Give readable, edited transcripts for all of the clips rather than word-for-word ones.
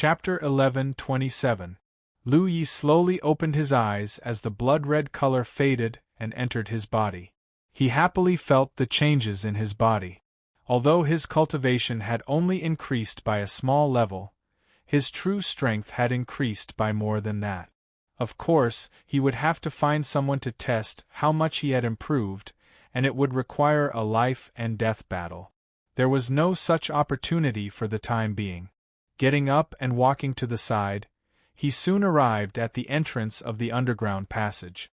Chapter 11:27. Lu Yi slowly opened his eyes as the blood-red color faded and entered his body. He happily felt the changes in his body. Although his cultivation had only increased by a small level, his true strength had increased by more than that. Of course, he would have to find someone to test how much he had improved, and it would require a life-and-death battle. There was no such opportunity for the time being. Getting up and walking to the side, he soon arrived at the entrance of the underground passage.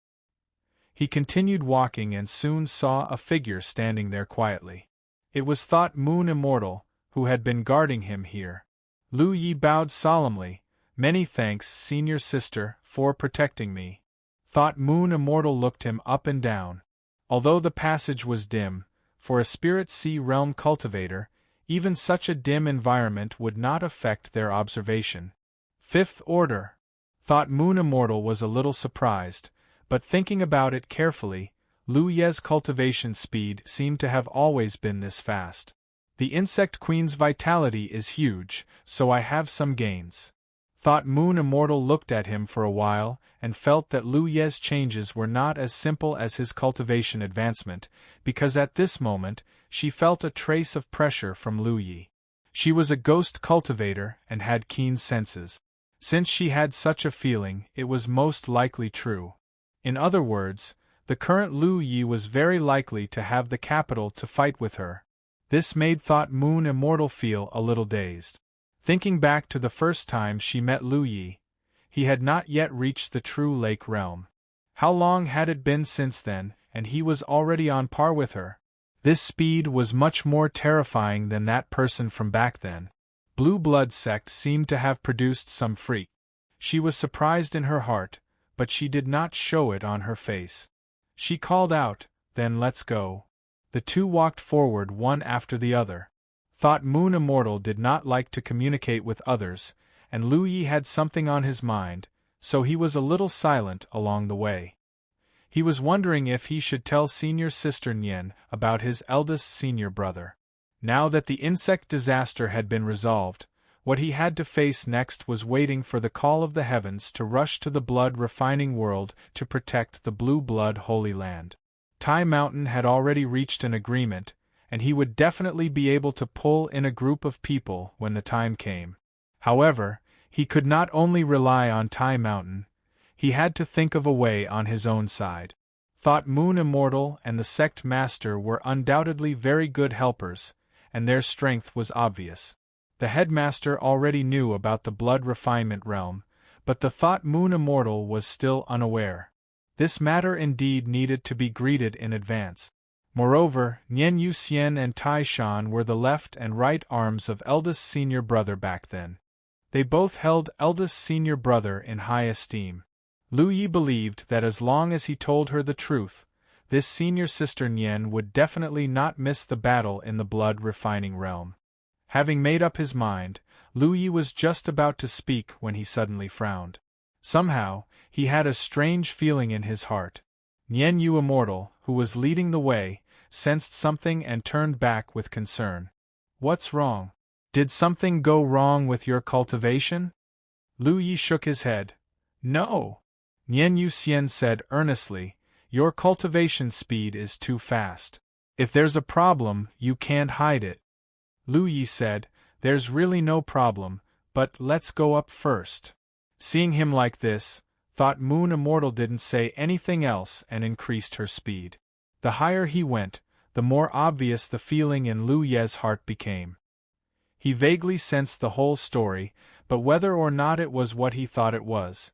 He continued walking and soon saw a figure standing there quietly. It was thought Moon Immortal, who had been guarding him here. Lu Yi bowed solemnly. "Many thanks, senior sister, for protecting me." Thought Moon Immortal looked him up and down. Although the passage was dim, for a Spirit Sea Realm cultivator, even such a dim environment would not affect their observation. Fifth Order. Thought Moon Immortal was a little surprised, but thinking about it carefully, Lu Ye's cultivation speed seemed to have always been this fast. The Insect Queen's vitality is huge, so I have some gains. Thought Moon Immortal looked at him for a while and felt that Lu Ye's changes were not as simple as his cultivation advancement, because at this moment, she felt a trace of pressure from Lu Yi. She was a ghost cultivator and had keen senses. Since she had such a feeling, it was most likely true. In other words, the current Lu Yi was very likely to have the capital to fight with her. This made Thought Moon Immortal feel a little dazed. Thinking back to the first time she met Lu Yi, he had not yet reached the true lake realm. How long had it been since then, and he was already on par with her? This speed was much more terrifying than that person from back then. Blue Blood Sect seemed to have produced some freak. She was surprised in her heart, but she did not show it on her face. She called out, "Then let's go." The two walked forward one after the other. Thought Moon Immortal did not like to communicate with others, and Lu Yi had something on his mind, so he was a little silent along the way. He was wondering if he should tell senior sister Nian about his eldest senior brother. Now that the insect disaster had been resolved, what he had to face next was waiting for the call of the heavens to rush to the blood-refining world to protect the Blue Blood Holy Land. Tai Mountain had already reached an agreement, and he would definitely be able to pull in a group of people when the time came. However, he could not only rely on Tai Mountain, he had to think of a way on his own side. Thought Moon Immortal and the Sect Master were undoubtedly very good helpers, and their strength was obvious. The headmaster already knew about the blood refinement realm, but the Thought Moon Immortal was still unaware. This matter indeed needed to be greeted in advance. Moreover, Nian Yuxian and Tai Shan were the left and right arms of eldest senior brother back then. They both held eldest senior brother in high esteem. Lu Yi believed that as long as he told her the truth, this senior sister Nian would definitely not miss the battle in the blood-refining realm. Having made up his mind, Lu Yi was just about to speak when he suddenly frowned. Somehow, he had a strange feeling in his heart. Nian Yu Immortal, who was leading the way, sensed something and turned back with concern. "What's wrong? Did something go wrong with your cultivation?" Lu Yi shook his head. "No." Nian Yuxian said earnestly, "Your cultivation speed is too fast. If there's a problem, you can't hide it." Lu Yi said, "There's really no problem, but let's go up first." Seeing him like this, Thought Moon Immortal didn't say anything else and increased her speed. The higher he went, the more obvious the feeling in Lu Ye's heart became. He vaguely sensed the whole story, but whether or not it was what he thought it was,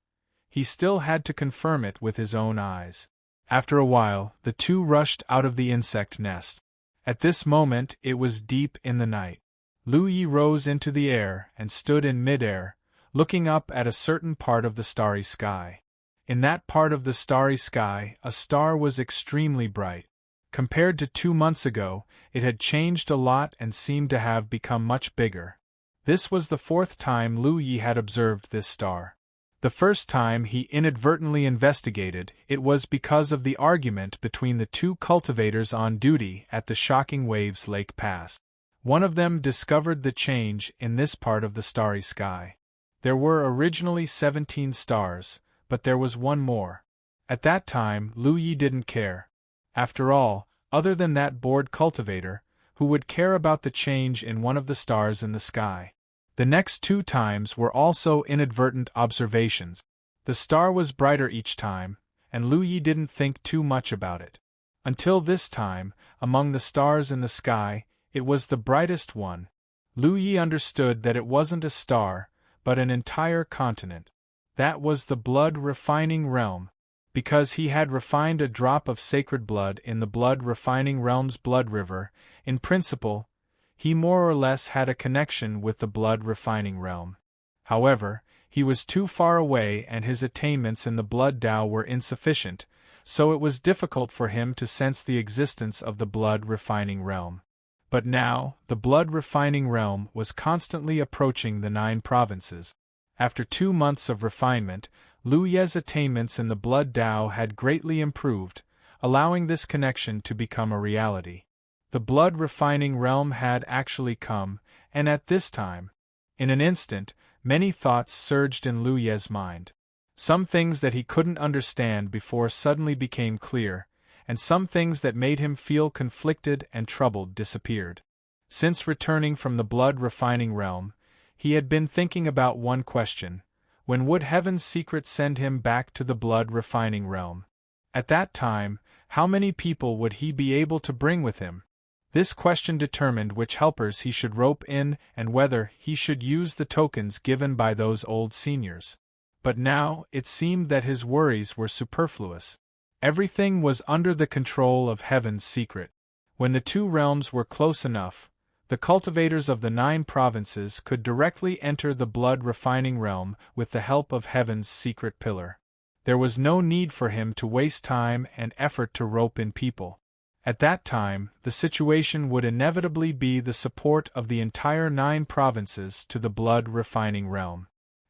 he still had to confirm it with his own eyes. After a while, the two rushed out of the insect nest. At this moment it was deep in the night. Lu Yi rose into the air and stood in mid-air, looking up at a certain part of the starry sky. In that part of the starry sky, a star was extremely bright. Compared to 2 months ago, it had changed a lot and seemed to have become much bigger. This was the 4th time Lu Yi had observed this star. The first time he inadvertently investigated, it was because of the argument between the two cultivators on duty at the Shocking Waves Lake Pass. One of them discovered the change in this part of the starry sky. There were originally 17 stars, but there was one more. At that time, Lu Yi didn't care. After all, other than that bored cultivator, who would care about the change in one of the stars in the sky? The next 2 times were also inadvertent observations. The star was brighter each time, and Lu Yi didn't think too much about it. Until this time, among the stars in the sky, it was the brightest one. Lu Yi understood that it wasn't a star, but an entire continent. That was the blood-refining realm. Because he had refined a drop of sacred blood in the blood-refining realm's blood river, in principle, he more or less had a connection with the blood-refining realm. However, he was too far away and his attainments in the blood Tao were insufficient, so it was difficult for him to sense the existence of the blood-refining realm. But now, the blood-refining realm was constantly approaching the 9 provinces. After 2 months of refinement, Lu Ye's attainments in the blood Tao had greatly improved, allowing this connection to become a reality. The blood-refining realm had actually come, and at this time, in an instant, many thoughts surged in Lu Ye's mind. Some things that he couldn't understand before suddenly became clear, and some things that made him feel conflicted and troubled disappeared. Since returning from the blood-refining realm, he had been thinking about one question: when would Heaven's secret send him back to the blood-refining realm? At that time, how many people would he be able to bring with him? This question determined which helpers he should rope in and whether he should use the tokens given by those old seniors. But now, it seemed that his worries were superfluous. Everything was under the control of Heaven's secret. When the 2 realms were close enough, the cultivators of the 9 provinces could directly enter the blood-refining realm with the help of Heaven's secret pillar. There was no need for him to waste time and effort to rope in people. At that time, the situation would inevitably be the support of the entire 9 provinces to the blood-refining realm.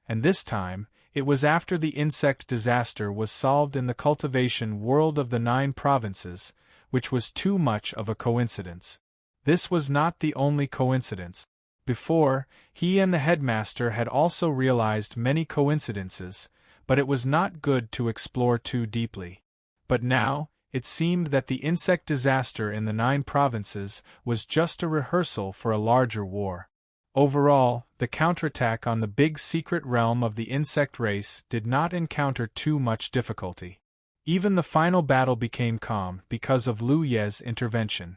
And this time, it was after the insect disaster was solved in the cultivation world of the 9 provinces, which was too much of a coincidence. This was not the only coincidence. Before, he and the headmaster had also realized many coincidences, but it was not good to explore too deeply. But now, it seemed that the insect disaster in the 9 provinces was just a rehearsal for a larger war. Overall, the counterattack on the big secret realm of the insect race did not encounter too much difficulty. Even the final battle became calm because of Lu Ye's intervention.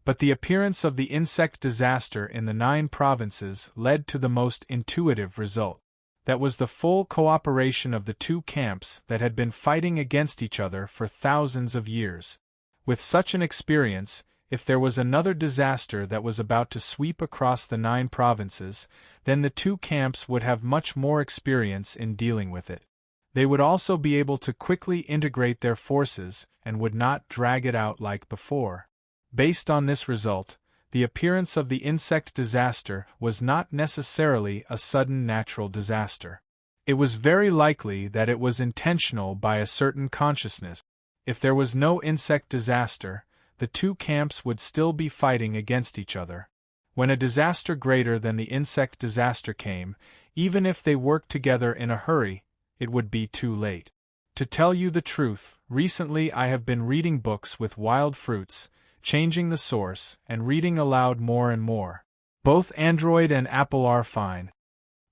But the appearance of the insect disaster in the 9 provinces led to the most intuitive result. That was the full cooperation of the 2 camps that had been fighting against each other for thousands of years. With such an experience, if there was another disaster that was about to sweep across the 9 provinces, then the 2 camps would have much more experience in dealing with it. They would also be able to quickly integrate their forces and would not drag it out like before. Based on this result, the appearance of the insect disaster was not necessarily a sudden natural disaster. It was very likely that it was intentional by a certain consciousness. If there was no insect disaster, the 2 camps would still be fighting against each other. When a disaster greater than the insect disaster came, even if they worked together in a hurry, it would be too late. To tell you the truth, recently I have been reading books with wild fruits, changing the source, and reading aloud more and more. Both Android and Apple are fine.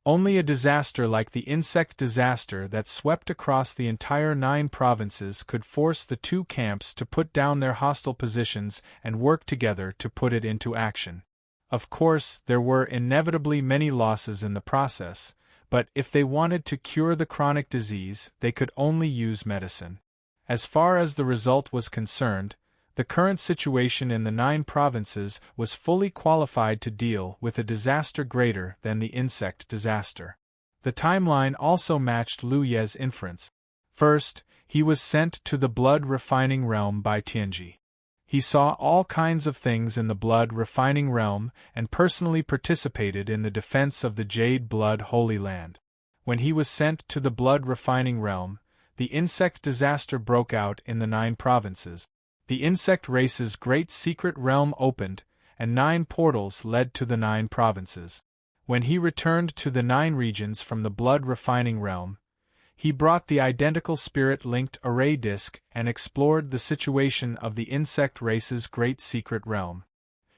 Only a disaster like the insect disaster that swept across the entire 9 provinces could force the 2 camps to put down their hostile positions and work together to put it into action. Of course, there were inevitably many losses in the process, but if they wanted to cure the chronic disease, they could only use medicine. As far as the result was concerned, the current situation in the 9 provinces was fully qualified to deal with a disaster greater than the insect disaster. The timeline also matched Lu Ye's inference. First, he was sent to the blood-refining realm by Tianji. He saw all kinds of things in the blood-refining realm and personally participated in the defense of the Jade Blood Holy Land. When he was sent to the blood-refining realm, the insect disaster broke out in the 9 provinces. The insect race's great secret realm opened, and 9 portals led to the 9 provinces. When he returned to the 9 regions from the blood-refining realm, he brought the identical spirit-linked array disk and explored the situation of the insect race's great secret realm.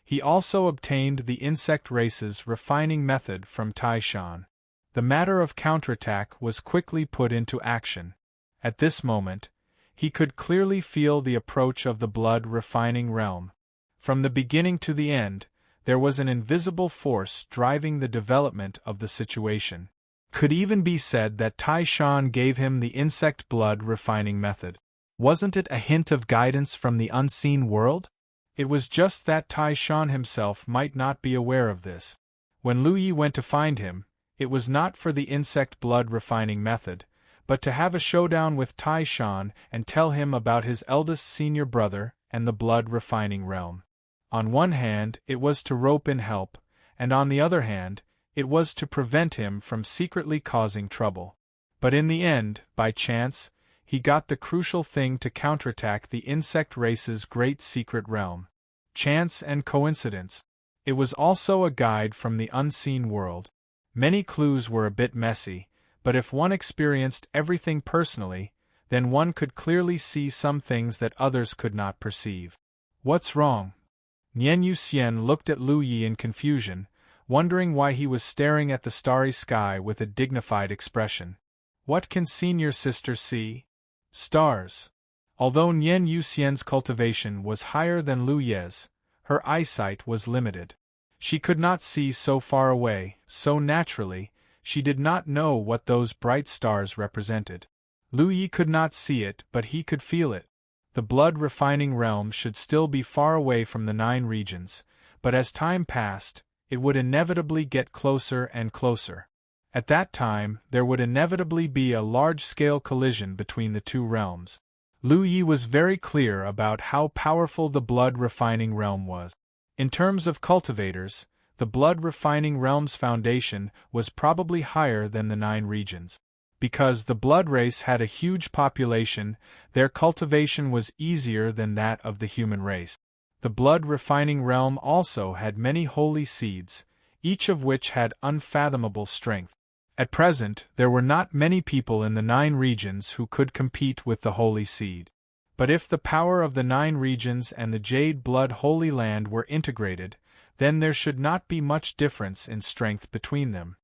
He also obtained the insect race's refining method from Tai-Shan. The matter of counterattack was quickly put into action. At this moment, he could clearly feel the approach of the blood-refining realm. From the beginning to the end, there was an invisible force driving the development of the situation. Could even be said that Tai-Shan gave him the insect blood refining method. Wasn't it a hint of guidance from the unseen world? It was just that Tai-Shan himself might not be aware of this. When Lu Yi went to find him, it was not for the insect blood refining method, but to have a showdown with Tai-Shan and tell him about his eldest senior brother and the blood refining realm. On one hand, it was to rope in help, and on the other hand, it was to prevent him from secretly causing trouble. But in the end, by chance, he got the crucial thing to counterattack the insect race's great secret realm. Chance and coincidence. It was also a guide from the unseen world. Many clues were a bit messy, but if one experienced everything personally, then one could clearly see some things that others could not perceive. What's wrong? Nian Yuxian looked at Lu Yi in confusion, wondering why he was staring at the starry sky with a dignified expression. What can senior sister see? Stars. Although Nian Yuxian's cultivation was higher than Lu Ye's, her eyesight was limited. She could not see so far away, so naturally, she did not know what those bright stars represented. Lu Yi could not see it, but he could feel it. The blood-refining realm should still be far away from the 9 regions, but as time passed, it would inevitably get closer and closer. At that time, there would inevitably be a large-scale collision between the 2 realms. Lu Yi was very clear about how powerful the blood-refining realm was. In terms of cultivators, the blood-refining realm's foundation was probably higher than the 9 regions. Because the blood race had a huge population, their cultivation was easier than that of the human race. The blood-refining realm also had many holy seeds, each of which had unfathomable strength. At present, there were not many people in the 9 regions who could compete with the holy seed. But if the power of the 9 regions and the Jade Blood Holy Land were integrated, then there should not be much difference in strength between them.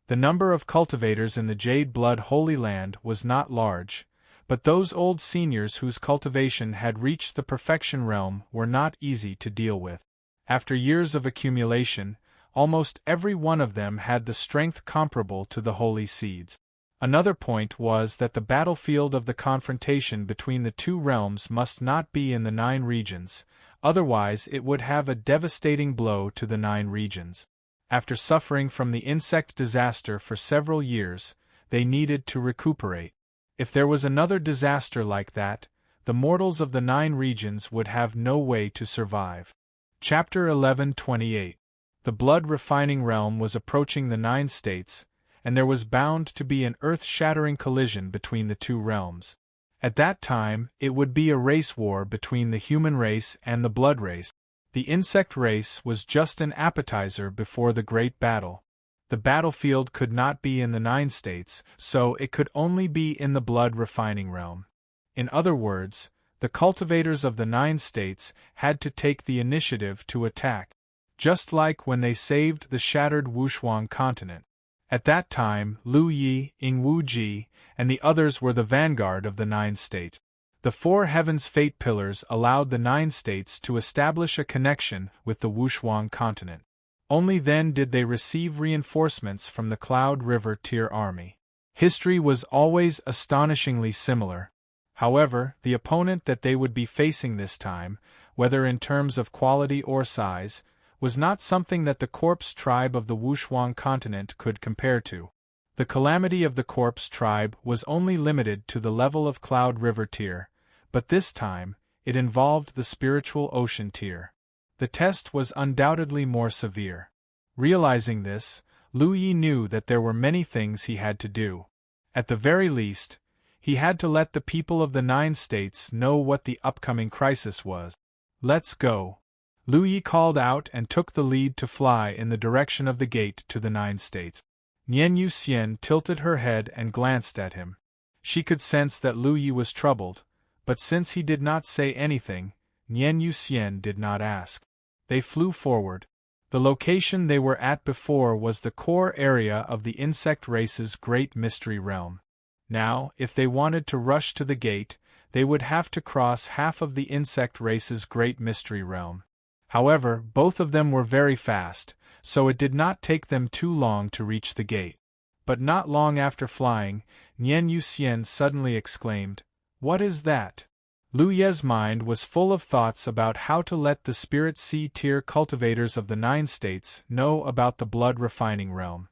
The number of cultivators in the Jade Blood Holy Land was not large, but those old seniors whose cultivation had reached the perfection realm were not easy to deal with. After years of accumulation, almost every one of them had the strength comparable to the holy seeds. Another point was that the battlefield of the confrontation between the 2 realms must not be in the 9 regions, otherwise it would have a devastating blow to the 9 regions. After suffering from the insect disaster for several years, they needed to recuperate. If there was another disaster like that, the mortals of the 9 regions would have no way to survive. Chapter 11:28. The blood-refining realm was approaching the 9 states, and there was bound to be an earth-shattering collision between the 2 realms. At that time, it would be a race war between the human race and the blood race. The insect race was just an appetizer before the great battle. The battlefield could not be in the 9 states, so it could only be in the blood-refining realm. In other words, the cultivators of the 9 states had to take the initiative to attack. Just like when they saved the shattered Wushuang continent. At that time, Lu Yi, Ying Wu Ji, and the others were the vanguard of the 9 states. The 4 Heavens Fate Pillars allowed the 9 states to establish a connection with the Wushuang continent. Only then did they receive reinforcements from the Cloud River Tier Army. History was always astonishingly similar. However, the opponent that they would be facing this time, whether in terms of quality or size, was not something that the Corpse tribe of the Wushuang continent could compare to. The calamity of the Corpse tribe was only limited to the level of Cloud River Tier, but this time, it involved the spiritual ocean tier. The test was undoubtedly more severe. Realizing this, Lu Yi knew that there were many things he had to do. At the very least, he had to let the people of the 9 states know what the upcoming crisis was. Let's go. Lu Yi called out and took the lead to fly in the direction of the gate to the 9 states. Nian Yuxian tilted her head and glanced at him. She could sense that Lu Yi was troubled, but since he did not say anything, Nian Yuxian did not ask. They flew forward. The location they were at before was the core area of the insect race's great mystery realm. Now, if they wanted to rush to the gate, they would have to cross half of the insect race's great mystery realm. However, both of them were very fast, so it did not take them too long to reach the gate. But not long after flying, Nian Yuxian suddenly exclaimed, "What is that?" Lu Ye's mind was full of thoughts about how to let the Spirit C-tier cultivators of the 9 states know about the blood-refining realm.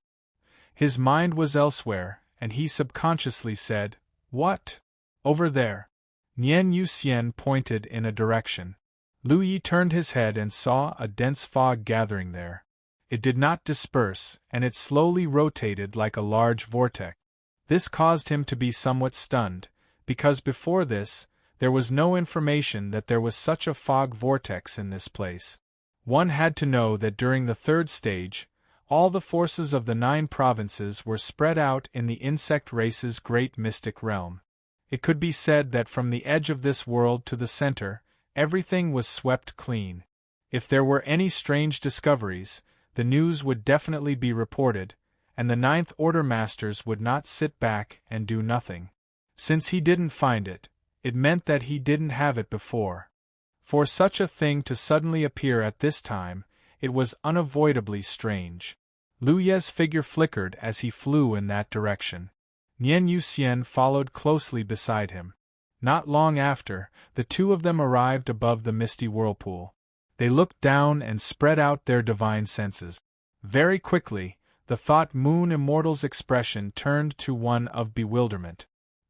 His mind was elsewhere, and he subconsciously said, "What? Over there." Nian Yuxian pointed in a direction. Lu Yi turned his head and saw a dense fog gathering there. It did not disperse, and it slowly rotated like a large vortex. This caused him to be somewhat stunned, because before this, there was no information that there was such a fog vortex in this place. One had to know that during the 3rd stage, all the forces of the 9 provinces were spread out in the insect race's great mystic realm. It could be said that from the edge of this world to the center, everything was swept clean. If there were any strange discoveries, the news would definitely be reported, and the 9th Order Masters would not sit back and do nothing. Since he didn't find it, it meant that he didn't have it before. For such a thing to suddenly appear at this time, it was unavoidably strange. Lu Ye's figure flickered as he flew in that direction. Nian Yuxian followed closely beside him. Not long after, the two of them arrived above the misty whirlpool. They looked down and spread out their divine senses. Very quickly, the thought Moon Immortal's expression turned to one of bewilderment.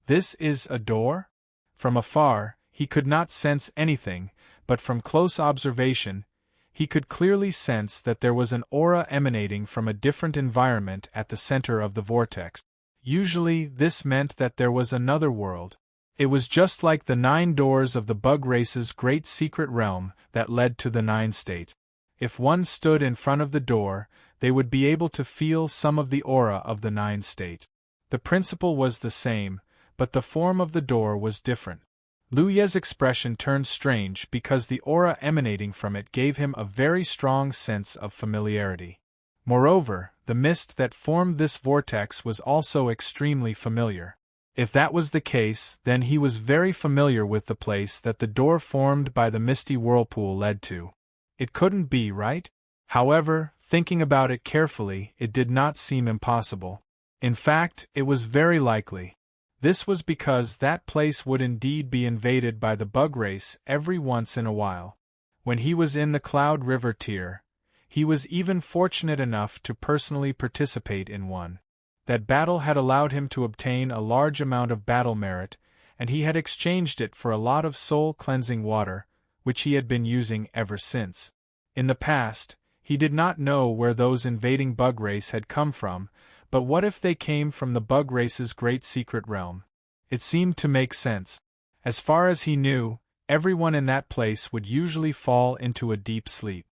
"This is a door?" From afar, he could not sense anything, but from close observation, he could clearly sense that there was an aura emanating from a different environment at the center of the vortex. Usually, this meant that there was another world. It was just like the 9 doors of the bug race's great secret realm that led to the 9 states. If one stood in front of the door, they would be able to feel some of the aura of the 9 states. The principle was the same, but the form of the door was different. Lu Ye's expression turned strange because the aura emanating from it gave him a very strong sense of familiarity. Moreover, the mist that formed this vortex was also extremely familiar. If that was the case, then he was very familiar with the place that the door formed by the misty whirlpool led to. It couldn't be, right? However, thinking about it carefully, it did not seem impossible. In fact, it was very likely. This was because that place would indeed be invaded by the bug race every once in a while. When he was in the Cloud River tier, he was even fortunate enough to personally participate in one. That battle had allowed him to obtain a large amount of battle merit, and he had exchanged it for a lot of soul-cleansing water, which he had been using ever since. In the past, he did not know where those invading bug race had come from, but what if they came from the bug race's great secret realm? It seemed to make sense. As far as he knew, everyone in that place would usually fall into a deep sleep.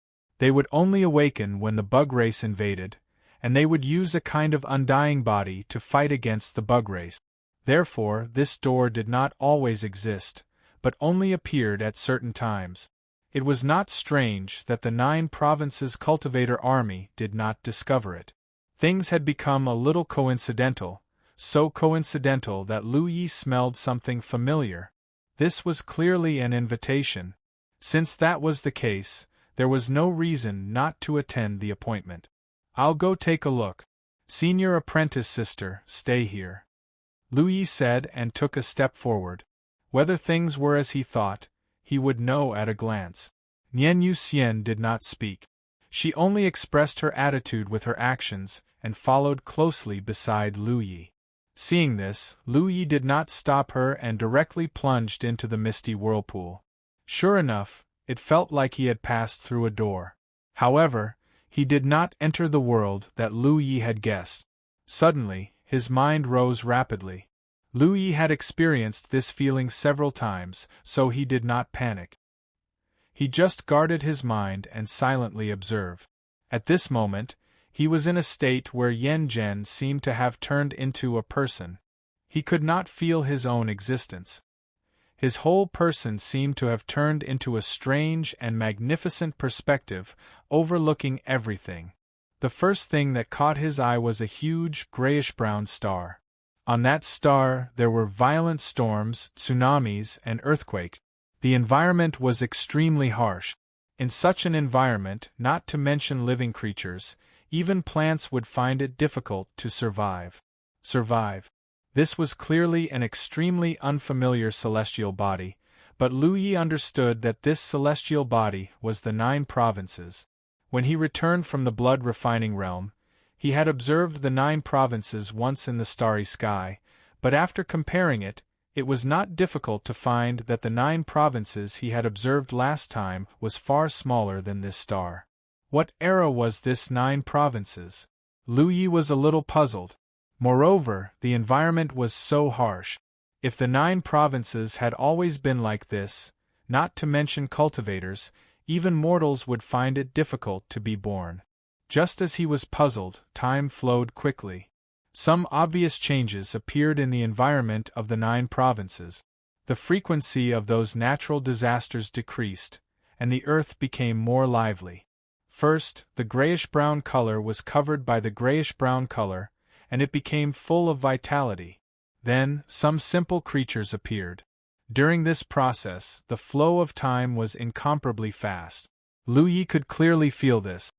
They would only awaken when the bug race invaded, and they would use a kind of undying body to fight against the bug race. Therefore, this door did not always exist, but only appeared at certain times. It was not strange that the 9 provinces' cultivator army did not discover it. Things had become a little coincidental, so coincidental that Lu Yi smelled something familiar. This was clearly an invitation. Since that was the case, there was no reason not to attend the appointment. "I'll go take a look. Senior apprentice sister, stay here," Lu Yi said and took a step forward. Whether things were as he thought, he would know at a glance. Nian Yuxian did not speak. She only expressed her attitude with her actions and followed closely beside Lu Yi. Seeing this, Lu Yi did not stop her and directly plunged into the misty whirlpool. Sure enough, it felt like he had passed through a door. However, he did not enter the world that Lu Yi had guessed. Suddenly, his mind rose rapidly. Lu Yi had experienced this feeling several times, so he did not panic. He just guarded his mind and silently observed. At this moment, he was in a state where Yen Zhen seemed to have turned into a person. He could not feel his own existence. His whole person seemed to have turned into a strange and magnificent perspective, overlooking everything. The first thing that caught his eye was a huge, grayish-brown star. On that star there were violent storms, tsunamis, and earthquakes. The environment was extremely harsh. In such an environment, not to mention living creatures, even plants would find it difficult to survive. This was clearly an extremely unfamiliar celestial body, but Lu Yi understood that this celestial body was the 9 provinces. When he returned from the blood-refining realm, he had observed the 9 provinces once in the starry sky, but after comparing it, it was not difficult to find that the 9 provinces he had observed last time was far smaller than this star. What era was this 9 provinces? Lu Yi was a little puzzled. Moreover, the environment was so harsh. If the 9 provinces had always been like this, not to mention cultivators, even mortals would find it difficult to be born. Just as he was puzzled, time flowed quickly. Some obvious changes appeared in the environment of the 9 provinces. The frequency of those natural disasters decreased, and the earth became more lively. First, the grayish-brown color was covered by the grayish-brown color, and it became full of vitality. Then, some simple creatures appeared. During this process, the flow of time was incomparably fast. Lu Yi could clearly feel this.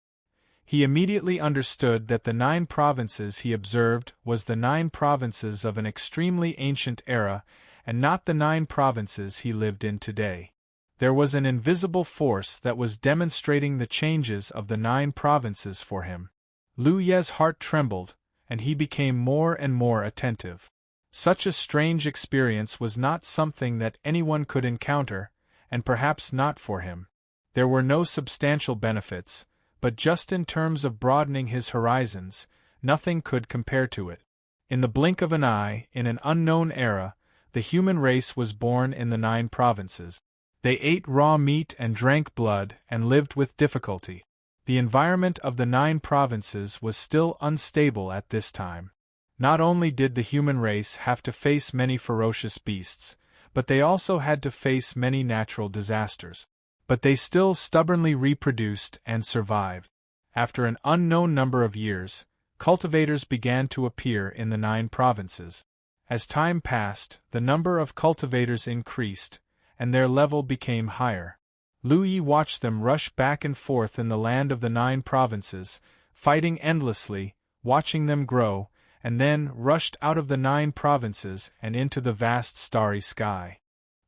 He immediately understood that the 9 provinces he observed was the 9 provinces of an extremely ancient era, and not the 9 provinces he lived in today. There was an invisible force that was demonstrating the changes of the 9 provinces for him. Lu Ye's heart trembled, and he became more and more attentive. Such a strange experience was not something that anyone could encounter, and perhaps not for him. There were no substantial benefits, but just in terms of broadening his horizons, nothing could compare to it. In the blink of an eye, in an unknown era, the human race was born in the 9 provinces. They ate raw meat and drank blood and lived with difficulty. The environment of the 9 provinces was still unstable at this time. Not only did the human race have to face many ferocious beasts, but they also had to face many natural disasters. But they still stubbornly reproduced and survived. After an unknown number of years, cultivators began to appear in the 9 provinces. As time passed, the number of cultivators increased, and their level became higher. Lu Yi watched them rush back and forth in the land of the 9 provinces, fighting endlessly, watching them grow, and then rushed out of the 9 provinces and into the vast starry sky.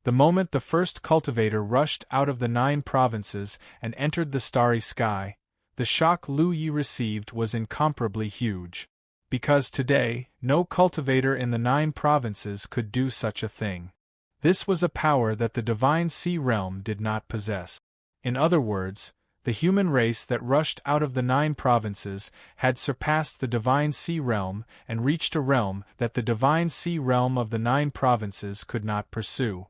The moment the first cultivator rushed out of the 9 provinces and entered the starry sky, the shock Lu Yi received was incomparably huge. Because today, no cultivator in the 9 provinces could do such a thing. This was a power that the divine sea realm did not possess. In other words, the human race that rushed out of the 9 provinces had surpassed the divine sea realm and reached a realm that the divine sea realm of the 9 provinces could not pursue.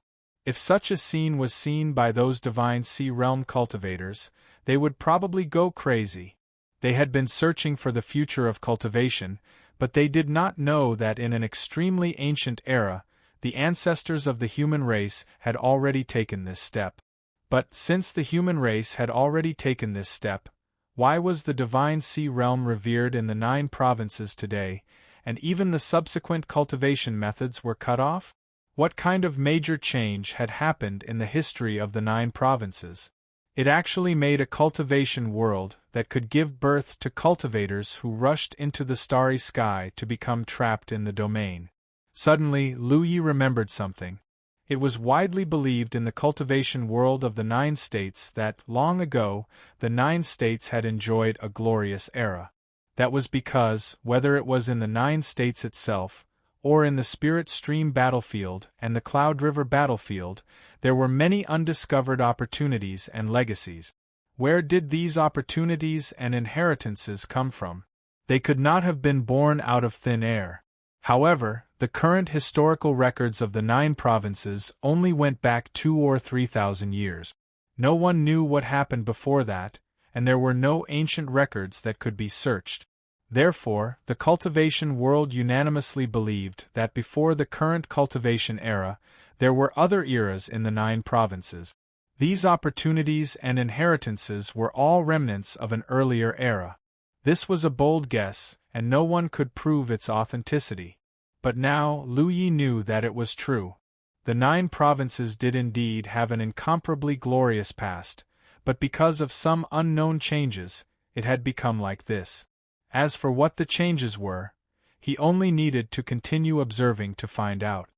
If such a scene was seen by those divine sea realm cultivators, they would probably go crazy. They had been searching for the future of cultivation, but they did not know that in an extremely ancient era, the ancestors of the human race had already taken this step. But since the human race had already taken this step, why was the divine sea realm revered in the 9 provinces today, and even the subsequent cultivation methods were cut off? What kind of major change had happened in the history of the 9 provinces? It actually made a cultivation world that could give birth to cultivators who rushed into the starry sky to become trapped in the domain. Suddenly, Lu Yi remembered something. It was widely believed in the cultivation world of the 9 states that, long ago, the 9 states had enjoyed a glorious era. That was because, whether it was in the 9 states itself, or in the Spirit Stream battlefield and the Cloud River battlefield, there were many undiscovered opportunities and legacies. Where did these opportunities and inheritances come from? They could not have been born out of thin air. However, the current historical records of the 9 provinces only went back 2,000 or 3,000 years. No one knew what happened before that, and there were no ancient records that could be searched. Therefore, the cultivation world unanimously believed that before the current cultivation era, there were other eras in the 9 provinces. These opportunities and inheritances were all remnants of an earlier era. This was a bold guess, and no one could prove its authenticity. But now Lu Yi knew that it was true. The 9 provinces did indeed have an incomparably glorious past, but because of some unknown changes, it had become like this. As for what the changes were, he only needed to continue observing to find out.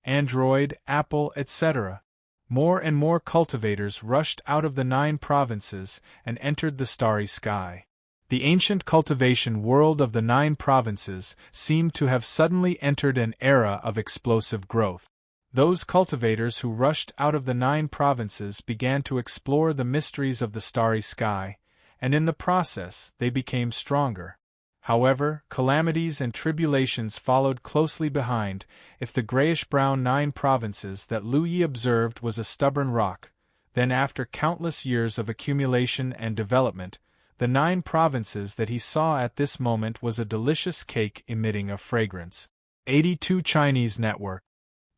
Android, Apple, etc. More and more cultivators rushed out of the 9 provinces and entered the starry sky. The ancient cultivation world of the 9 provinces seemed to have suddenly entered an era of explosive growth. Those cultivators who rushed out of the 9 provinces began to explore the mysteries of the starry sky, and in the process they became stronger. However, calamities and tribulations followed closely behind. If the grayish-brown 9 provinces that Lu Yi observed was a stubborn rock, then after countless years of accumulation and development, the 9 provinces that he saw at this moment was a delicious cake emitting a fragrance. 82 Chinese Network.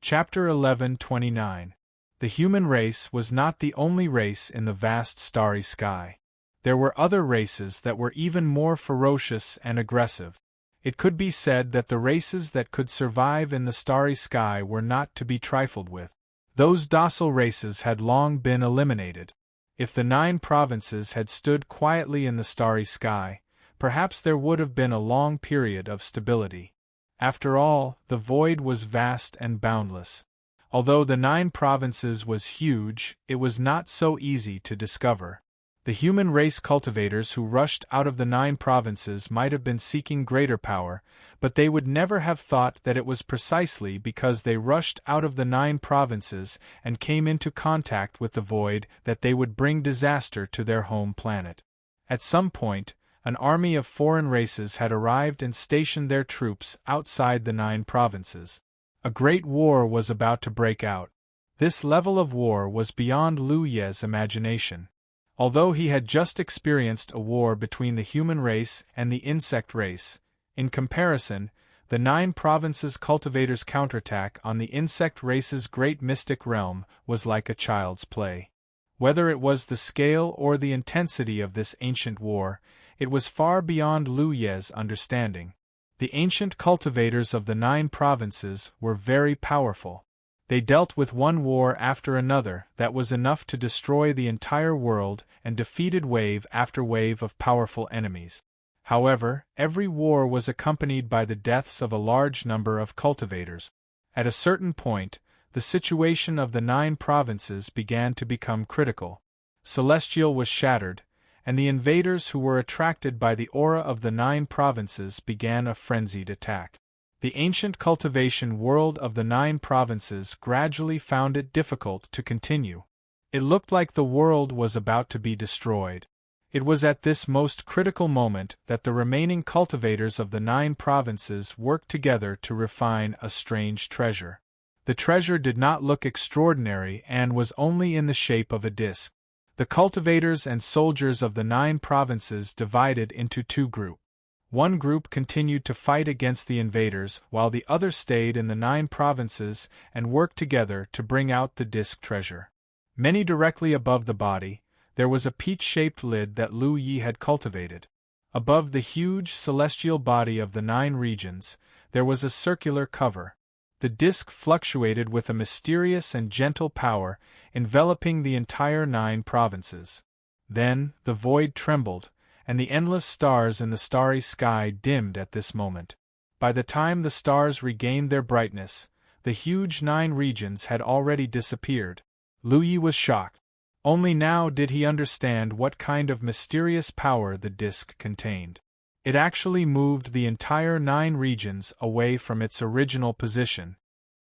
Chapter 1129. The human race was not the only race in the vast starry sky. There were other races that were even more ferocious and aggressive. It could be said that the races that could survive in the starry sky were not to be trifled with. Those docile races had long been eliminated. If the 9 provinces had stood quietly in the starry sky, perhaps there would have been a long period of stability. After all, the void was vast and boundless. Although the 9 provinces was huge, it was not so easy to discover. The human race cultivators who rushed out of the 9 provinces might have been seeking greater power, but they would never have thought that it was precisely because they rushed out of the 9 provinces and came into contact with the void that they would bring disaster to their home planet. At some point, an army of foreign races had arrived and stationed their troops outside the 9 provinces. A great war was about to break out. This level of war was beyond Lu Ye's imagination. Although he had just experienced a war between the human race and the insect race, in comparison, the 9 provinces' cultivators' counterattack on the insect race's great mystic realm was like a child's play. Whether it was the scale or the intensity of this ancient war, it was far beyond Lu Ye's understanding. The ancient cultivators of the 9 provinces were very powerful. They dealt with one war after another that was enough to destroy the entire world and defeated wave after wave of powerful enemies. However, every war was accompanied by the deaths of a large number of cultivators. At a certain point, the situation of the 9 provinces began to become critical. Celestial was shattered, and the invaders who were attracted by the aura of the 9 provinces began a frenzied attack. The ancient cultivation world of the 9 provinces gradually found it difficult to continue. It looked like the world was about to be destroyed. It was at this most critical moment that the remaining cultivators of the 9 provinces worked together to refine a strange treasure. The treasure did not look extraordinary and was only in the shape of a disc. The cultivators and soldiers of the 9 provinces divided into 2 groups. One group continued to fight against the invaders while the other stayed in the 9 provinces and worked together to bring out the disc treasure. Many directly above the body, there was a peach-shaped lid that Lu Yi had cultivated. Above the huge celestial body of the 9 regions, there was a circular cover. The disc fluctuated with a mysterious and gentle power, enveloping the entire 9 provinces. Then, the void trembled, and the endless stars in the starry sky dimmed at this moment. By the time the stars regained their brightness, the huge 9 regions had already disappeared. Lu Yi was shocked. Only now did he understand what kind of mysterious power the disc contained. It actually moved the entire 9 regions away from its original position.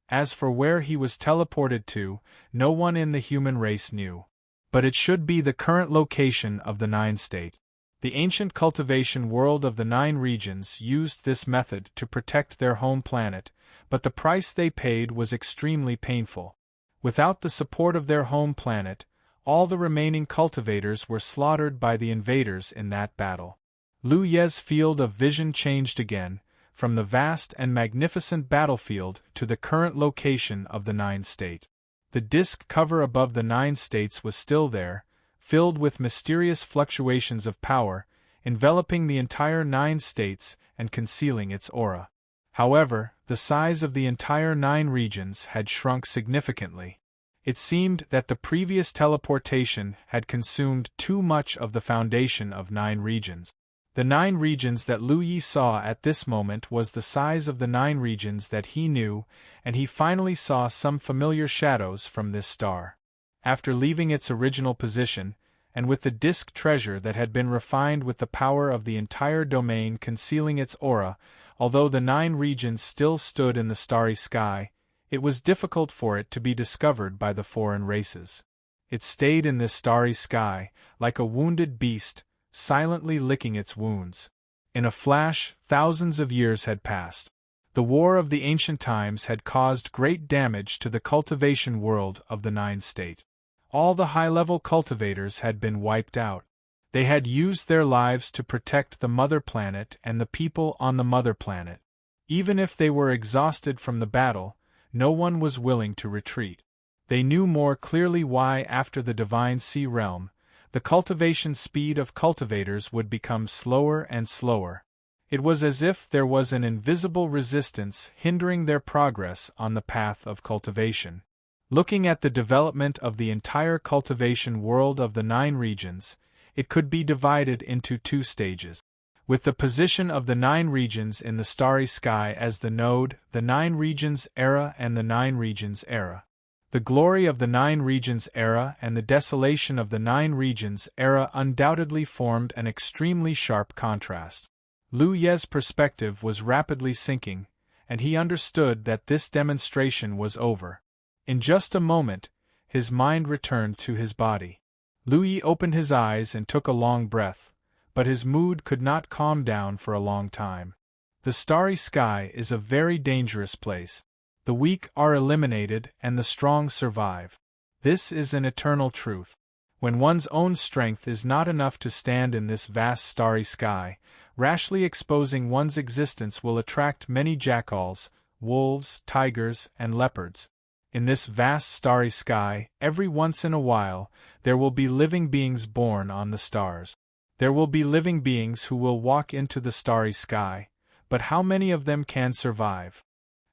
As for where he was teleported to, no one in the human race knew. But it should be the current location of the 9 state. The ancient cultivation world of the 9 regions used this method to protect their home planet, but the price they paid was extremely painful. Without the support of their home planet, All the remaining cultivators were slaughtered by the invaders in that battle. Lu Ye's field of vision changed again, from the vast and magnificent battlefield to the current location of the Nine State. The disk cover above the Nine States was still there, filled with mysterious fluctuations of power, enveloping the entire Nine States and concealing its aura. However, the size of the entire 9 regions had shrunk significantly. It seemed that the previous teleportation had consumed too much of the foundation of 9 regions. The 9 regions that Lu Yi saw at this moment was the size of the 9 regions that he knew, and he finally saw some familiar shadows from this star. After leaving its original position, and with the disk treasure that had been refined with the power of the entire domain concealing its aura, although the 9 regions still stood in the starry sky, it was difficult for it to be discovered by the foreign races. It stayed in this starry sky, like a wounded beast, silently licking its wounds. In a flash, thousands of years had passed. The war of the ancient times had caused great damage to the cultivation world of the Nine State. All the high-level cultivators had been wiped out. They had used their lives to protect the mother planet and the people on the mother planet. Even if they were exhausted from the battle, no one was willing to retreat. They knew more clearly why, after the Divine Sea Realm, the cultivation speed of cultivators would become slower and slower. It was as if there was an invisible resistance hindering their progress on the path of cultivation. Looking at the development of the entire cultivation world of the 9 regions, it could be divided into 2 stages. With the position of the 9 regions in the starry sky as the node, the 9 regions era and the 9 regions era. The glory of the 9 regions era and the desolation of the 9 regions era undoubtedly formed an extremely sharp contrast. Lu Ye's perspective was rapidly sinking, and he understood that this demonstration was over. In just a moment, his mind returned to his body. Lu Yi opened his eyes and took a long breath, but his mood could not calm down for a long time. The starry sky is a very dangerous place. The weak are eliminated and the strong survive. This is an eternal truth. When one's own strength is not enough to stand in this vast starry sky, rashly exposing one's existence will attract many jackals, wolves, tigers, and leopards. In this vast starry sky, every once in a while, there will be living beings born on the stars. There will be living beings who will walk into the starry sky, but how many of them can survive?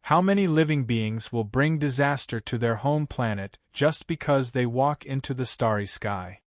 How many living beings will bring disaster to their home planet just because they walk into the starry sky?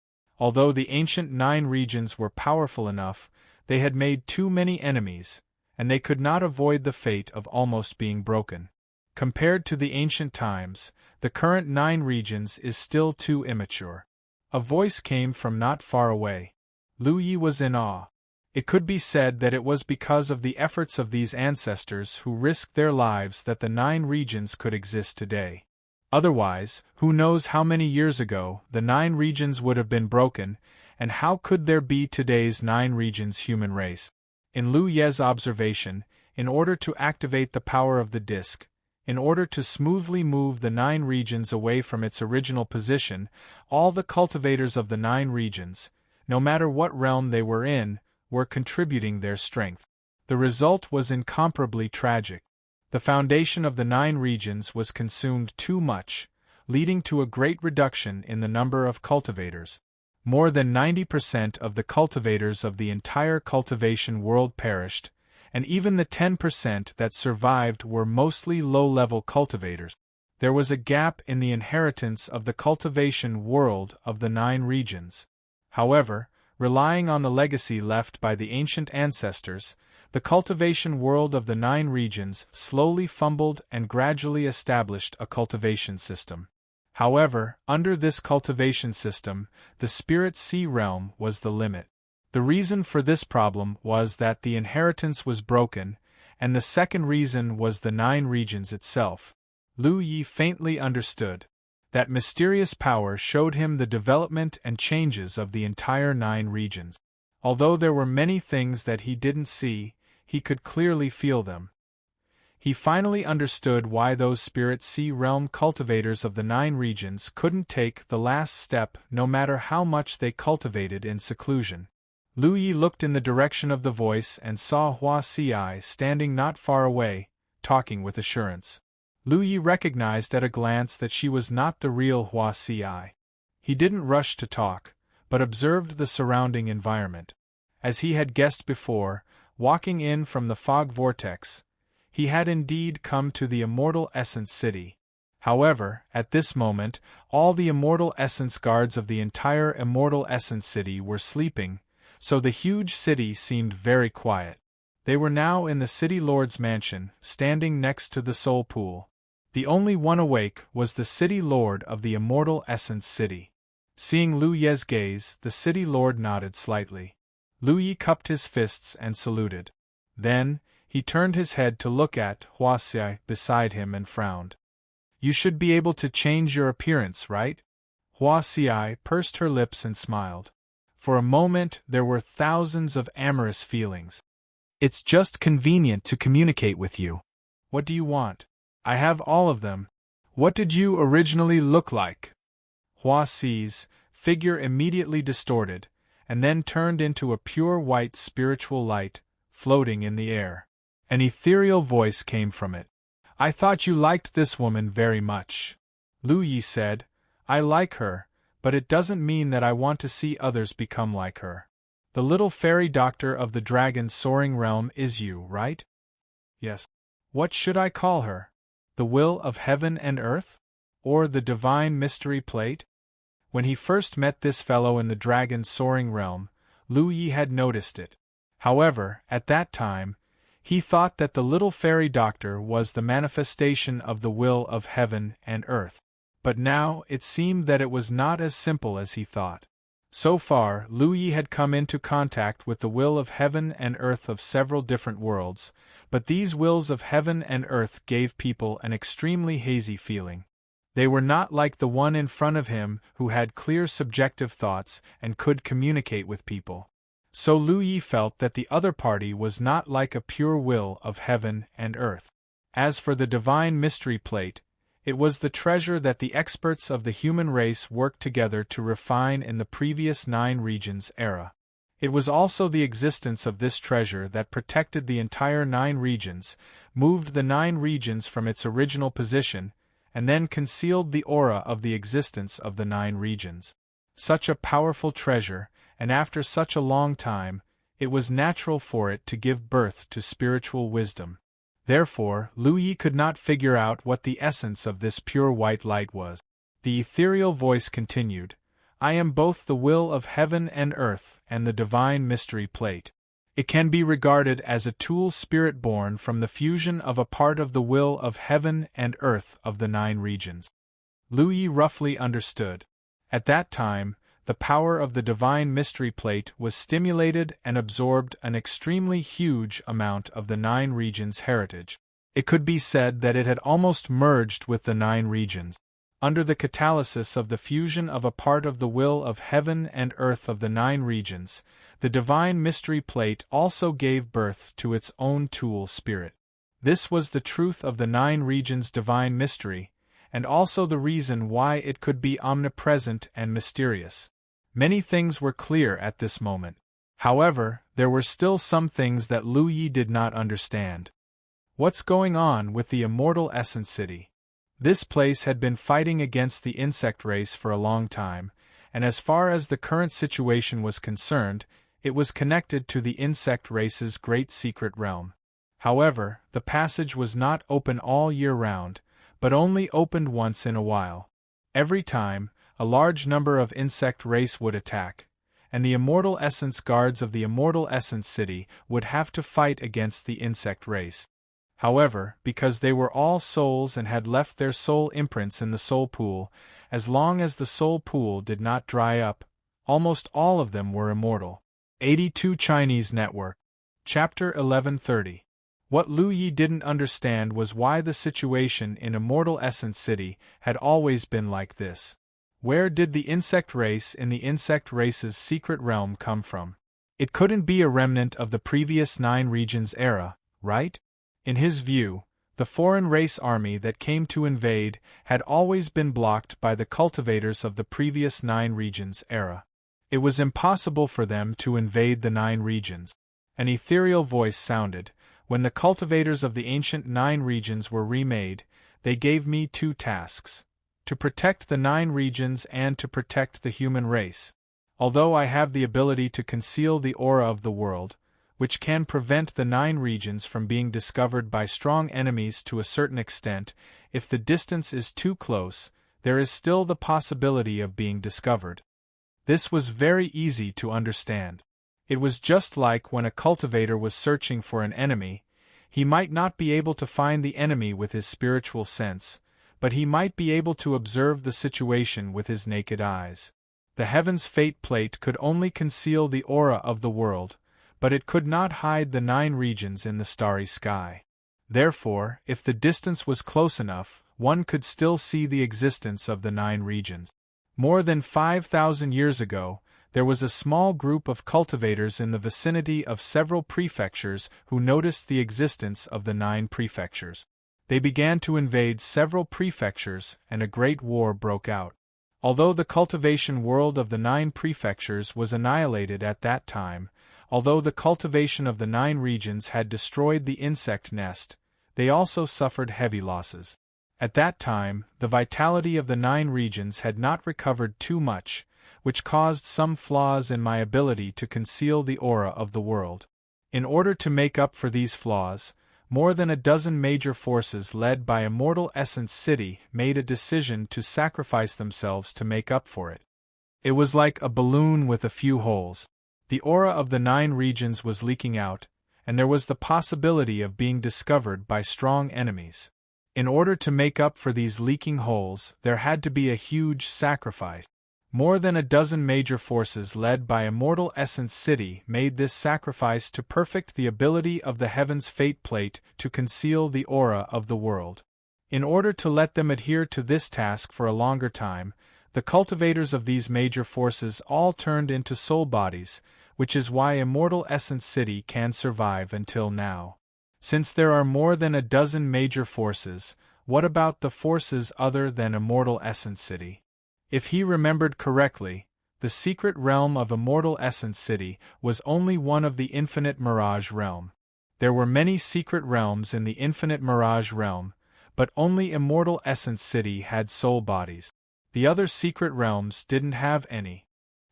Although the ancient 9 regions were powerful enough, they had made too many enemies, and they could not avoid the fate of almost being broken. Compared to the ancient times, the current 9 regions is still too immature. A voice came from not far away. Lu Yi was in awe. It could be said that it was because of the efforts of these ancestors who risked their lives that the 9 regions could exist today. Otherwise, who knows how many years ago the 9 regions would have been broken, and how could there be today's 9 regions human race? In Lu Ye's observation, in order to activate the power of the disk, in order to smoothly move the 9 regions away from its original position, all the cultivators of the 9 regions, no matter what realm they were in, were contributing their strength. The result was incomparably tragic. The foundation of the 9 regions was consumed too much, leading to a great reduction in the number of cultivators. More than 90% of the cultivators of the entire cultivation world perished, and even the 10% that survived were mostly low-level cultivators. There was a gap in the inheritance of the cultivation world of the 9 regions. However, relying on the legacy left by the ancient ancestors, the cultivation world of the 9 regions slowly fumbled and gradually established a cultivation system. However, under this cultivation system, the spirit sea realm was the limit. The reason for this problem was that the inheritance was broken, and the second reason was the 9 regions itself. Lu Yi faintly understood. That mysterious power showed him the development and changes of the entire 9 regions. Although there were many things that he didn't see, he could clearly feel them. He finally understood why those Spirit Sea Realm cultivators of the 9 regions couldn't take the last step no matter how much they cultivated in seclusion. Lu Yi looked in the direction of the voice and saw Hua Xi standing not far away, talking with assurance. Lu Yi recognized at a glance that she was not the real Hua Xi. He didn't rush to talk, but observed the surrounding environment. As he had guessed before, walking in from the fog vortex, he had indeed come to the Immortal Essence City. However, at this moment, all the Immortal Essence guards of the entire Immortal Essence City were sleeping, so the huge city seemed very quiet. They were now in the City Lord's mansion, standing next to the Soul Pool. The only one awake was the City Lord of the Immortal Essence City. Seeing Lu Ye's gaze, the City Lord nodded slightly. Lu Yi cupped his fists and saluted. Then, he turned his head to look at Hua Xi beside him and frowned. "You should be able to change your appearance, right?" Hua Xi pursed her lips and smiled. For a moment there were thousands of amorous feelings. "It's just convenient to communicate with you. What do you want?" "I have all of them. What did you originally look like?" Hua Xi's figure immediately distorted, and then turned into a pure white spiritual light, floating in the air. An ethereal voice came from it. "I thought you liked this woman very much." Lu Yi said, "I like her, but it doesn't mean that I want to see others become like her. The little fairy doctor of the dragon's soaring realm is you, right?" "Yes." "What should I call her? The will of heaven and earth? Or the divine mystery plate?" When he first met this fellow in the dragon's soaring realm, Lu Yi had noticed it. However, at that time, he thought that the little fairy doctor was the manifestation of the will of heaven and earth. But now it seemed that it was not as simple as he thought. So far, Lu Yi had come into contact with the will of heaven and earth of several different worlds, but these wills of heaven and earth gave people an extremely hazy feeling. They were not like the one in front of him who had clear subjective thoughts and could communicate with people. So Lu Yi felt that the other party was not like a pure will of heaven and earth. As for the divine mystery plate, it was the treasure that the experts of the human race worked together to refine in the previous 9 regions era. It was also the existence of this treasure that protected the entire 9 regions, moved the 9 regions from its original position, and then concealed the aura of the existence of the 9 regions. Such a powerful treasure, and after such a long time, it was natural for it to give birth to spiritual wisdom. Therefore, Lu Yi could not figure out what the essence of this pure white light was. The ethereal voice continued, "I am both the will of heaven and earth and the divine mystery plate. It can be regarded as a tool spirit born from the fusion of a part of the will of heaven and earth of the 9 regions." Lu Yi roughly understood. At that time, the power of the divine mystery plate was stimulated and absorbed an extremely huge amount of the 9 regions' heritage. It could be said that it had almost merged with the 9 regions. Under the catalysis of the fusion of a part of the will of heaven and earth of the 9 regions, the divine mystery plate also gave birth to its own tool spirit. This was the truth of the 9 regions' divine mystery, and also the reason why it could be omnipresent and mysterious. Many things were clear at this moment. However, there were still some things that Lu Yi did not understand. What's going on with the Immortal Essence City? This place had been fighting against the insect race for a long time, and as far as the current situation was concerned, it was connected to the insect race's great secret realm. However, the passage was not open all year round, but only opened once in a while. Every time, a large number of insect race would attack, and the Immortal Essence guards of the Immortal Essence City would have to fight against the insect race. However, because they were all souls and had left their soul imprints in the soul pool, as long as the soul pool did not dry up, almost all of them were immortal. 82 Chinese Network. Chapter 1130. What Lu Yi didn't understand was why the situation in Immortal Essence City had always been like this. Where did the insect race in the insect race's secret realm come from? It couldn't be a remnant of the previous 9 regions era, right? In his view, The foreign race army that came to invade had always been blocked by the cultivators of the previous 9 regions era. It was impossible for them to invade the 9 regions. An ethereal voice sounded. When the cultivators of the ancient 9 regions were remade, they gave me 2 tasks: to protect the 9 regions and to protect the human race. Although I have the ability to conceal the aura of the world, which can prevent the 9 regions from being discovered by strong enemies to a certain extent, if the distance is too close, there is still the possibility of being discovered. This was very easy to understand. It was just like when a cultivator was searching for an enemy. He might not be able to find the enemy with his spiritual sense, but he might be able to observe the situation with his naked eyes. The heaven's fate plate could only conceal the aura of the world, but it could not hide the 9 regions in the starry sky. Therefore, if the distance was close enough, one could still see the existence of the 9 regions. More than 5,000 years ago, there was a small group of cultivators in the vicinity of several prefectures who noticed the existence of the 9 prefectures. They began to invade several prefectures, and a great war broke out. Although the cultivation world of the 9 prefectures was annihilated at that time, although the cultivation of the 9 regions had destroyed the insect nest, they also suffered heavy losses. At that time, the vitality of the 9 regions had not recovered too much, which caused some flaws in my ability to conceal the aura of the world. In order to make up for these flaws, more than a dozen major forces led by Immortal Essence City made a decision to sacrifice themselves to make up for it. It was like a balloon with a few holes. The aura of the 9 regions was leaking out, and there was the possibility of being discovered by strong enemies. In order to make up for these leaking holes, there had to be a huge sacrifice. More than a dozen major forces led by Immortal Essence City made this sacrifice to perfect the ability of the Heaven's Fate Plate to conceal the aura of the world. In order to let them adhere to this task for a longer time, the cultivators of these major forces all turned into soul bodies, which is why Immortal Essence City can survive until now. Since there are more than a dozen major forces, what about the forces other than Immortal Essence City? If he remembered correctly, the secret realm of Immortal Essence City was only one of the Infinite Mirage realm. There were many secret realms in the Infinite Mirage realm, but only Immortal Essence City had soul bodies. The other secret realms didn't have any.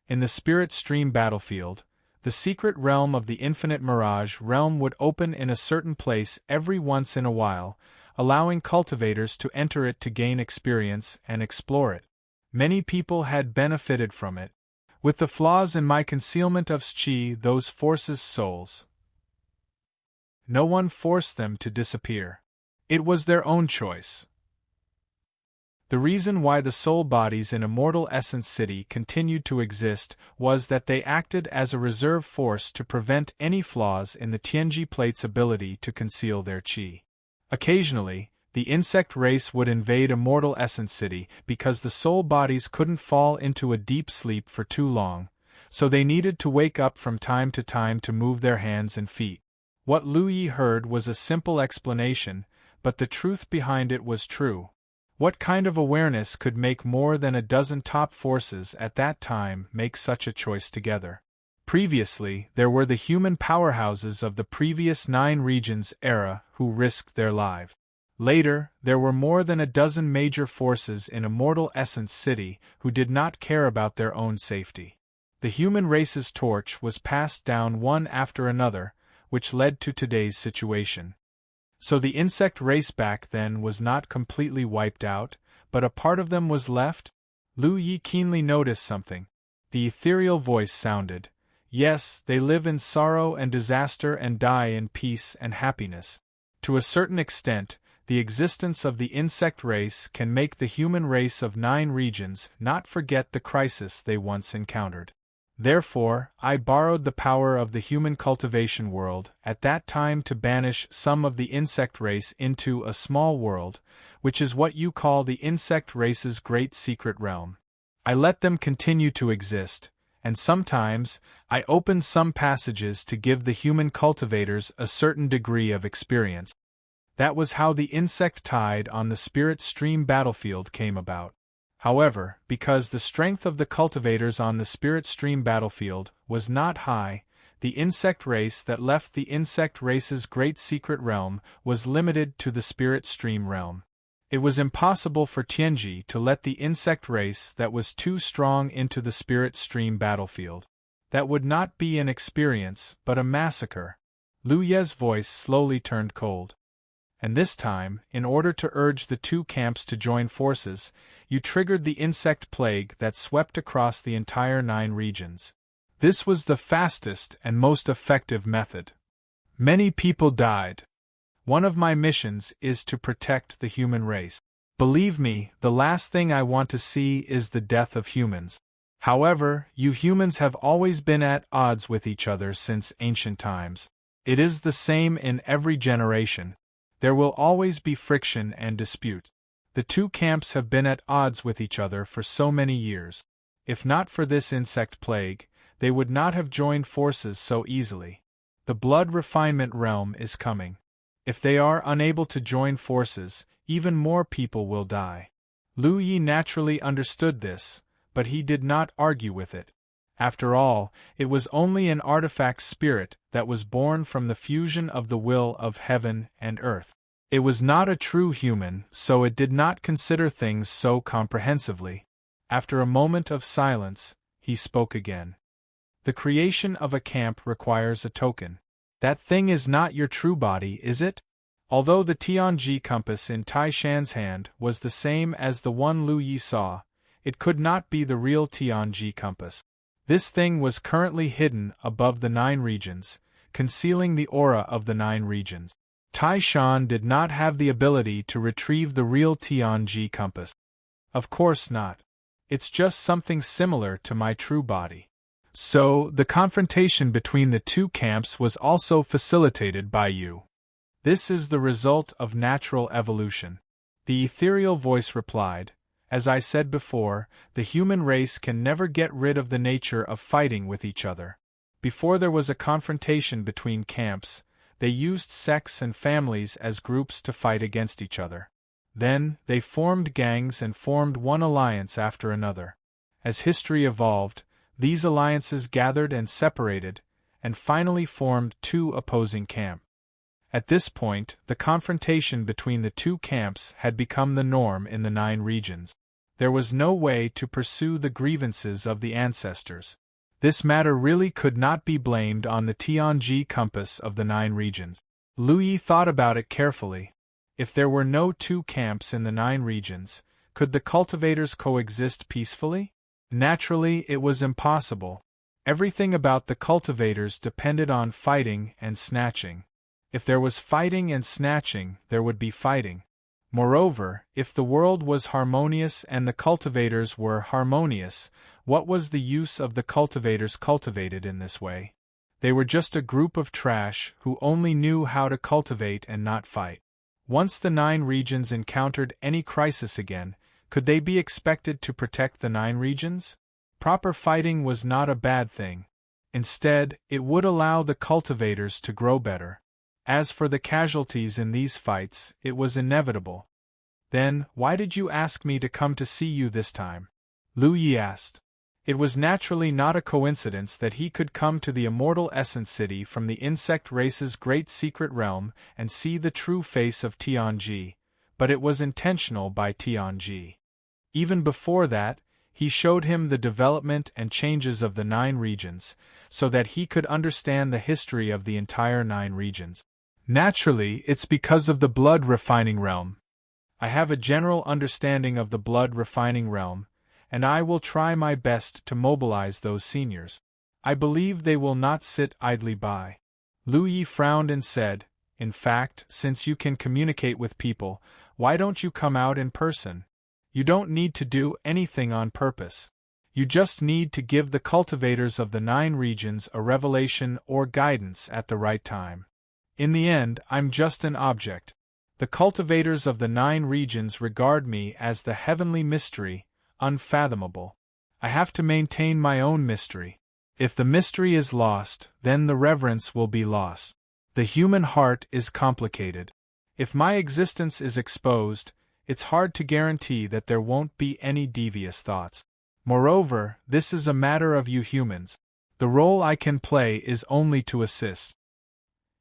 In the Spirit Stream battlefield, the secret realm of the Infinite Mirage realm would open in a certain place every once in a while, allowing cultivators to enter it to gain experience and explore it. Many people had benefited from it. With the flaws in my concealment of Chi, those forces' souls, no one forced them to disappear. It was their own choice. The reason why the soul bodies in Immortal Essence City continued to exist was that they acted as a reserve force to prevent any flaws in the Tianji Plate's ability to conceal their Qi. Occasionally, the insect race would invade Immortal Essence City because the soul bodies couldn't fall into a deep sleep for too long, so they needed to wake up from time to time to move their hands and feet. What Lu Yi heard was a simple explanation, but the truth behind it was true. What kind of awareness could make more than a dozen top forces at that time make such a choice together? Previously, there were the human powerhouses of the previous 9 regions era who risked their lives. Later, there were more than a dozen major forces in Immortal Essence City who did not care about their own safety. The human race's torch was passed down one after another, which led to today's situation. So the insect race back then was not completely wiped out, but a part of them was left? Lu Yi keenly noticed something. The ethereal voice sounded. Yes, they live in sorrow and disaster and die in peace and happiness. To a certain extent, the existence of the insect race can make the human race of 9 regions not forget the crisis they once encountered. Therefore, I borrowed the power of the human cultivation world at that time to banish some of the insect race into a small world, which is what you call the insect race's great secret realm. I let them continue to exist, and sometimes I opened some passages to give the human cultivators a certain degree of experience. That was how the insect tide on the spirit stream battlefield came about. However, because the strength of the cultivators on the spirit stream battlefield was not high, the insect race that left the insect race's great secret realm was limited to the spirit stream realm. It was impossible for Tianji to let the insect race that was too strong into the spirit stream battlefield. That would not be an experience, but a massacre. Lu Ye's voice slowly turned cold. And this time, in order to urge the two camps to join forces, you triggered the insect plague that swept across the entire 9 regions. This was the fastest and most effective method. Many people died. One of my missions is to protect the human race. Believe me, the last thing I want to see is the death of humans. However, you humans have always been at odds with each other since ancient times. It is the same in every generation. There will always be friction and dispute. The two camps have been at odds with each other for so many years. If not for this insect plague, they would not have joined forces so easily. The blood refinement realm is coming. If they are unable to join forces, even more people will die. Lu Yi naturally understood this, but he did not argue with it. After all, it was only an artifact spirit that was born from the fusion of the will of heaven and earth. It was not a true human, so it did not consider things so comprehensively. After a moment of silence, he spoke again. The creation of a camp requires a token. That thing is not your true body, is it? Although the Tianji compass in Tai Shan's hand was the same as the one Lu Yi saw, it could not be the real Tianji compass. This thing was currently hidden above the 9 regions, concealing the aura of the 9 regions. Tai Shan did not have the ability to retrieve the real Tianji compass. Of course not. It's just something similar to my true body. So, the confrontation between the two camps was also facilitated by you. This is the result of natural evolution. The ethereal voice replied, as I said before, the human race can never get rid of the nature of fighting with each other. Before there was a confrontation between camps, they used sects and families as groups to fight against each other. Then, they formed gangs and formed one alliance after another. As history evolved, these alliances gathered and separated, and finally formed 2 opposing camps. At this point, the confrontation between the 2 camps had become the norm in the 9 regions. There was no way to pursue the grievances of the ancestors. This matter really could not be blamed on the Tianji compass of the 9 regions. Lu Yi thought about it carefully. If there were no 2 camps in the 9 regions, could the cultivators coexist peacefully? Naturally, it was impossible. Everything about the cultivators depended on fighting and snatching. If there was fighting and snatching, there would be fighting. Moreover, if the world was harmonious and the cultivators were harmonious, what was the use of the cultivators cultivated in this way? They were just a group of trash who only knew how to cultivate and not fight. Once the 9 regions encountered any crisis again, could they be expected to protect the 9 regions? Proper fighting was not a bad thing. Instead, it would allow the cultivators to grow better. As for the casualties in these fights, it was inevitable. Then, why did you ask me to come to see you this time? Lu Yi asked. It was naturally not a coincidence that he could come to the immortal Essence City from the insect race's great secret realm and see the true face of Tianji, but it was intentional by Tianji. Even before that, he showed him the development and changes of the 9 regions, so that he could understand the history of the entire 9 regions. Naturally, it's because of the blood refining realm. I have a general understanding of the blood refining realm, and I will try my best to mobilize those seniors. I believe they will not sit idly by. Lu Yi frowned and said, in fact, since you can communicate with people, why don't you come out in person? You don't need to do anything on purpose. You just need to give the cultivators of the 9 regions a revelation or guidance at the right time. In the end, I'm just an object. The cultivators of the 9 regions regard me as the heavenly mystery, unfathomable. I have to maintain my own mystery. If the mystery is lost, then the reverence will be lost. The human heart is complicated. If my existence is exposed, it's hard to guarantee that there won't be any devious thoughts. Moreover, this is a matter of you humans. The role I can play is only to assist.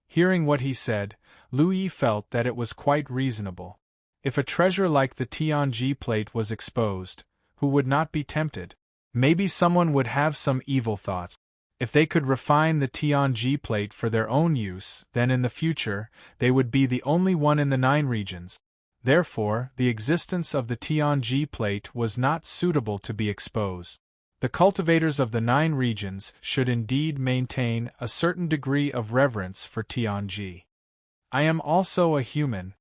Hearing what he said, Lu Yi felt that it was quite reasonable. If a treasure like the Tianji plate was exposed, who would not be tempted? Maybe someone would have some evil thoughts. If they could refine the Tianji plate for their own use, then in the future, they would be the only one in the 9 regions. Therefore, the existence of the Tianji plate was not suitable to be exposed. The cultivators of the 9 regions should indeed maintain a certain degree of reverence for Tianji. I am also a human.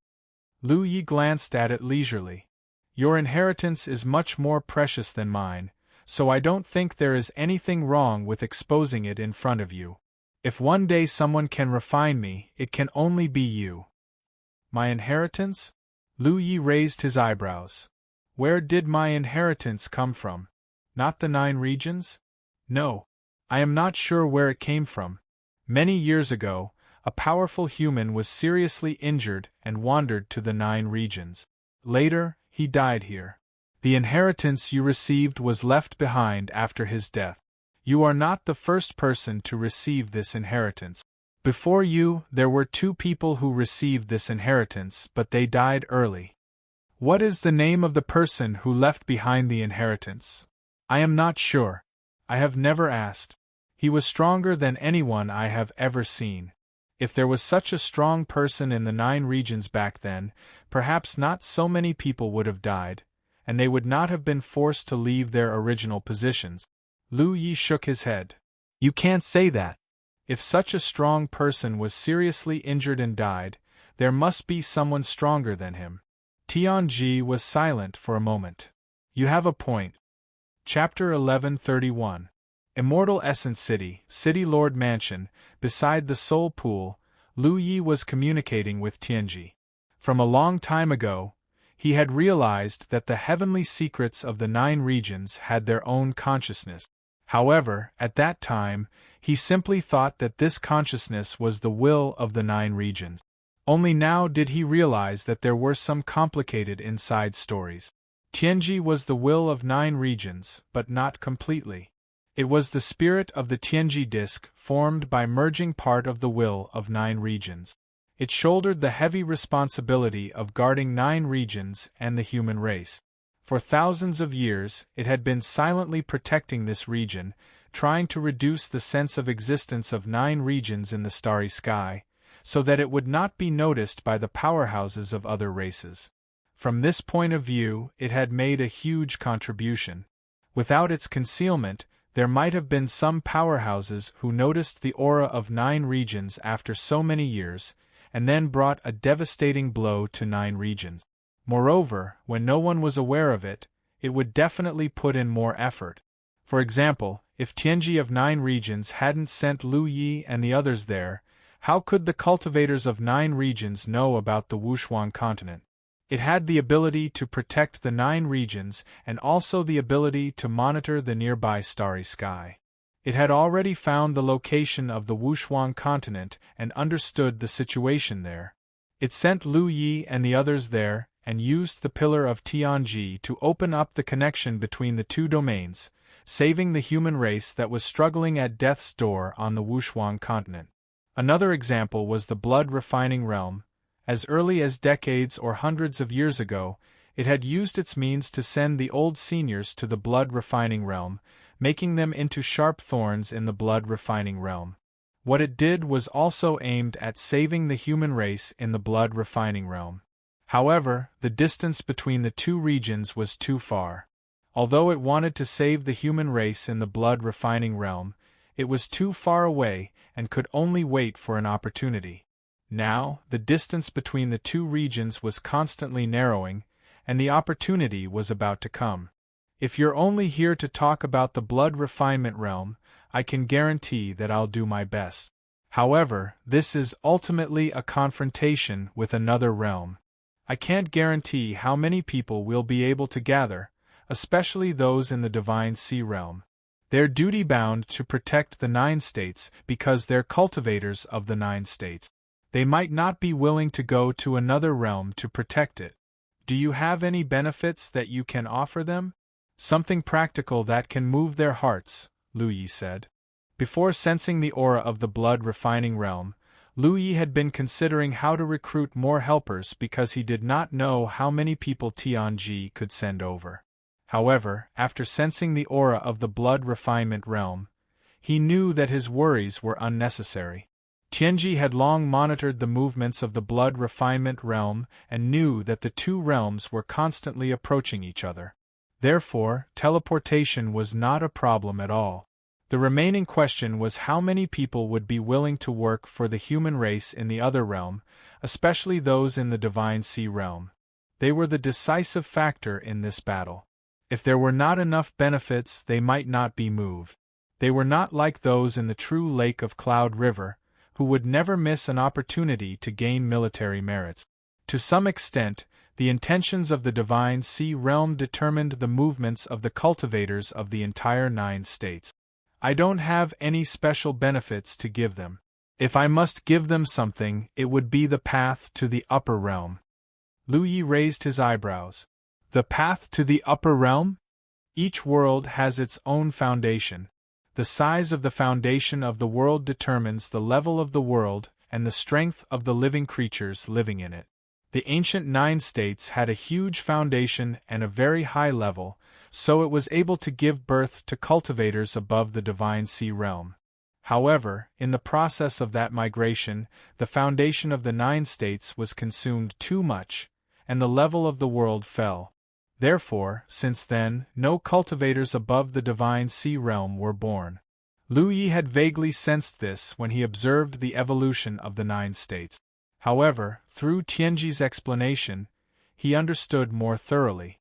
Lu Yi glanced at it leisurely. Your inheritance is much more precious than mine, so I don't think there is anything wrong with exposing it in front of you. If one day someone can refine me, it can only be you. My inheritance? Lu Yi raised his eyebrows. Where did my inheritance come from? Not the 9 regions? No. I am not sure where it came from. Many years ago, a powerful human was seriously injured and wandered to the 9 regions. Later, he died here. The inheritance you received was left behind after his death. You are not the first person to receive this inheritance. Before you, there were 2 people who received this inheritance, but they died early. What is the name of the person who left behind the inheritance? I am not sure. I have never asked. He was stronger than anyone I have ever seen. If there was such a strong person in the 9 regions back then, perhaps not so many people would have died, and they would not have been forced to leave their original positions. Lu Yi shook his head. You can't say that. If such a strong person was seriously injured and died, there must be someone stronger than him. Tianji was silent for a moment. You have a point. Chapter 1131. Immortal Essence City, City Lord Mansion, beside the Soul Pool, Lu Yi was communicating with Tianji. From a long time ago, he had realized that the heavenly secrets of the 9 regions had their own consciousness. However, at that time, he simply thought that this consciousness was the will of the 9 regions. Only now did he realize that there were some complicated inside stories. Tianji was the will of 9 regions, but not completely. It was the spirit of the Tianji disk formed by merging part of the will of 9 regions. It shouldered the heavy responsibility of guarding 9 regions and the human race. For thousands of years, it had been silently protecting this region, trying to reduce the sense of existence of 9 regions in the starry sky, so that it would not be noticed by the powerhouses of other races. From this point of view, it had made a huge contribution. Without its concealment, there might have been some powerhouses who noticed the aura of 9 regions after so many years, and then brought a devastating blow to 9 regions. Moreover, when no one was aware of it, it would definitely put in more effort. For example, if Tianji of 9 regions hadn't sent Lu Yi and the others there, how could the cultivators of 9 regions know about the Wushuang continent? It had the ability to protect the 9 regions and also the ability to monitor the nearby starry sky. It had already found the location of the Wushuang continent and understood the situation there. It sent Lu Yi and the others there and used the Pillar of Tianji to open up the connection between the 2 domains, saving the human race that was struggling at death's door on the Wushuang continent. Another example was the blood refining realm. As early as decades or hundreds of years ago, it had used its means to send the old seniors to the blood refining realm, making them into sharp thorns in the blood refining realm. What it did was also aimed at saving the human race in the blood refining realm. However, the distance between the 2 regions was too far. Although it wanted to save the human race in the blood refining realm, it was too far away and could only wait for an opportunity. Now, the distance between the 2 regions was constantly narrowing, and the opportunity was about to come. If you're only here to talk about the blood refinement realm, I can guarantee that I'll do my best. However, this is ultimately a confrontation with another realm. I can't guarantee how many people we'll be able to gather, especially those in the Divine Sea realm. They're duty-bound to protect the 9 states because they're cultivators of the 9 states. They might not be willing to go to another realm to protect it. Do you have any benefits that you can offer them? Something practical that can move their hearts, Lu Yi said. Before sensing the aura of the blood-refining realm, Lu Yi had been considering how to recruit more helpers because he did not know how many people Tianji could send over. However, after sensing the aura of the blood refinement realm, he knew that his worries were unnecessary. Tianji had long monitored the movements of the blood refinement realm and knew that the two realms were constantly approaching each other. Therefore, teleportation was not a problem at all. The remaining question was how many people would be willing to work for the human race in the other realm, especially those in the Divine Sea realm. They were the decisive factor in this battle. If there were not enough benefits, they might not be moved. They were not like those in the true Lake of Cloud River, who would never miss an opportunity to gain military merits. To some extent, the intentions of the Divine Sea realm determined the movements of the cultivators of the entire 9 states. I don't have any special benefits to give them. If I must give them something, it would be the path to the upper realm. Lu Yi raised his eyebrows. The path to the upper realm? Each world has its own foundation. The size of the foundation of the world determines the level of the world and the strength of the living creatures living in it. The ancient 9 states had a huge foundation and a very high level, so it was able to give birth to cultivators above the Divine Sea realm. However, in the process of that migration, the foundation of the 9 states was consumed too much, and the level of the world fell. Therefore, since then, no cultivators above the Divine Sea realm were born. Lu Yi had vaguely sensed this when he observed the evolution of the 9 states. However, through Tianji's explanation, he understood more thoroughly.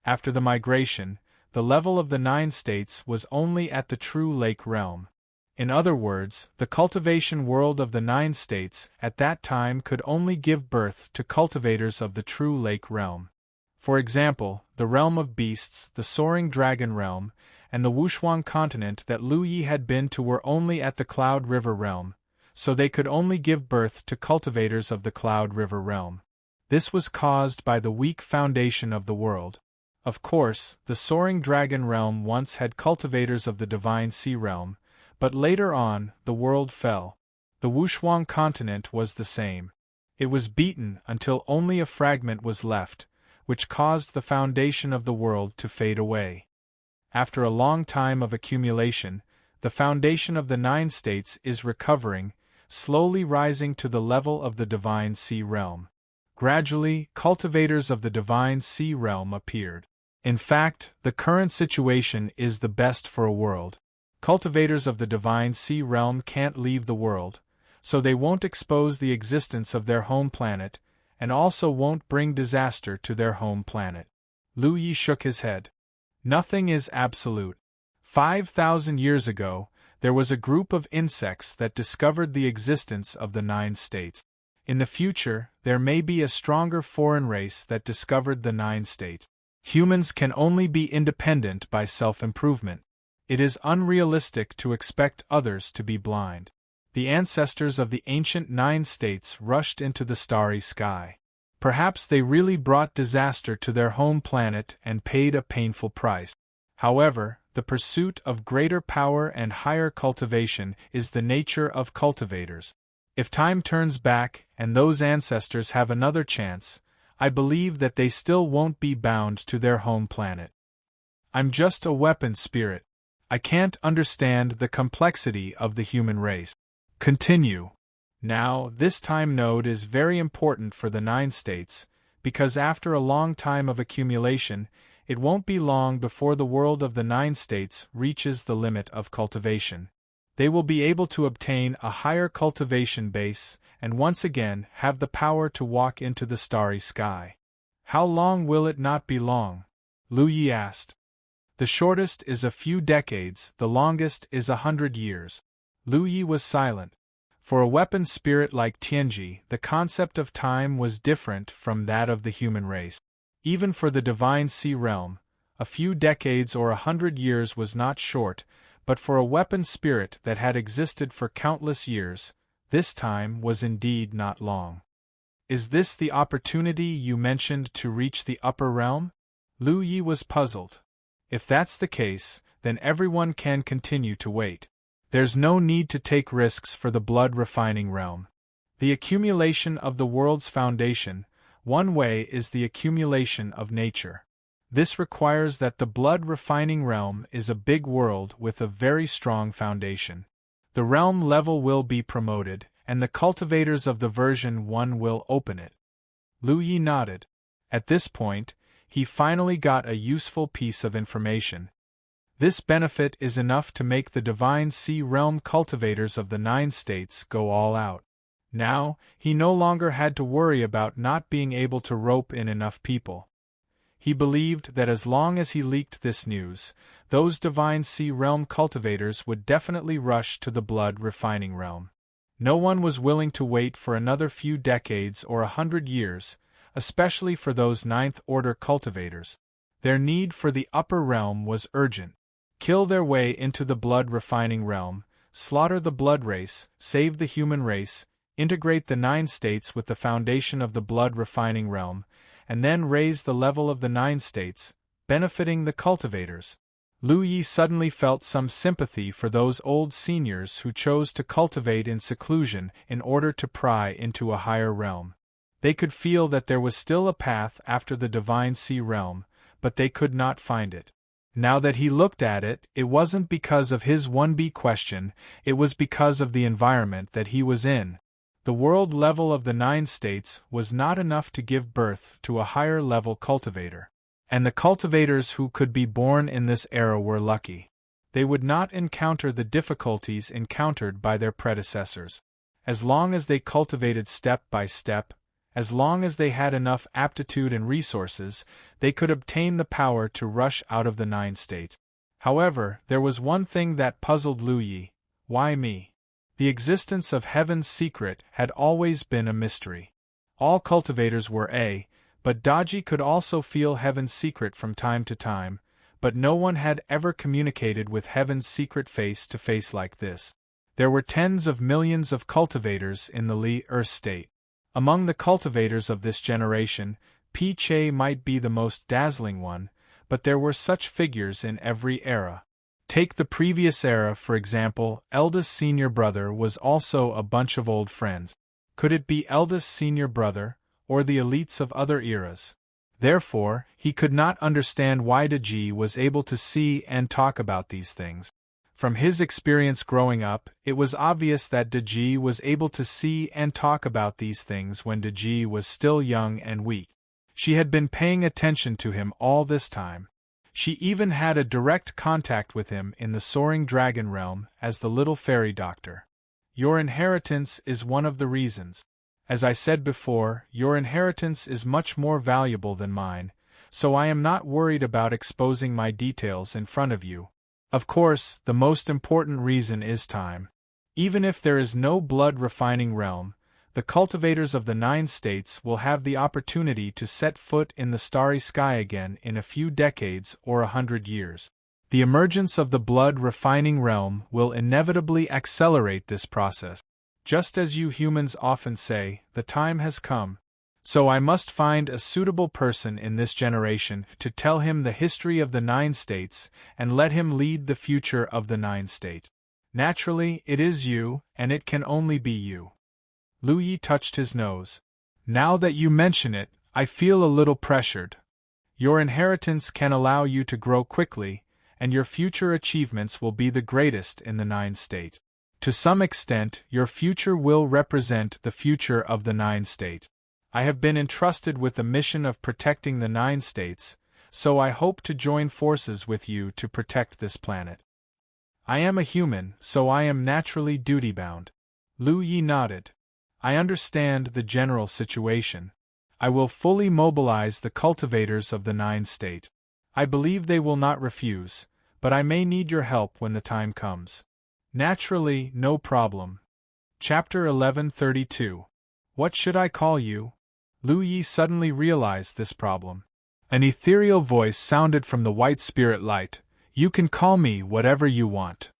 After the migration, the level of the 9 states was only at the true lake realm. In other words, the cultivation world of the 9 states at that time could only give birth to cultivators of the true lake realm. For example, the realm of beasts, the soaring dragon realm, and the Wushuang continent that Lu Yi had been to were only at the Cloud River realm, so they could only give birth to cultivators of the Cloud River realm. This was caused by the weak foundation of the world. Of course, the soaring dragon realm once had cultivators of the Divine Sea realm, but later on, the world fell. The Wushuang continent was the same. It was beaten until only a fragment was left, which caused the foundation of the world to fade away. After a long time of accumulation, the foundation of the 9 states is recovering, slowly rising to the level of the Divine Sea realm. Gradually, cultivators of the Divine Sea realm appeared. In fact, the current situation is the best for a world. Cultivators of the Divine Sea realm can't leave the world, so they won't expose the existence of their home planet, and also won't bring disaster to their home planet. Lu Yi shook his head. Nothing is absolute. 5,000 years ago, there was a group of insects that discovered the existence of the 9 states. In the future, there may be a stronger foreign race that discovered the 9 states. Humans can only be independent by self-improvement. It is unrealistic to expect others to be blind. The ancestors of the ancient 9 states rushed into the starry sky. Perhaps they really brought disaster to their home planet and paid a painful price. However, the pursuit of greater power and higher cultivation is the nature of cultivators. If time turns back and those ancestors have another chance, I believe that they still won't be bound to their home planet. I'm just a weapon spirit. I can't understand the complexity of the human race. Continue. Now, this time node is very important for the 9 states, because after a long time of accumulation, it won't be long before the world of the 9 states reaches the limit of cultivation. They will be able to obtain a higher cultivation base and once again have the power to walk into the starry sky. How long will it not be long? Lu Yi asked. The shortest is a few decades, the longest is 100 years. Lu Yi was silent. For a weapon spirit like Tianji, the concept of time was different from that of the human race. Even for the Divine Sea realm, a few decades or 100 years was not short, but for a weapon spirit that had existed for countless years, This time was indeed not long. Is this the opportunity you mentioned to reach the upper realm? Lu Yi was puzzled. If that's the case, then everyone can continue to wait. There's no need to take risks for the blood-refining realm. The accumulation of the world's foundation, one way is the accumulation of nature. This requires that the blood-refining realm is a big world with a very strong foundation. The realm level will be promoted, and the cultivators of the version 1 will open it. Lu Yi nodded. At this point, he finally got a useful piece of information. This benefit is enough to make the Divine Sea Realm cultivators of the 9 states go all out. Now, he no longer had to worry about not being able to rope in enough people. He believed that as long as he leaked this news, those Divine Sea Realm cultivators would definitely rush to the blood-refining realm. No one was willing to wait for another few decades or 100 years, especially for those Ninth-Order cultivators. Their need for the upper realm was urgent. Kill their way into the blood-refining realm, slaughter the blood race, save the human race, integrate the 9 states with the foundation of the blood-refining realm, and then raise the level of the 9 states, benefiting the cultivators. Lu Yi suddenly felt some sympathy for those old seniors who chose to cultivate in seclusion in order to pry into a higher realm. They could feel that there was still a path after the Divine Sea Realm, but they could not find it. Now that he looked at it, it wasn't because of his 1B question, it was because of the environment that he was in. The world level of the 9 states was not enough to give birth to a higher level cultivator. And the cultivators who could be born in this era were lucky. They would not encounter the difficulties encountered by their predecessors. As long as they cultivated step by step, as long as they had enough aptitude and resources, they could obtain the power to rush out of the 9 states. However, there was one thing that puzzled Lu Yi. Why me? The existence of Heaven's secret had always been a mystery. All cultivators were but Daji could also feel Heaven's secret from time to time, but no one had ever communicated with Heaven's secret face to face like this. There were tens of millions of cultivators in the Li Earth state. Among the cultivators of this generation, Pi Che might be the most dazzling one, but there were such figures in every era. Take the previous era, for example. Eldest senior brother was also a bunch of old friends. Could it be eldest senior brother, or the elites of other eras? Therefore, he could not understand why Daji was able to see and talk about these things. From his experience growing up, it was obvious that Daji was able to see and talk about these things when Daji was still young and weak. She had been paying attention to him all this time. She even had a direct contact with him in the soaring dragon realm as the little fairy doctor. Your inheritance is one of the reasons. As I said before, your inheritance is much more valuable than mine, so I am not worried about exposing my details in front of you. Of course, the most important reason is time. Even if there is no blood-refining realm, the cultivators of the 9 states will have the opportunity to set foot in the starry sky again in a few decades or 100 years. The emergence of the blood-refining realm will inevitably accelerate this process. Just as you humans often say, the time has come. So I must find a suitable person in this generation to tell him the history of the 9 states and let him lead the future of the 9 states. Naturally, it is you, and it can only be you. Lu Yi touched his nose. Now that you mention it, I feel a little pressured. Your inheritance can allow you to grow quickly, and your future achievements will be the greatest in the 9 states. To some extent, your future will represent the future of the 9 states. I have been entrusted with the mission of protecting the 9 states, so I hope to join forces with you to protect this planet. I am a human, so I am naturally duty-bound. Lu Yi nodded. I understand the general situation. I will fully mobilize the cultivators of the 9 states. I believe they will not refuse, but I may need your help when the time comes. Naturally, no problem. Chapter 1132. What should I call you? Lu Yi suddenly realized this problem. An ethereal voice sounded from the white spirit light. You can call me whatever you want.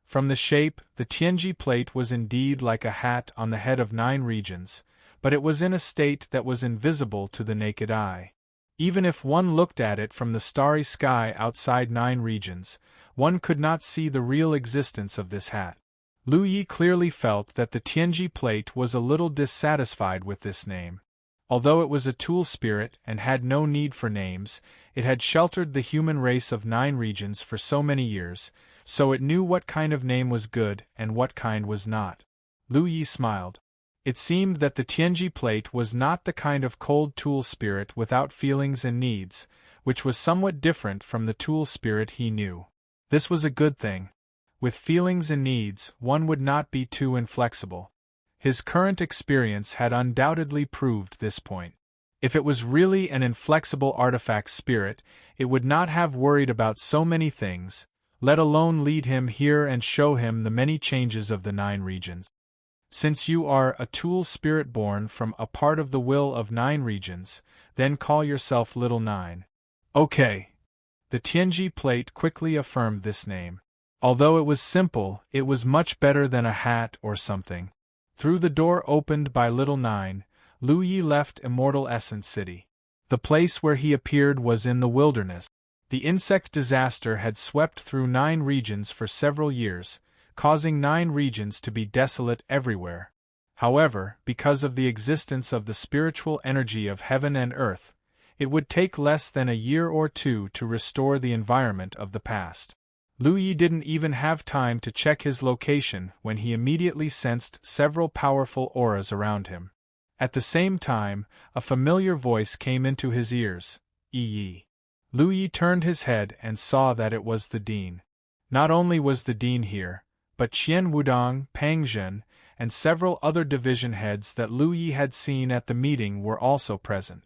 From the shape, the Tianji plate was indeed like a hat on the head of 9 regions, but it was in a state that was invisible to the naked eye. Even if one looked at it from the starry sky outside 9 regions, one could not see the real existence of this hat. Lu Yi clearly felt that the Tianji plate was a little dissatisfied with this name. Although it was a tool spirit and had no need for names, it had sheltered the human race of 9 regions for so many years, so it knew what kind of name was good and what kind was not. Lu Yi smiled. It seemed that the Tianji plate was not the kind of cold tool spirit without feelings and needs, which was somewhat different from the tool spirit he knew. This was a good thing. With feelings and needs, one would not be too inflexible. His current experience had undoubtedly proved this point. If it was really an inflexible artifact spirit, it would not have worried about so many things, let alone lead him here and show him the many changes of the 9 regions. Since you are a tool spirit born from a part of the will of 9 regions, then call yourself Little 9. Okay. The Tianji plate quickly affirmed this name. Although it was simple, it was much better than a hat or something. Through the door opened by Little 9, Lu Yi left Immortal Essence City. The place where he appeared was in the wilderness. The insect disaster had swept through 9 regions for several years, causing 9 regions to be desolate everywhere. However, because of the existence of the spiritual energy of heaven and earth, it would take less than a year or 2 to restore the environment of the past. Lu Yi didn't even have time to check his location when he immediately sensed several powerful auras around him. At the same time, a familiar voice came into his ears, Yi. Lu Yi turned his head and saw that it was the dean. Not only was the dean here, but Qian Wudong, Pang Zhen, and several other division heads that Lu Yi had seen at the meeting were also present.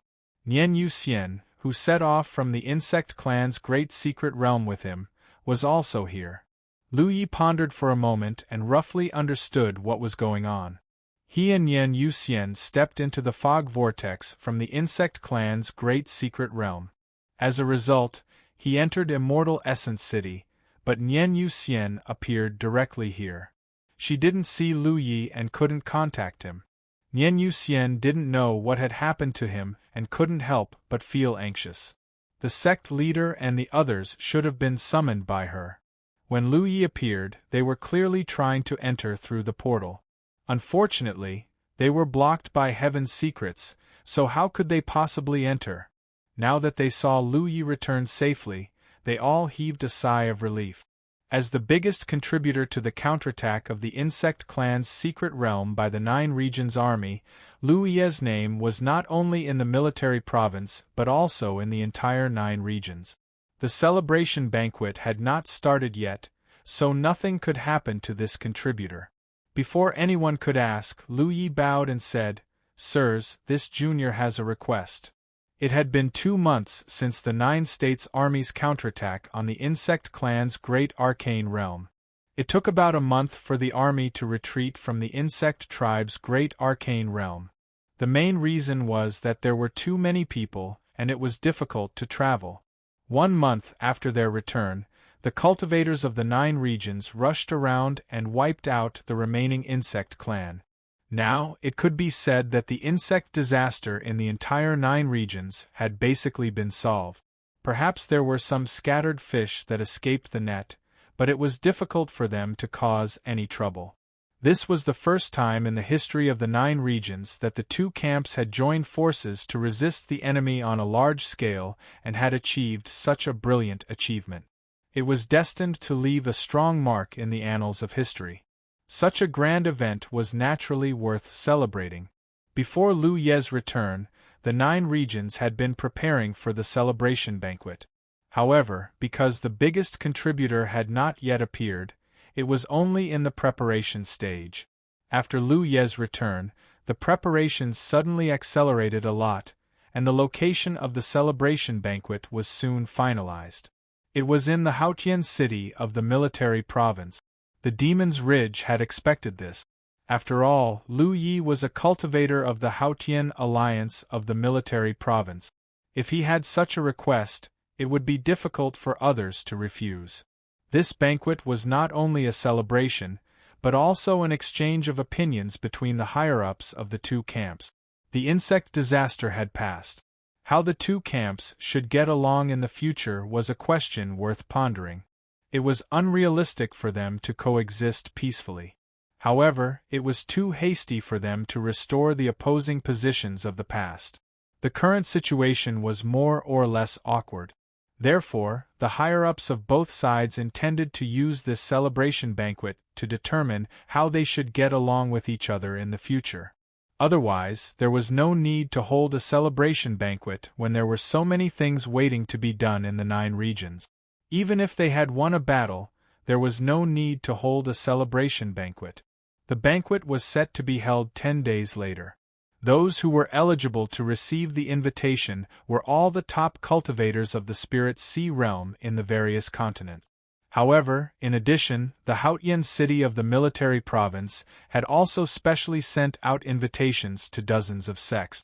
Nian Yuxian, who set off from the insect clan's great secret realm with him, was also here. Lu Yi pondered for a moment and roughly understood what was going on. He and Nian Yuxian stepped into the fog vortex from the insect clan's great secret realm. As a result, he entered Immortal Essence City, but Nian Yuxian appeared directly here. She didn't see Lu Yi and couldn't contact him. Nian Yuxian didn't know what had happened to him and couldn't help but feel anxious. The sect leader and the others should have been summoned by her. When Lu Yi appeared, they were clearly trying to enter through the portal. Unfortunately, they were blocked by heaven's secrets, so how could they possibly enter? Now that they saw Lu Yi return safely, they all heaved a sigh of relief. As the biggest contributor to the counterattack of the insect clan's secret realm by the 9 regions army, Lu Yi's name was not only in the military province but also in the entire 9 regions. The celebration banquet had not started yet, so nothing could happen to this contributor. Before anyone could ask, Lu Yi bowed and said, "Sirs, this junior has a request." It had been 2 months since the 9 states' army's counterattack on the insect clan's great arcane realm. It took about a month for the army to retreat from the insect tribe's great arcane realm. The main reason was that there were too many people, and it was difficult to travel. 1 month after their return, the cultivators of the 9 regions rushed around and wiped out the remaining insect clan. Now, it could be said that the insect disaster in the entire 9 regions had basically been solved. Perhaps there were some scattered fish that escaped the net, but it was difficult for them to cause any trouble. This was the first time in the history of the 9 regions that the 2 camps had joined forces to resist the enemy on a large scale and had achieved such a brilliant achievement. It was destined to leave a strong mark in the annals of history. Such a grand event was naturally worth celebrating. Before Lu Ye's return, the 9 regions had been preparing for the celebration banquet. However, because the biggest contributor had not yet appeared, it was only in the preparation stage. After Lu Ye's return, the preparations suddenly accelerated a lot, and the location of the celebration banquet was soon finalized. It was in the Haotian city of the military province. The Demon's Ridge had expected this. After all, Lu Yi was a cultivator of the Haotian alliance of the military province. If he had such a request, it would be difficult for others to refuse. This banquet was not only a celebration, but also an exchange of opinions between the higher-ups of the two camps. The insect disaster had passed. How the two camps should get along in the future was a question worth pondering. It was unrealistic for them to coexist peacefully. However, it was too hasty for them to restore the opposing positions of the past. The current situation was more or less awkward. Therefore, the higher-ups of both sides intended to use this celebration banquet to determine how they should get along with each other in the future. Otherwise, there was no need to hold a celebration banquet when there were so many things waiting to be done in the 9 regions. Even if they had won a battle, there was no need to hold a celebration banquet. The banquet was set to be held 10 days later. Those who were eligible to receive the invitation were all the top cultivators of the spirit sea realm in the various continents. However, in addition, the Hautian city of the military province had also specially sent out invitations to dozens of sects.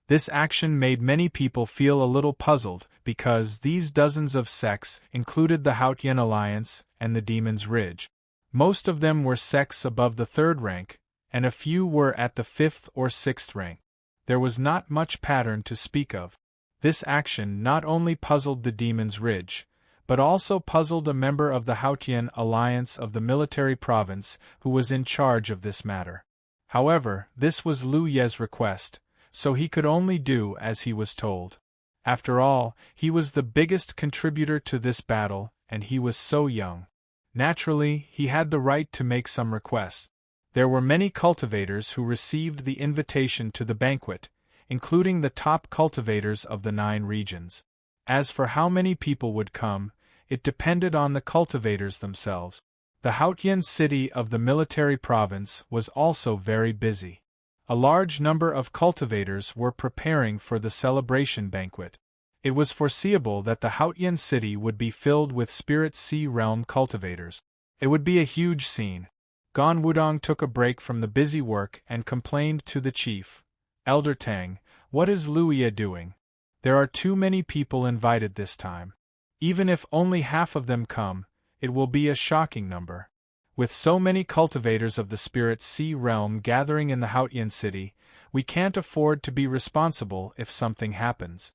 This action made many people feel a little puzzled because these dozens of sects included the Hautian Alliance and the Demon's Ridge. Most of them were sects above the 3rd rank, and a few were at the 5th or 6th rank. There was not much pattern to speak of. This action not only puzzled the Demon's Ridge, but also puzzled a member of the Hautian Alliance of the military province who was in charge of this matter. However, this was Lu Ye's request, so he could only do as he was told. After all, he was the biggest contributor to this battle, and he was so young. Naturally, he had the right to make some requests. There were many cultivators who received the invitation to the banquet, including the top cultivators of the 9 regions. As for how many people would come, it depended on the cultivators themselves. The Hautian city of the military province was also very busy. A large number of cultivators were preparing for the celebration banquet. It was foreseeable that the Hautian city would be filled with spirit sea realm cultivators. It would be a huge scene. Gan Wudong took a break from the busy work and complained to the chief, "Elder Tang, what is Lu Ye doing? There are too many people invited this time. Even if only half of them come, it will be a shocking number. With so many cultivators of the spirit sea realm gathering in the Hautian city, we can't afford to be responsible if something happens."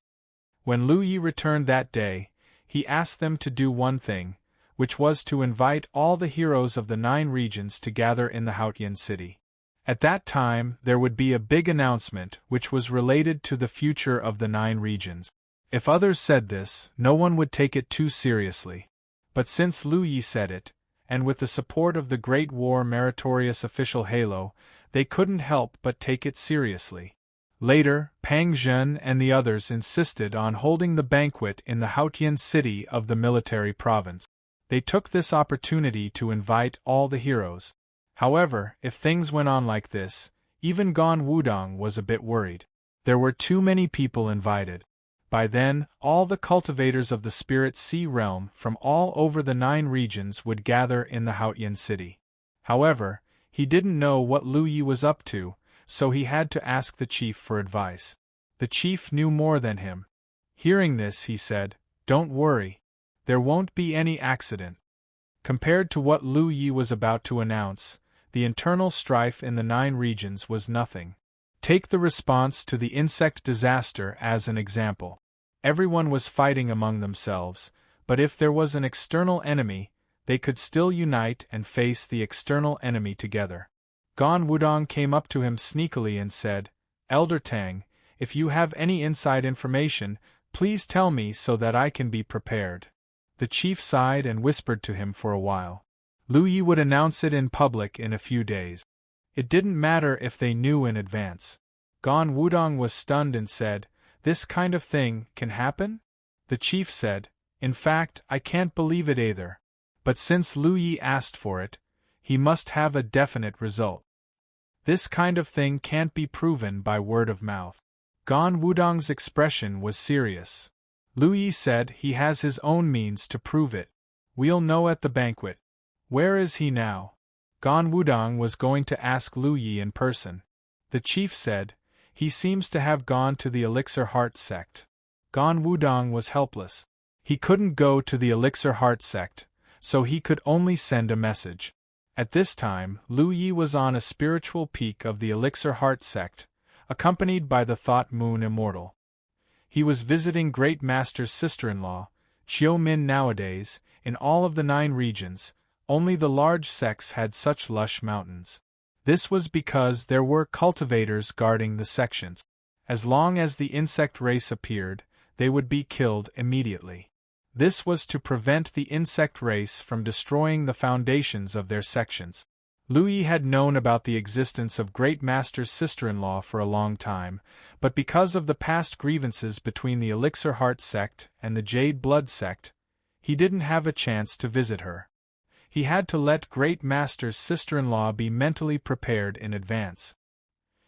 When Lu Yi returned that day, he asked them to do one thing, which was to invite all the heroes of the 9 regions to gather in the Hautian city. At that time, there would be a big announcement which was related to the future of the 9 regions. If others said this, no one would take it too seriously. But since Lu Yi said it, and with the support of the Great War meritorious official Halo, they couldn't help but take it seriously. Later, Pang Zhen and the others insisted on holding the banquet in the Hautian city of the military province. They took this opportunity to invite all the heroes. However, if things went on like this, even Gan Wudong was a bit worried. There were too many people invited. By then, all the cultivators of the spirit sea realm from all over the 9 regions would gather in the Hautian city. However, he didn't know what Lu Yi was up to, so he had to ask the chief for advice. The chief knew more than him. Hearing this, he said, "Don't worry. There won't be any accident." Compared to what Lu Yi was about to announce, the internal strife in the 9 regions was nothing. Take the response to the insect disaster as an example. Everyone was fighting among themselves, but if there was an external enemy, they could still unite and face the external enemy together. Gan Wudong came up to him sneakily and said, "Elder Tang, if you have any inside information, please tell me so that I can be prepared." The chief sighed and whispered to him for a while. Lu Yi would announce it in public in a few days. It didn't matter if they knew in advance. Gan Wudong was stunned and said, "This kind of thing can happen?" The chief said, "In fact, I can't believe it either. But since Lu Yi asked for it, he must have a definite result. This kind of thing can't be proven by word of mouth." Gan Wudong's expression was serious. Lu Yi said he has his own means to prove it. "We'll know at the banquet." "Where is he now?" Gan Wudong was going to ask Lu Yi in person. The chief said, "He seems to have gone to the Elixir Heart sect." Gan Wudong was helpless. He couldn't go to the Elixir Heart sect, so he could only send a message. At this time, Lu Yi was on a spiritual peak of the Elixir Heart sect, accompanied by the Thought Moon Immortal. He was visiting Great Master's sister-in-law, Chiu Min. Nowadays, in all of the 9 regions, only the large sects had such lush mountains. This was because there were cultivators guarding the sections. As long as the insect race appeared, they would be killed immediately. This was to prevent the insect race from destroying the foundations of their sections. Lu Yi had known about the existence of Great Master's sister-in-law for a long time, but because of the past grievances between the Elixir Heart sect and the Jade Blood sect, he didn't have a chance to visit her. He had to let Great Master's sister-in-law be mentally prepared in advance.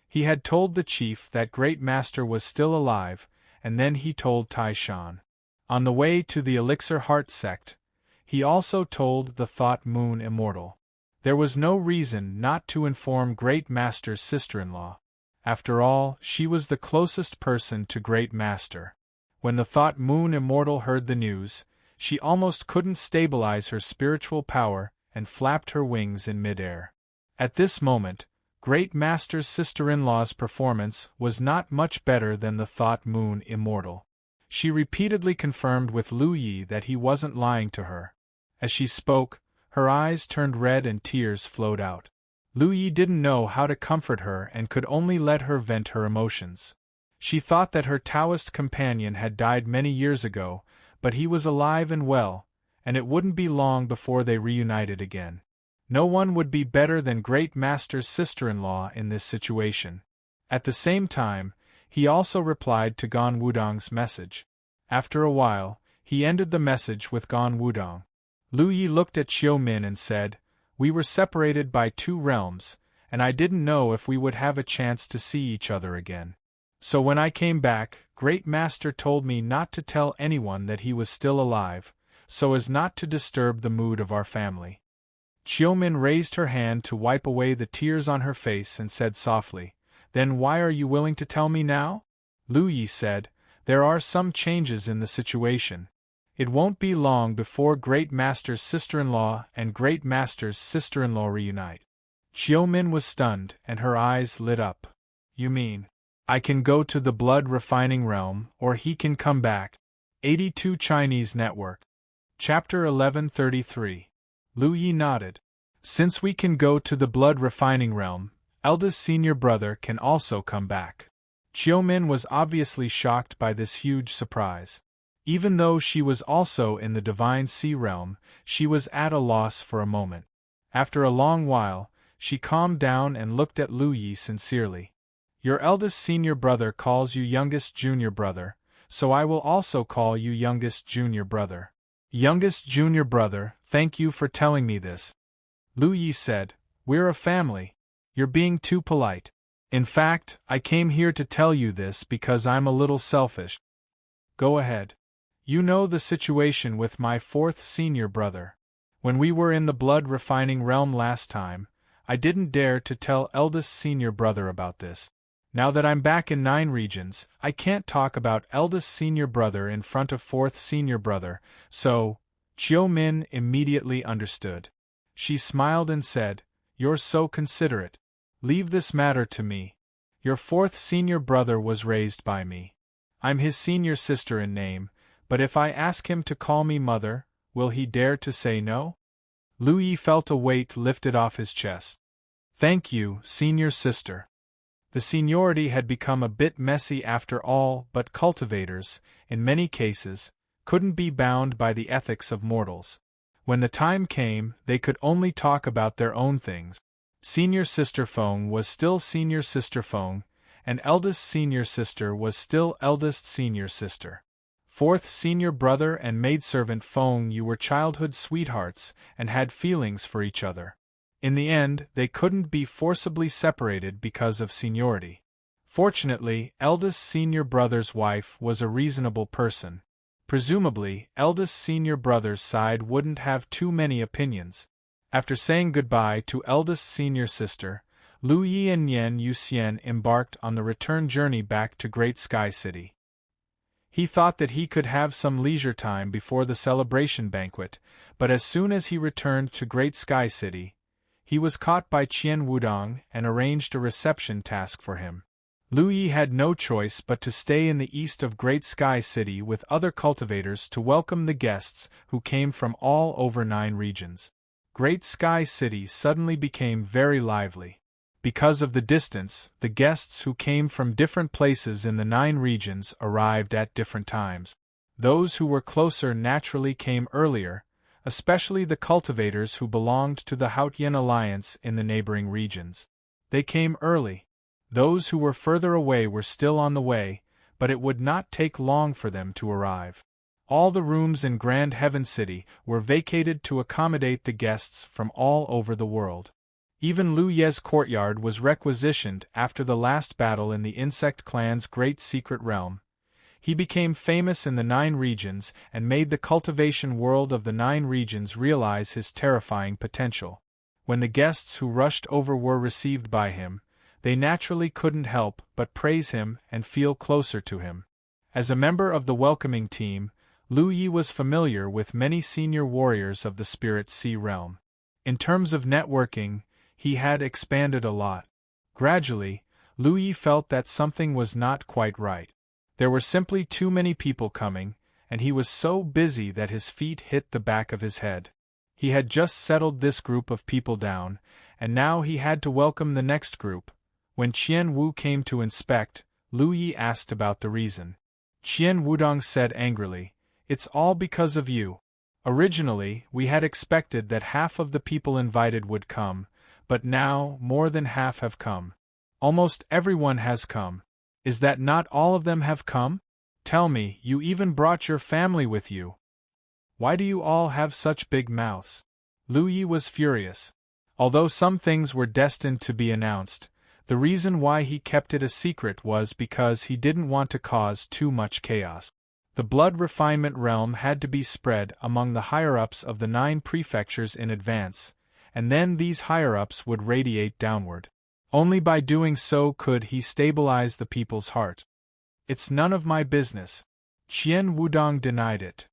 He had told the chief that Great Master was still alive, and then he told Tai Shan. On the way to the Elixir Heart sect, he also told the Thought Moon Immortal. There was no reason not to inform Great Master's sister-in-law. After all, she was the closest person to Great Master. When the Thought Moon Immortal heard the news, she almost couldn't stabilize her spiritual power and flapped her wings in midair. At this moment, Great Master's sister-in-law's performance was not much better than the Thought Moon Immortal. She repeatedly confirmed with Lu Yi that he wasn't lying to her. As she spoke, her eyes turned red and tears flowed out. Lu Yi didn't know how to comfort her and could only let her vent her emotions. She thought that her Taoist companion had died many years ago, but he was alive and well, and it wouldn't be long before they reunited again. No one would be better than Great Master's sister-in-law in this situation. At the same time, he also replied to Gan Wudong's message. After a while, he ended the message with Gan Wudong. Lu Yi looked at Chiu Min and said, "We were separated by 2 realms, and I didn't know if we would have a chance to see each other again. So when I came back, Great Master told me not to tell anyone that he was still alive, so as not to disturb the mood of our family." Chiu Min raised her hand to wipe away the tears on her face and said softly, "Then why are you willing to tell me now?" Lu Yi said, "There are some changes in the situation. It won't be long before Great Master's sister-in-law and Great Master's sister-in-law reunite." Chiu Min was stunned and her eyes lit up. "You mean, I can go to the blood-refining realm, or he can come back?" 82 Chinese Network. Chapter 1133. Lu Yi nodded. "Since we can go to the blood-refining realm, eldest senior brother can also come back." Chiu Min was obviously shocked by this huge surprise. Even though she was also in the Divine Sea realm, she was at a loss for a moment. After a long while, she calmed down and looked at Lu Yi sincerely. "Your eldest senior brother calls you youngest junior brother, so I will also call you youngest junior brother." "Youngest junior brother, thank you for telling me this." Lu Yi said, "We're a family. You're being too polite. In fact, I came here to tell you this because I'm a little selfish." "Go ahead. You know the situation with my 4th senior brother. When we were in the blood-refining realm last time, I didn't dare to tell eldest senior brother about this. Now that I'm back in 9 regions, I can't talk about eldest senior brother in front of 4th senior brother, so..." Chiu Min immediately understood. She smiled and said, "You're so considerate. Leave this matter to me. Your 4th senior brother was raised by me. I'm his senior sister in name, but if I ask him to call me mother, will he dare to say no?" Lu Yi felt a weight lifted off his chest. "Thank you, senior sister." The seniority had become a bit messy after all, but cultivators, in many cases, couldn't be bound by the ethics of mortals. When the time came, they could only talk about their own things. Senior sister Feng was still senior sister Feng, and eldest senior sister was still eldest senior sister. 4th senior brother and maidservant Feng, you were childhood sweethearts and had feelings for each other. In the end, they couldn't be forcibly separated because of seniority. Fortunately, eldest senior brother's wife was a reasonable person. Presumably, eldest senior brother's side wouldn't have too many opinions. After saying goodbye to eldest senior sister, Lu Yi and Yan Yuxian embarked on the return journey back to Great Sky City. He thought that he could have some leisure time before the celebration banquet, but as soon as he returned to Great Sky City, he was caught by Qian Wudong and arranged a reception task for him. Lu Yi had no choice but to stay in the east of Great Sky City with other cultivators to welcome the guests who came from all over 9 regions. Great Sky City suddenly became very lively. Because of the distance, the guests who came from different places in the 9 regions arrived at different times. Those who were closer naturally came earlier, especially the cultivators who belonged to the Haotian Alliance in the neighboring regions. They came early. Those who were further away were still on the way, but it would not take long for them to arrive. All the rooms in Grand Heaven City were vacated to accommodate the guests from all over the world. Even Lu Ye's courtyard was requisitioned after the last battle in the insect clan's great secret realm. He became famous in the 9 regions and made the cultivation world of the 9 regions realize his terrifying potential. When the guests who rushed over were received by him, they naturally couldn't help but praise him and feel closer to him. As a member of the welcoming team, Lu Yi was familiar with many senior warriors of the Spirit Sea realm. In terms of networking, he had expanded a lot. Gradually, Lu Yi felt that something was not quite right. There were simply too many people coming, and he was so busy that his feet hit the back of his head. He had just settled this group of people down, and now he had to welcome the next group. When Qian Wu came to inspect, Lu Yi asked about the reason. Qian Wudong said angrily, "It's all because of you. Originally, we had expected that half of the people invited would come, but now more than half have come. Almost everyone has come. Is that not all of them have come? Tell me, you even brought your family with you. Why do you all have such big mouths?" Lu Yi was furious. Although some things were destined to be announced, the reason why he kept it a secret was because he didn't want to cause too much chaos. The blood refinement realm had to be spread among the higher-ups of the 9 prefectures in advance, and then these higher-ups would radiate downward. Only by doing so could he stabilize the people's heart. "It's none of my business." Qian Wudong denied it.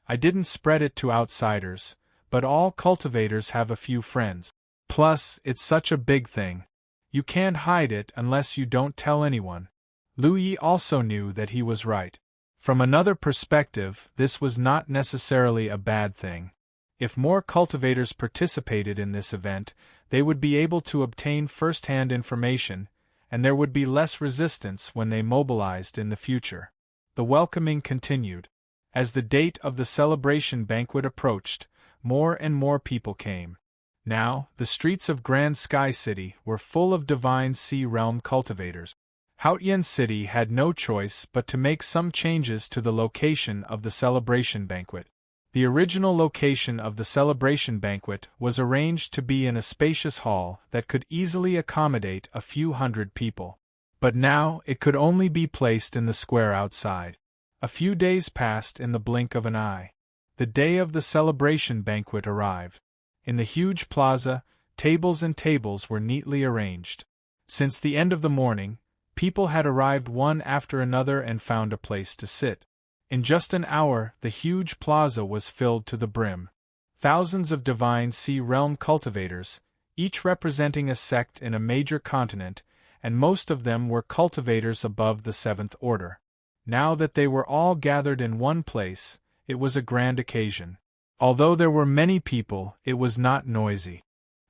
"I didn't spread it to outsiders, but all cultivators have a few friends. Plus, it's such a big thing. You can't hide it unless you don't tell anyone." Lu Yi also knew that he was right. From another perspective, this was not necessarily a bad thing. If more cultivators participated in this event, they would be able to obtain first-hand information, and there would be less resistance when they mobilized in the future. The welcoming continued. As the date of the celebration banquet approached, more and more people came. Now, the streets of Grand Sky City were full of Divine Sea Realm cultivators. Haotian City had no choice but to make some changes to the location of the celebration banquet. The original location of the celebration banquet was arranged to be in a spacious hall that could easily accommodate a few hundred people. But now it could only be placed in the square outside. A few days passed in the blink of an eye. The day of the celebration banquet arrived. In the huge plaza, tables and tables were neatly arranged. Since the end of the morning, people had arrived one after another and found a place to sit. In just an hour, the huge plaza was filled to the brim. Thousands of Divine Sea Realm cultivators, each representing a sect in a major continent, and most of them were cultivators above the 7th order. Now that they were all gathered in one place, it was a grand occasion. Although there were many people, it was not noisy.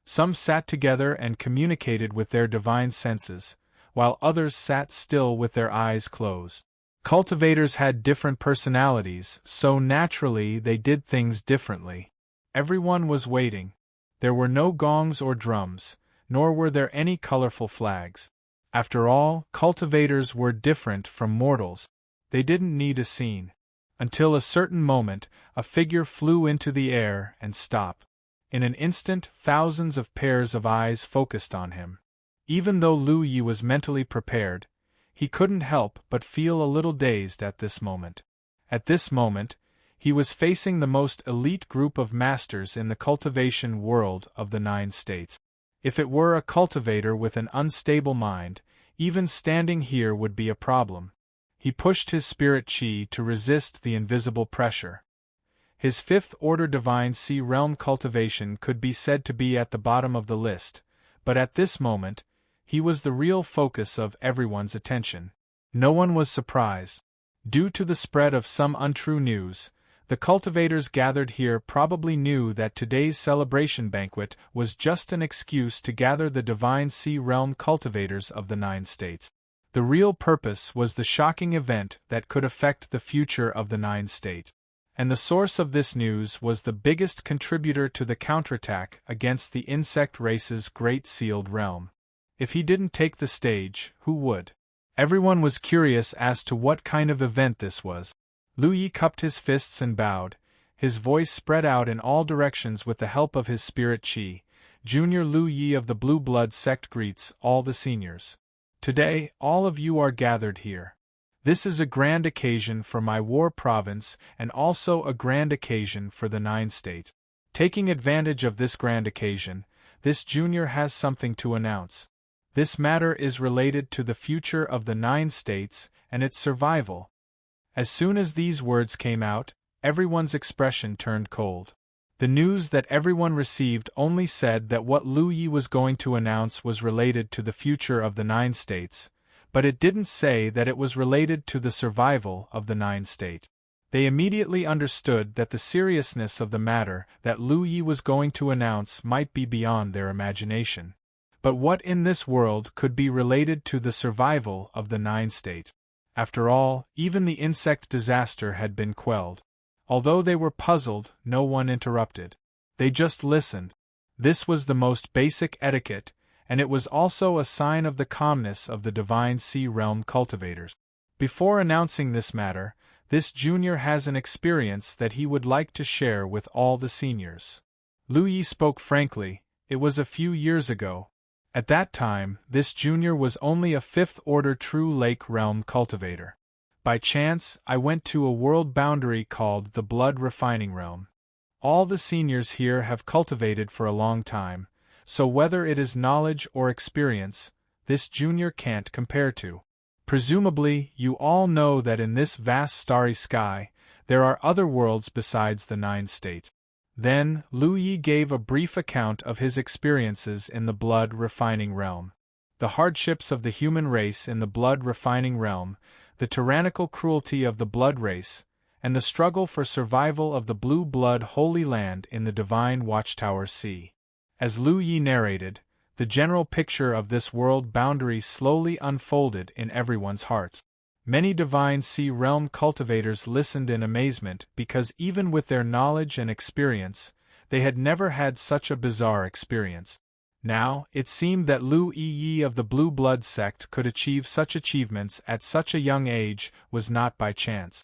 Some sat together and communicated with their divine senses, while others sat still with their eyes closed. Cultivators had different personalities, so naturally they did things differently. Everyone was waiting. There were no gongs or drums, nor were there any colorful flags. After all, cultivators were different from mortals. They didn't need a scene. Until a certain moment, a figure flew into the air and stopped. In an instant, thousands of pairs of eyes focused on him. Even though Lu Yi was mentally prepared, he couldn't help but feel a little dazed at this moment. At this moment, he was facing the most elite group of masters in the cultivation world of the 9 states. If it were a cultivator with an unstable mind, even standing here would be a problem. He pushed his spirit chi to resist the invisible pressure. His fifth-order divine sea realm cultivation could be said to be at the bottom of the list, but at this moment, he was the real focus of everyone's attention. No one was surprised. Due to the spread of some untrue news, the cultivators gathered here probably knew that today's celebration banquet was just an excuse to gather the divine sea realm cultivators of the 9 states. The real purpose was the shocking event that could affect the future of the 9 states. And the source of this news was the biggest contributor to the counterattack against the insect race's great sealed realm. If he didn't take the stage, who would? Everyone was curious as to what kind of event this was. Lu Yi cupped his fists and bowed, his voice spread out in all directions with the help of his spirit chi. Junior Lu Yi of the Blue Blood sect greets all the seniors. Today, all of you are gathered here. This is a grand occasion for my war province and also a grand occasion for the 9 states. Taking advantage of this grand occasion, this junior has something to announce. This matter is related to the future of the 9 states and its survival. As soon as these words came out, everyone's expression turned cold. The news that everyone received only said that what Lu Yi was going to announce was related to the future of the 9 states, but it didn't say that it was related to the survival of the 9 states. They immediately understood that the seriousness of the matter that Lu Yi was going to announce might be beyond their imagination. But what in this world could be related to the survival of the 9 states? After all, even the insect disaster had been quelled. Although they were puzzled, no one interrupted. They just listened. This was the most basic etiquette, and it was also a sign of the calmness of the divine sea realm cultivators. Before announcing this matter, this junior has an experience that he would like to share with all the seniors. Lu Yi spoke frankly. It was a few years ago. At that time, this junior was only a 5th-order true lake realm cultivator. By chance, I went to a world boundary called the Blood Refining Realm. All the seniors here have cultivated for a long time, so whether it is knowledge or experience, this junior can't compare to. Presumably, you all know that in this vast starry sky, there are other worlds besides the 9 states. Then, Lu Yi gave a brief account of his experiences in the blood refining realm. The hardships of the human race in the blood refining realm, the tyrannical cruelty of the blood race, and the struggle for survival of the blue blood holy land in the divine watchtower sea. As Lu Yi narrated, the general picture of this world boundary slowly unfolded in everyone's hearts. Many divine sea realm cultivators listened in amazement because even with their knowledge and experience, they had never had such a bizarre experience. Now, it seemed that Lu Yi of the Blue Blood sect could achieve such achievements at such a young age was not by chance.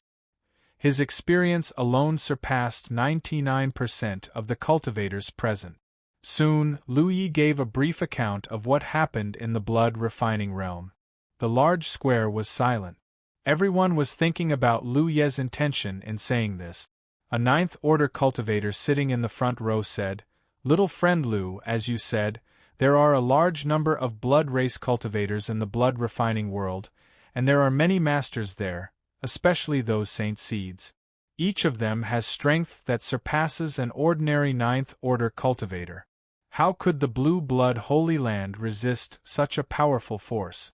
His experience alone surpassed 99% of the cultivators present. Soon, Lu Yi gave a brief account of what happened in the blood refining realm. The large square was silent. Everyone was thinking about Lu Ye's intention in saying this. A 9th-order cultivator sitting in the front row said, "Little friend Lu, as you said, there are a large number of blood race cultivators in the blood refining world, and there are many masters there, especially those saint seeds. Each of them has strength that surpasses an ordinary 9th-order cultivator. How could the blue blood holy land resist such a powerful force?"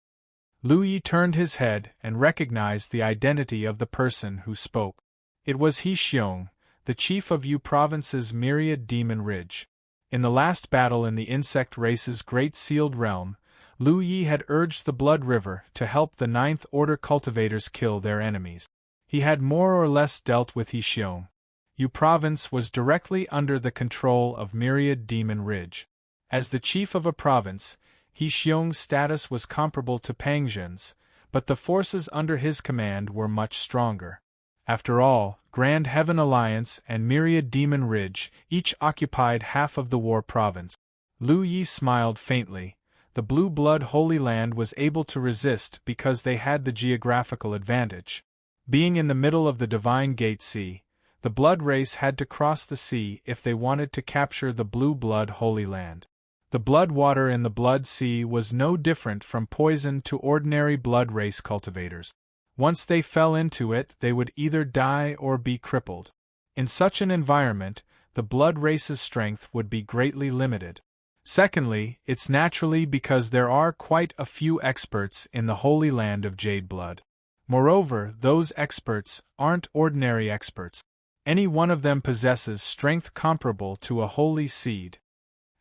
Lu Yi turned his head and recognized the identity of the person who spoke. It was He Xiong, the chief of Yu Province's myriad demon ridge. In the last battle in the insect race's great sealed realm, Lu Yi had urged the Blood River to help the 9th-order cultivators kill their enemies. He had more or less dealt with He Xiong. Yu Province was directly under the control of myriad demon ridge. As the chief of a province, He Xiong's status was comparable to Pangzhen's, but the forces under his command were much stronger. After all, Grand Heaven Alliance and Myriad Demon Ridge each occupied half of the war province. Lu Yi smiled faintly. The Blue Blood Holy Land was able to resist because they had the geographical advantage. Being in the middle of the Divine Gate Sea, the Blood race had to cross the sea if they wanted to capture the Blue Blood Holy Land. The blood water in the Blood Sea was no different from poison to ordinary blood race cultivators. Once they fell into it, they would either die or be crippled. In such an environment, the blood race's strength would be greatly limited. Secondly, it's naturally because there are quite a few experts in the holy land of jade blood. Moreover, those experts aren't ordinary experts. Any one of them possesses strength comparable to a holy seed.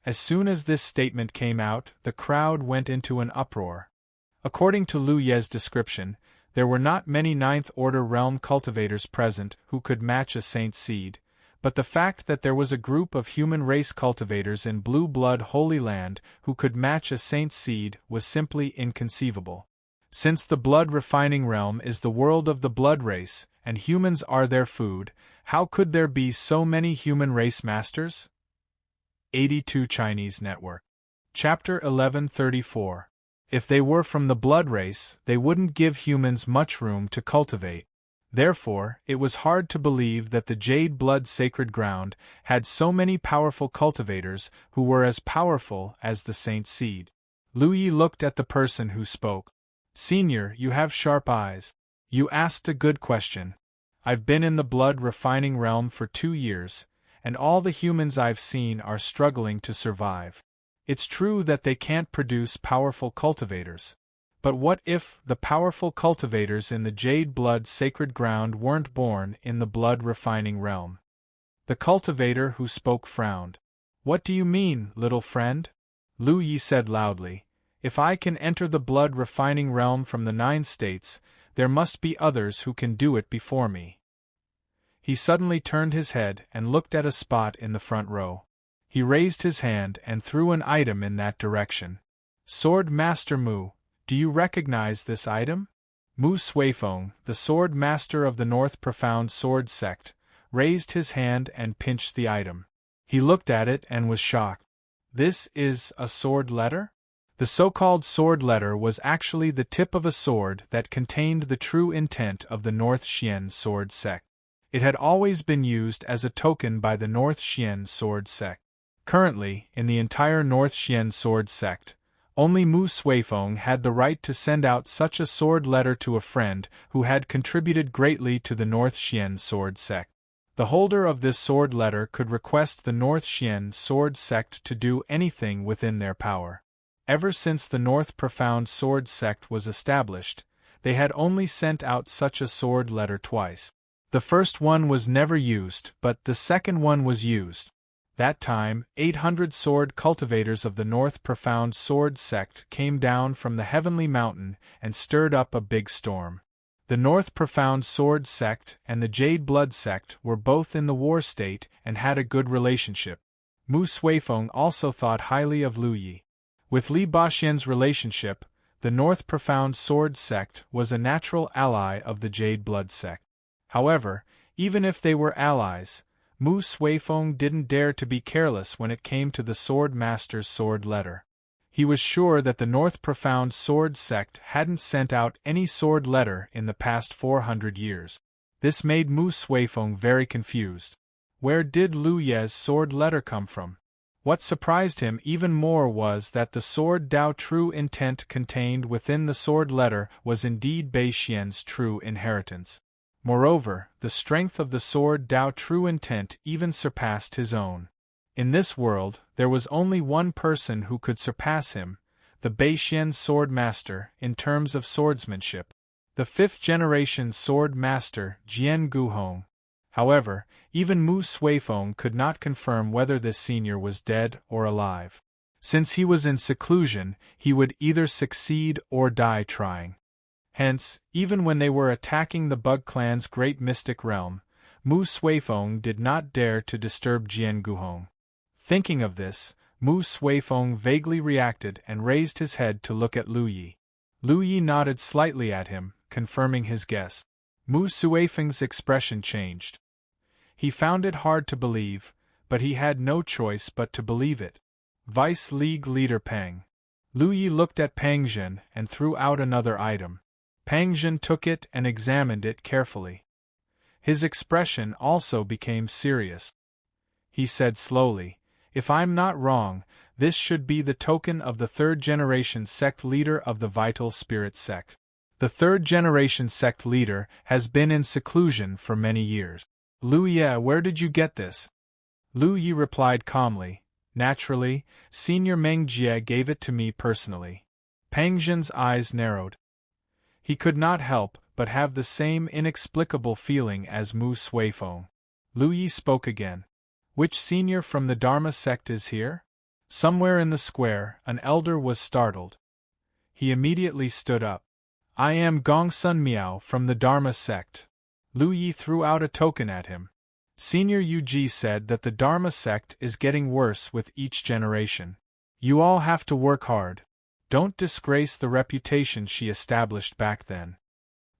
As soon as this statement came out, the crowd went into an uproar. According to Lu Ye's description, there were not many ninth-order realm cultivators present who could match a saint's seed, but the fact that there was a group of human race cultivators in Blue Blood Holy Land who could match a saint's seed was simply inconceivable. Since the blood-refining realm is the world of the blood race, and humans are their food, how could there be so many human race masters? 82 Chinese Network. Chapter 1134. If they were from the blood race, they wouldn't give humans much room to cultivate. Therefore, it was hard to believe that the jade blood sacred ground had so many powerful cultivators who were as powerful as the saint's seed. Lu Yi looked at the person who spoke. Senior, you have sharp eyes. You asked a good question. I've been in the blood refining realm for 2 years, and all the humans I've seen are struggling to survive. It's true that they can't produce powerful cultivators. But what if the powerful cultivators in the jade blood sacred ground weren't born in the blood refining realm? The cultivator who spoke frowned. What do you mean, little friend? Lu Yi said loudly. If I can enter the blood refining realm from the 9 states, there must be others who can do it before me. He suddenly turned his head and looked at a spot in the front row. He raised his hand and threw an item in that direction. Sword Master Mu, do you recognize this item? Mu Suifeng, the sword master of the North Profound Sword Sect, raised his hand and pinched the item. He looked at it and was shocked. This is a sword letter? The so-called sword letter was actually the tip of a sword that contained the true intent of the North Xian Sword Sect. It had always been used as a token by the North Xian Sword Sect. Currently, in the entire North Xian Sword Sect, only Mu Suifeng had the right to send out such a sword letter to a friend who had contributed greatly to the North Xian Sword Sect. The holder of this sword letter could request the North Xian Sword Sect to do anything within their power. Ever since the North Profound Sword Sect was established, they had only sent out such a sword letter twice. The first one was never used, but the second one was used. That time, 800 sword cultivators of the North Profound Sword Sect came down from the Heavenly Mountain and stirred up a big storm. The North Profound Sword Sect and the Jade Blood Sect were both in the war state and had a good relationship. Mu Suifeng also thought highly of Lu Yi. With Li Baxian's relationship, the North Profound Sword Sect was a natural ally of the Jade Blood Sect. However, even if they were allies, Mu Suifeng didn't dare to be careless when it came to the Sword Master's sword letter. He was sure that the North Profound Sword Sect hadn't sent out any sword letter in the past 400 years. This made Mu Suifeng very confused. Where did Lu Ye's sword letter come from? What surprised him even more was that the sword Dao true intent contained within the sword letter was indeed Bei Xian's true inheritance. Moreover, the strength of the sword Dao true intent even surpassed his own. In this world, there was only one person who could surpass him, the Bei Xian sword master, in terms of swordsmanship. The 5th-generation sword master, Jian Guhong. However, even Mu Suifeng could not confirm whether this senior was dead or alive. Since he was in seclusion, he would either succeed or die trying. Hence, even when they were attacking the Bug Clan's great mystic realm, Mu Suifeng did not dare to disturb Jian Guhong. Thinking of this, Mu Suifeng vaguely reacted and raised his head to look at Lu Yi. Lu Yi nodded slightly at him, confirming his guess. Mu Suifeng's expression changed. He found it hard to believe, but he had no choice but to believe it. Vice League Leader Peng. Lu Yi looked at Peng Zhen and threw out another item. Peng Zhen took it and examined it carefully. His expression also became serious. He said slowly, "If I'm not wrong, this should be the token of the 3rd-generation sect leader of the Vital Spirit Sect." The third-generation sect leader has been in seclusion for many years. Lu Ye, where did you get this? Lu Yi replied calmly, naturally, Senior Meng Jie gave it to me personally. Pang Zhen's eyes narrowed. He could not help but have the same inexplicable feeling as Mu Suifeng. Lu Yi spoke again. Which senior from the Dharma sect is here? Somewhere in the square, an elder was startled. He immediately stood up. I am Gongsun Miao from the Dharma sect. Lu Yi threw out a token at him. Senior Yu Ji said that the Dharma sect is getting worse with each generation. You all have to work hard. Don't disgrace the reputation she established back then.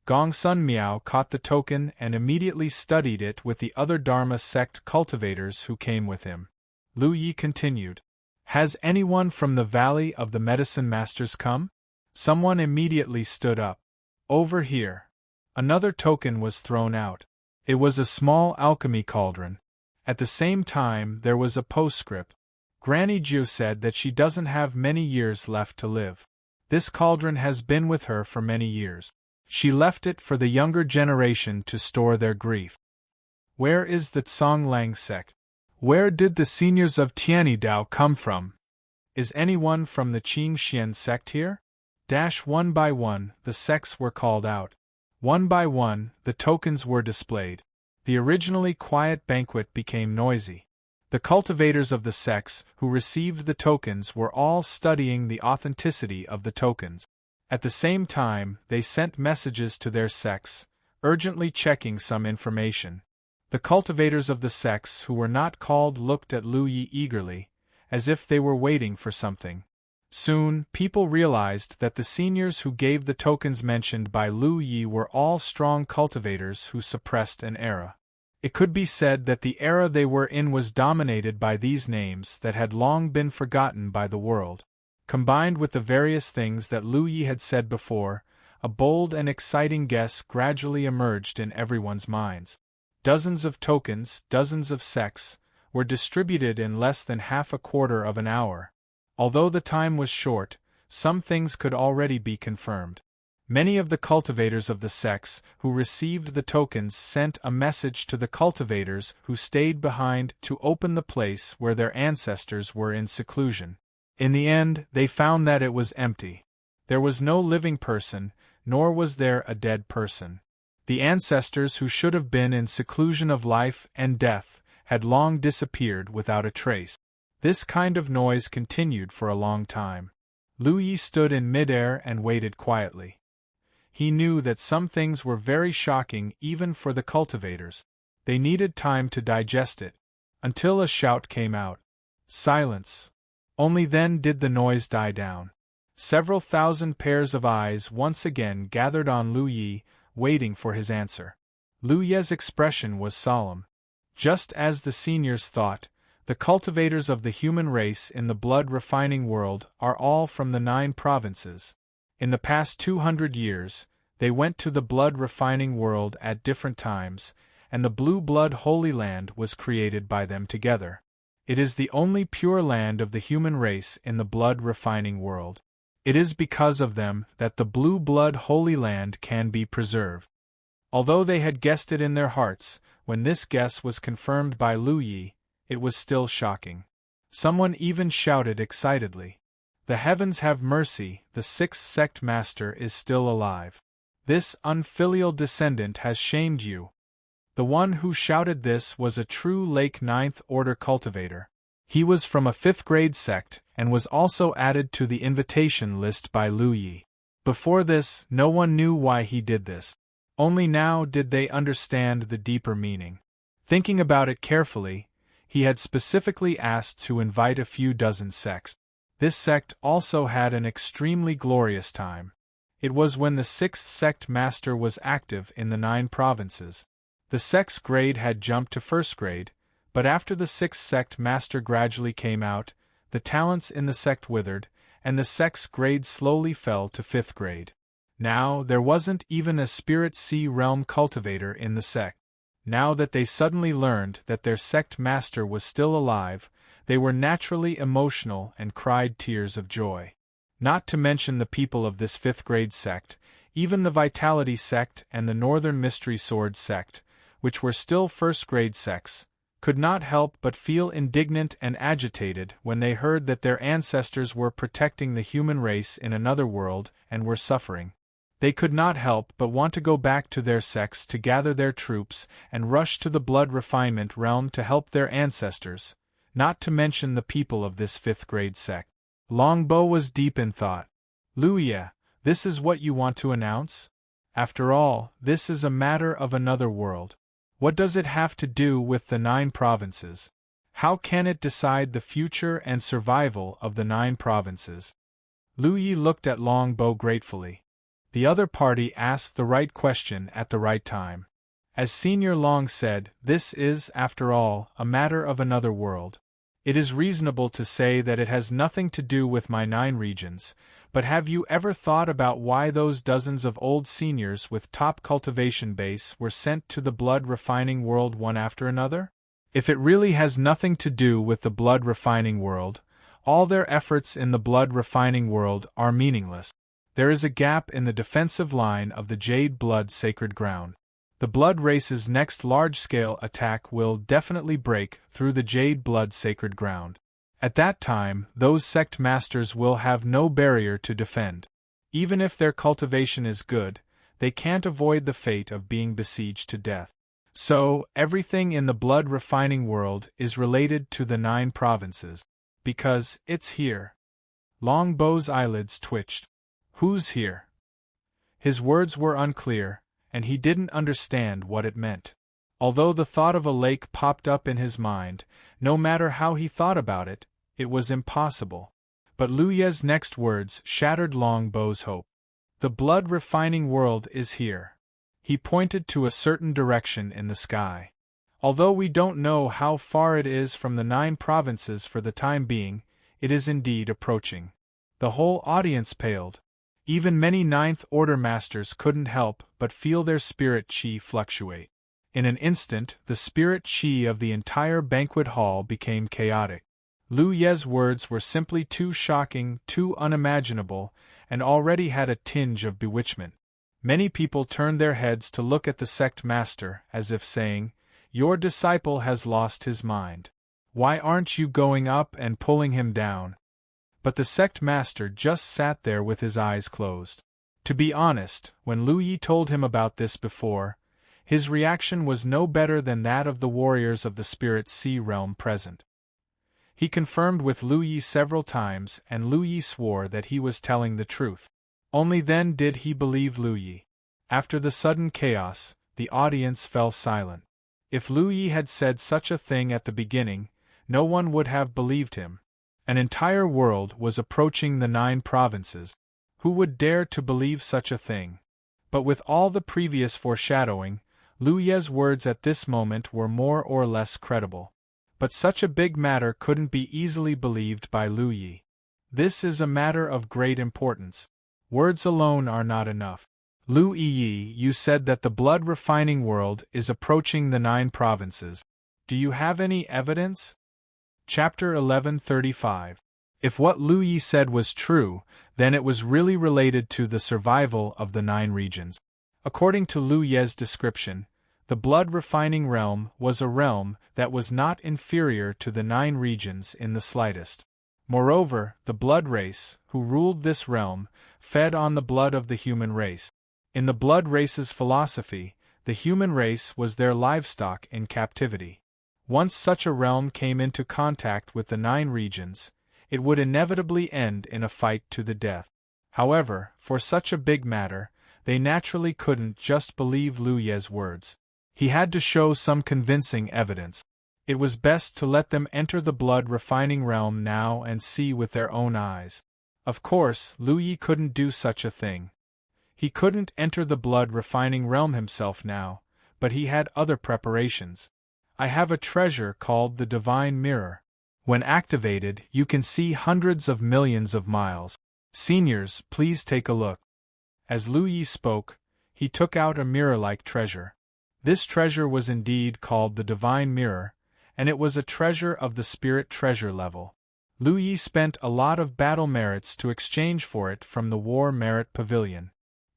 Gongsun Miao caught the token and immediately studied it with the other Dharma sect cultivators who came with him. Lu Yi continued. Has anyone from the Valley of the Medicine Masters come? Someone immediately stood up. Over here. Another token was thrown out. It was a small alchemy cauldron. At the same time, there was a postscript. Granny Jiu said that she doesn't have many years left to live. This cauldron has been with her for many years. She left it for the younger generation to store their grief. Where is the Tsonglang sect? Where did the seniors of Tianidao come from? Is anyone from the Qingxian sect here? One by one, the sects were called out. One by one, the tokens were displayed. The originally quiet banquet became noisy. The cultivators of the sects who received the tokens were all studying the authenticity of the tokens. At the same time, they sent messages to their sects, urgently checking some information. The cultivators of the sects who were not called looked at Lu Yi eagerly, as if they were waiting for something. Soon, people realized that the seniors who gave the tokens mentioned by Lu Yi were all strong cultivators who suppressed an era. It could be said that the era they were in was dominated by these names that had long been forgotten by the world. Combined with the various things that Lu Yi had said before, a bold and exciting guess gradually emerged in everyone's minds. Dozens of tokens, dozens of sects, were distributed in less than half a quarter of an hour. Although the time was short, some things could already be confirmed. Many of the cultivators of the sects who received the tokens sent a message to the cultivators who stayed behind to open the place where their ancestors were in seclusion. In the end, they found that it was empty. There was no living person, nor was there a dead person. The ancestors who should have been in seclusion of life and death had long disappeared without a trace. This kind of noise continued for a long time. Lu Yi stood in midair and waited quietly. He knew that some things were very shocking even for the cultivators. They needed time to digest it, until a shout came out. Silence. Only then did the noise die down. Several thousand pairs of eyes once again gathered on Lu Yi, waiting for his answer. Lu Ye's expression was solemn. Just as the seniors thought, the cultivators of the human race in the blood-refining world are all from the 9 provinces. In the past 200 years, they went to the blood-refining world at different times, and the Blue Blood Holy Land was created by them together. It is the only pure land of the human race in the blood-refining world. It is because of them that the Blue Blood Holy Land can be preserved. Although they had guessed it in their hearts, when this guess was confirmed by Lu Yi, it was still shocking. Someone even shouted excitedly. The heavens have mercy, the 6th sect master is still alive. This unfilial descendant has shamed you. The one who shouted this was a true Lake 9th Order cultivator. He was from a 5th grade sect and was also added to the invitation list by Lu Yi. Before this, no one knew why he did this. Only now did they understand the deeper meaning. Thinking about it carefully, he had specifically asked to invite a few dozen sects. This sect also had an extremely glorious time. It was when the 6th sect master was active in the 9 provinces. The sect's grade had jumped to 1st grade, but after the 6th sect master gradually came out, the talents in the sect withered, and the sect's grade slowly fell to 5th grade. Now there wasn't even a Spirit Sea Realm cultivator in the sect. Now that they suddenly learned that their sect master was still alive, they were naturally emotional and cried tears of joy. Not to mention the people of this 5th grade sect, Even the Vitality sect and the Northern Mystery Sword sect, which were still first-grade sects, could not help but feel indignant and agitated when they heard that their ancestors were protecting the human race in another world and were suffering. They could not help but want to go back to their sects to gather their troops and rush to the blood refinement realm to help their ancestors, not to mention the people of this fifth-grade sect. Longbow was deep in thought. Luya, this is what you want to announce? After all, this is a matter of another world. What does it have to do with the 9 provinces? How can it decide the future and survival of the 9 provinces? Lu Yi looked at Longbow gratefully. The other party asked the right question at the right time. As Senior Long said, this is, after all, a matter of another world. It is reasonable to say that it has nothing to do with my 9 regions, but have you ever thought about why those dozens of old seniors with top cultivation base were sent to the blood refining world one after another? If it really has nothing to do with the blood refining world, all their efforts in the blood refining world are meaningless. There is a gap in the defensive line of the Jade Blood Sacred Ground. The Blood Race's next large-scale attack will definitely break through the Jade Blood Sacred Ground. At that time, those sect masters will have no barrier to defend. Even if their cultivation is good, they can't avoid the fate of being besieged to death. So, everything in the blood refining world is related to the 9 provinces. Because it's here. Longbow's eyelids twitched. Who's here? His words were unclear, and he didn't understand what it meant. Although the thought of a lake popped up in his mind, no matter how he thought about it, it was impossible. But Luya's next words shattered Longbow's hope. The blood refining world is here. He pointed to a certain direction in the sky. Although we don't know how far it is from the 9 provinces for the time being, it is indeed approaching. The whole audience paled. Even many 9th Order masters couldn't help but feel their spirit chi fluctuate. In an instant, the spirit chi of the entire banquet hall became chaotic. Lu Ye's words were simply too shocking, too unimaginable, and already had a tinge of bewitchment. Many people turned their heads to look at the sect master, as if saying, "Your disciple has lost his mind. Why aren't you going up and pulling him down?" But the sect master just sat there with his eyes closed. To be honest, when Lu Yi told him about this before, his reaction was no better than that of the warriors of the Spirit Sea realm present. He confirmed with Lu Yi several times, and Lu Yi swore that he was telling the truth. Only then did he believe Lu Yi. After the sudden chaos, the audience fell silent. If Lu Yi had said such a thing at the beginning, no one would have believed him. An entire world was approaching the 9 provinces. Who would dare to believe such a thing? But with all the previous foreshadowing, Lu Ye's words at this moment were more or less credible. But such a big matter couldn't be easily believed by Lu Yi. This is a matter of great importance. Words alone are not enough. Lu Yi, you said that the blood refining world is approaching the 9 provinces. Do you have any evidence? Chapter 1135. If what Lu Yi said was true, then it was really related to the survival of the 9 regions. According to Lu Ye's description, the blood refining realm was a realm that was not inferior to the 9 regions in the slightest. Moreover, the blood race, who ruled this realm, fed on the blood of the human race. In the blood race's philosophy, the human race was their livestock in captivity. Once such a realm came into contact with the 9 regions, it would inevitably end in a fight to the death. However, for such a big matter, they naturally couldn't just believe Lu Ye's words. He had to show some convincing evidence. It was best to let them enter the blood refining realm now and see with their own eyes. Of course, Lu Yi couldn't do such a thing. He couldn't enter the blood refining realm himself now, but he had other preparations. I have a treasure called the Divine Mirror. When activated, you can see hundreds of millions of miles. Seniors, please take a look. As Lu Yi spoke, he took out a mirror-like treasure. This treasure was indeed called the Divine Mirror, and it was a treasure of the Spirit Treasure level. Lu Yi spent a lot of battle merits to exchange for it from the War Merit Pavilion.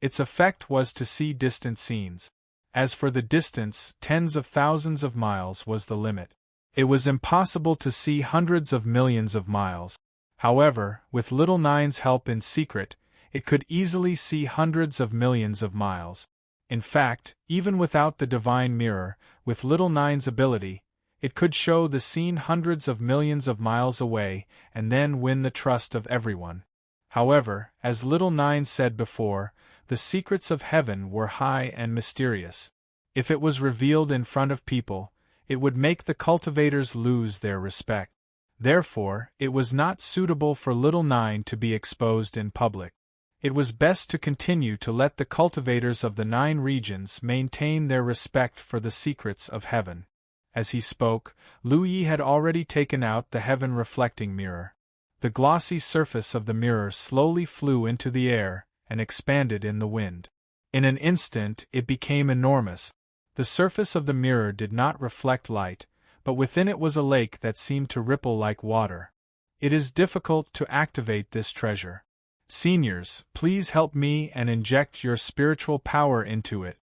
Its effect was to see distant scenes. As for the distance, tens of thousands of miles was the limit. It was impossible to see hundreds of millions of miles. However, with Little Nine's help in secret, it could easily see hundreds of millions of miles. In fact, even without the divine mirror, with Little Nine's ability, it could show the scene hundreds of millions of miles away and then win the trust of everyone. However, as Little Nine said before, the secrets of heaven were high and mysterious. If it was revealed in front of people, it would make the cultivators lose their respect. Therefore, it was not suitable for Little Nine to be exposed in public. It was best to continue to let the cultivators of the 9 regions maintain their respect for the secrets of heaven. As he spoke, Lu Yi had already taken out the heaven-reflecting mirror. The glossy surface of the mirror slowly flew into the air and expanded in the wind. In an instant it became enormous. The surface of the mirror did not reflect light, but within it was a lake that seemed to ripple like water. It is difficult to activate this treasure. Seniors, please help me and inject your spiritual power into it.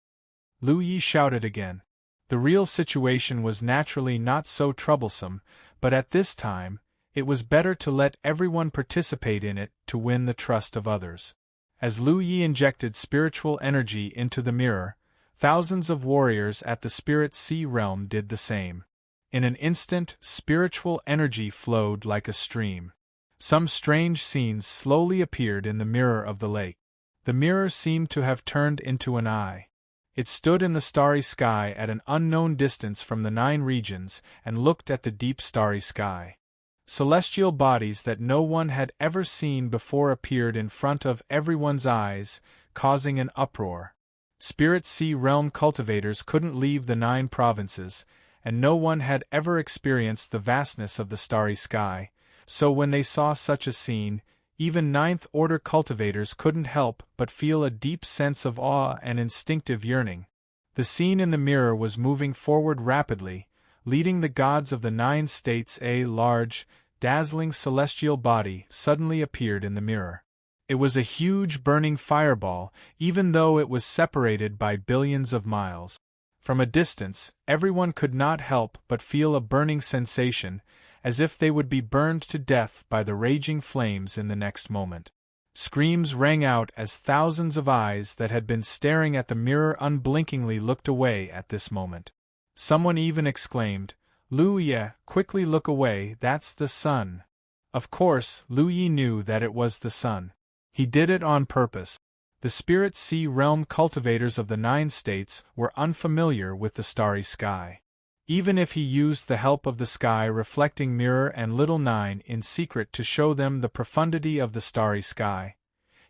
Lu Yi shouted again. The real situation was naturally not so troublesome, but at this time, it was better to let everyone participate in it to win the trust of others. As Lu Yi injected spiritual energy into the mirror, thousands of warriors at the Spirit Sea realm did the same. In an instant, spiritual energy flowed like a stream. Some strange scenes slowly appeared in the mirror of the lake. The mirror seemed to have turned into an eye. It stood in the starry sky at an unknown distance from the 9 regions and looked at the deep starry sky. Celestial bodies that no one had ever seen before appeared in front of everyone's eyes, causing an uproar. Spirit Sea realm cultivators couldn't leave the 9 provinces, and no one had ever experienced the vastness of the starry sky, so when they saw such a scene, even 9th order cultivators couldn't help but feel a deep sense of awe and instinctive yearning. The scene in the mirror was moving forward rapidly, leading the gods of the 9 states. A large, dazzling celestial body suddenly appeared in the mirror. It was a huge burning fireball, even though it was separated by billions of miles. From a distance, everyone could not help but feel a burning sensation, as if they would be burned to death by the raging flames in the next moment. Screams rang out as thousands of eyes that had been staring at the mirror unblinkingly looked away at this moment. Someone even exclaimed, "Lu Yi, quickly look away, that's the sun." Of course, Lu Yi knew that it was the sun. He did it on purpose. The Spirit Sea realm cultivators of the 9 states were unfamiliar with the starry sky. Even if he used the help of the sky-reflecting mirror and Little Nine in secret to show them the profundity of the starry sky,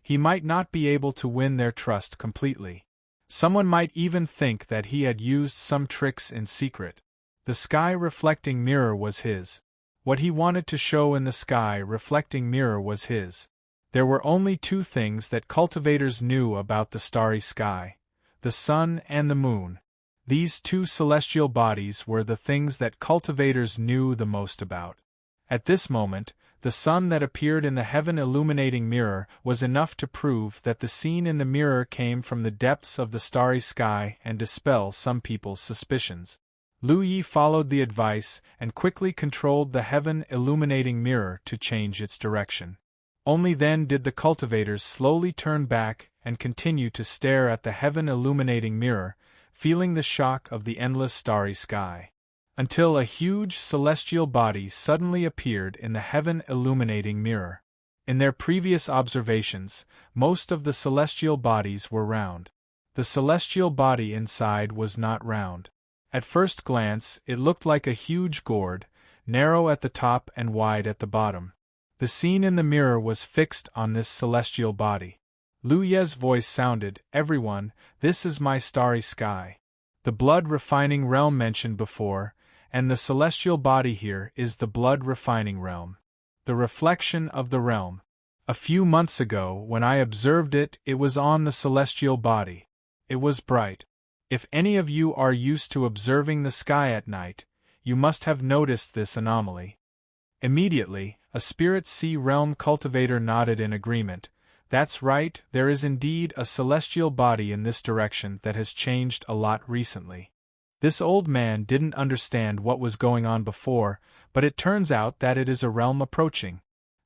he might not be able to win their trust completely. Someone might even think that he had used some tricks in secret. The sky-reflecting mirror was his. What he wanted to show in the sky-reflecting mirror was his. There were only 2 things that cultivators knew about the starry sky: the sun and the moon. These 2 celestial bodies were the things that cultivators knew the most about. At this moment, the sun that appeared in the heaven-illuminating mirror was enough to prove that the scene in the mirror came from the depths of the starry sky and dispel some people's suspicions. Lu Yi followed the advice and quickly controlled the heaven-illuminating mirror to change its direction. Only then did the cultivators slowly turn back and continue to stare at the heaven-illuminating mirror, feeling the shock of the endless starry sky. Until a huge celestial body suddenly appeared in the heaven-illuminating mirror. In their previous observations, most of the celestial bodies were round. The celestial body inside was not round. At first glance, it looked like a huge gourd, narrow at the top and wide at the bottom. The scene in the mirror was fixed on this celestial body. Lu Ye's voice sounded, "Everyone, this is my starry sky. The blood-refining realm mentioned before, and the celestial body here is the blood-refining realm. The reflection of the realm. A few months ago, when I observed it, it was on the celestial body. It was bright. If any of you are used to observing the sky at night, you must have noticed this anomaly." Immediately, a Spirit Sea realm cultivator nodded in agreement. That's right, there is indeed a celestial body in this direction that has changed a lot recently. This old man didn't understand what was going on before, but it turns out that it is a realm approaching.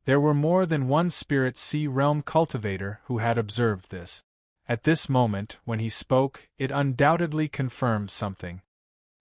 There were more than one Spirit Sea realm cultivator who had observed this. At this moment, when he spoke, it undoubtedly confirmed something.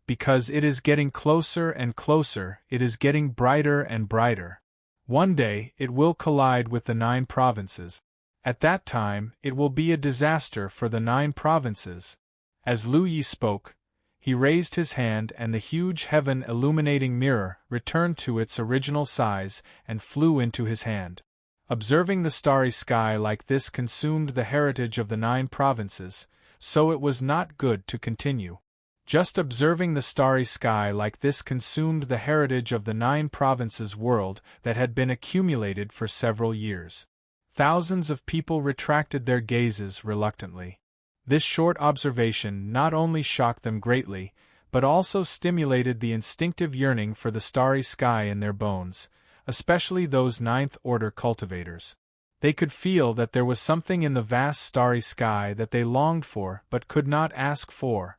Because it is getting closer and closer, it is getting brighter and brighter. One day, it will collide with the 9 provinces. At that time, it will be a disaster for the 9 provinces. As Lu Yi spoke, he raised his hand and the huge heaven-illuminating mirror returned to its original size and flew into his hand. Observing the starry sky like this consumed the heritage of the 9 provinces, so it was not good to continue. Just observing the starry sky like this consumed the heritage of the 9 provinces world that had been accumulated for several years. Thousands of people retracted their gazes reluctantly. This short observation not only shocked them greatly, but also stimulated the instinctive yearning for the starry sky in their bones, especially those 9th-order cultivators. They could feel that there was something in the vast starry sky that they longed for but could not ask for.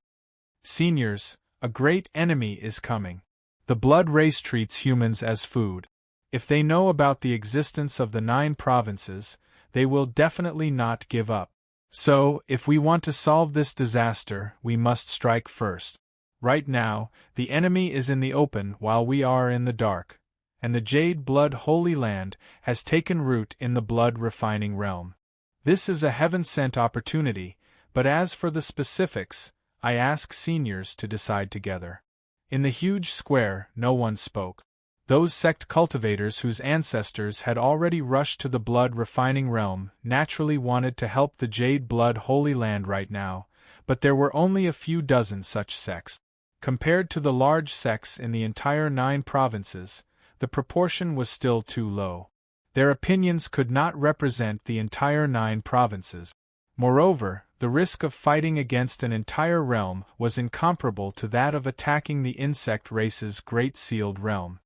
Seniors, a great enemy is coming. The blood race treats humans as food. If they know about the existence of the 9 provinces, they will definitely not give up. So, if we want to solve this disaster, we must strike first. Right now, the enemy is in the open while we are in the dark, and the Jade Blood Holy Land has taken root in the blood-refining realm. This is a heaven-sent opportunity, but as for the specifics, I ask seniors to decide together. In the huge square, no one spoke. Those sect cultivators whose ancestors had already rushed to the blood-refining realm naturally wanted to help the Jade Blood Holy Land right now, but there were only a few dozen such sects. Compared to the large sects in the entire 9 provinces, the proportion was still too low. Their opinions could not represent the entire 9 provinces. Moreover, the risk of fighting against an entire realm was incomparable to that of attacking the insect race's Great Sealed Realm.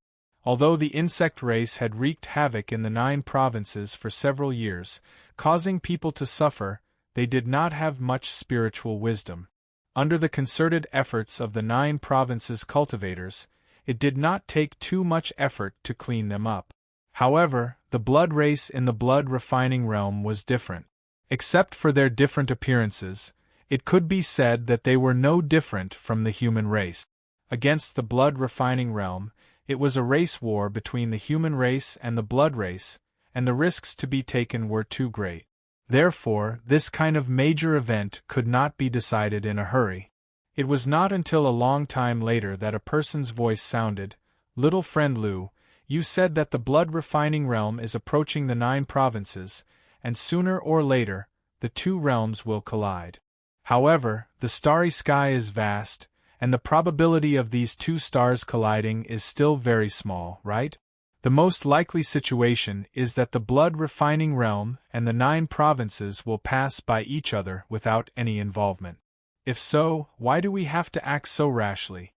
Although the insect race had wreaked havoc in the 9 provinces for several years, causing people to suffer, they did not have much spiritual wisdom. Under the concerted efforts of the 9 provinces' cultivators, it did not take too much effort to clean them up. However, the blood race in the blood-refining realm was different. Except for their different appearances, it could be said that they were no different from the human race. Against the blood-refining realm, it was a race war between the human race and the blood race, and the risks to be taken were too great. Therefore, this kind of major event could not be decided in a hurry. It was not until a long time later that a person's voice sounded, "Little friend Lu, you said that the blood-refining realm is approaching the 9 provinces, and sooner or later, the 2 realms will collide. However, the starry sky is vast, and the probability of these 2 stars colliding is still very small, right? The most likely situation is that the blood-refining realm and the 9 provinces will pass by each other without any involvement. If so, why do we have to act so rashly?"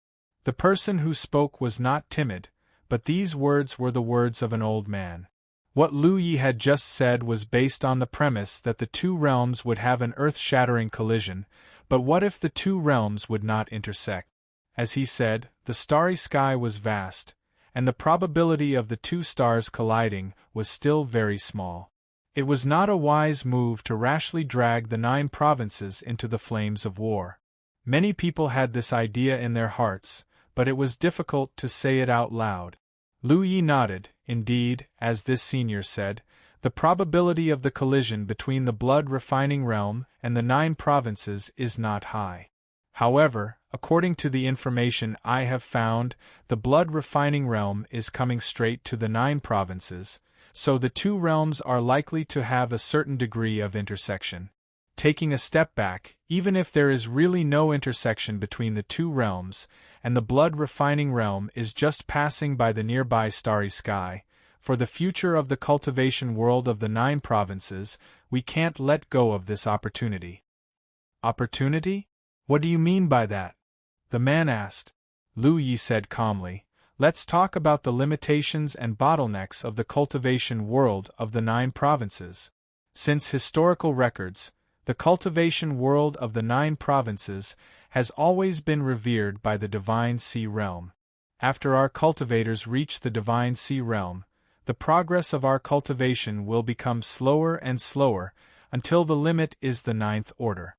The person who spoke was not timid, but these words were the words of an old man. What Lu Yi had just said was based on the premise that the 2 realms would have an earth-shattering collision, but what if the 2 realms would not intersect? As he said, the starry sky was vast, and the probability of the 2 stars colliding was still very small. It was not a wise move to rashly drag the 9 provinces into the flames of war. Many people had this idea in their hearts, but it was difficult to say it out loud. Lu Yi nodded. Indeed, as this senior said, the probability of the collision between the blood-refining realm and the 9 provinces is not high. However, according to the information I have found, the blood-refining realm is coming straight to the 9 provinces, so the 2 realms are likely to have a certain degree of intersection. Taking a step back, even if there is really no intersection between the 2 realms, and the blood-refining realm is just passing by the nearby starry sky, for the future of the cultivation world of the 9 provinces, we can't let go of this opportunity. Opportunity? What do you mean by that? The man asked. Lu Yi said calmly, "Let's talk about the limitations and bottlenecks of the cultivation world of the 9 provinces. Since historical records, the cultivation world of the 9 provinces has always been revered by the divine sea realm. After our cultivators reach the divine sea realm, the progress of our cultivation will become slower and slower, until the limit is the 9th order.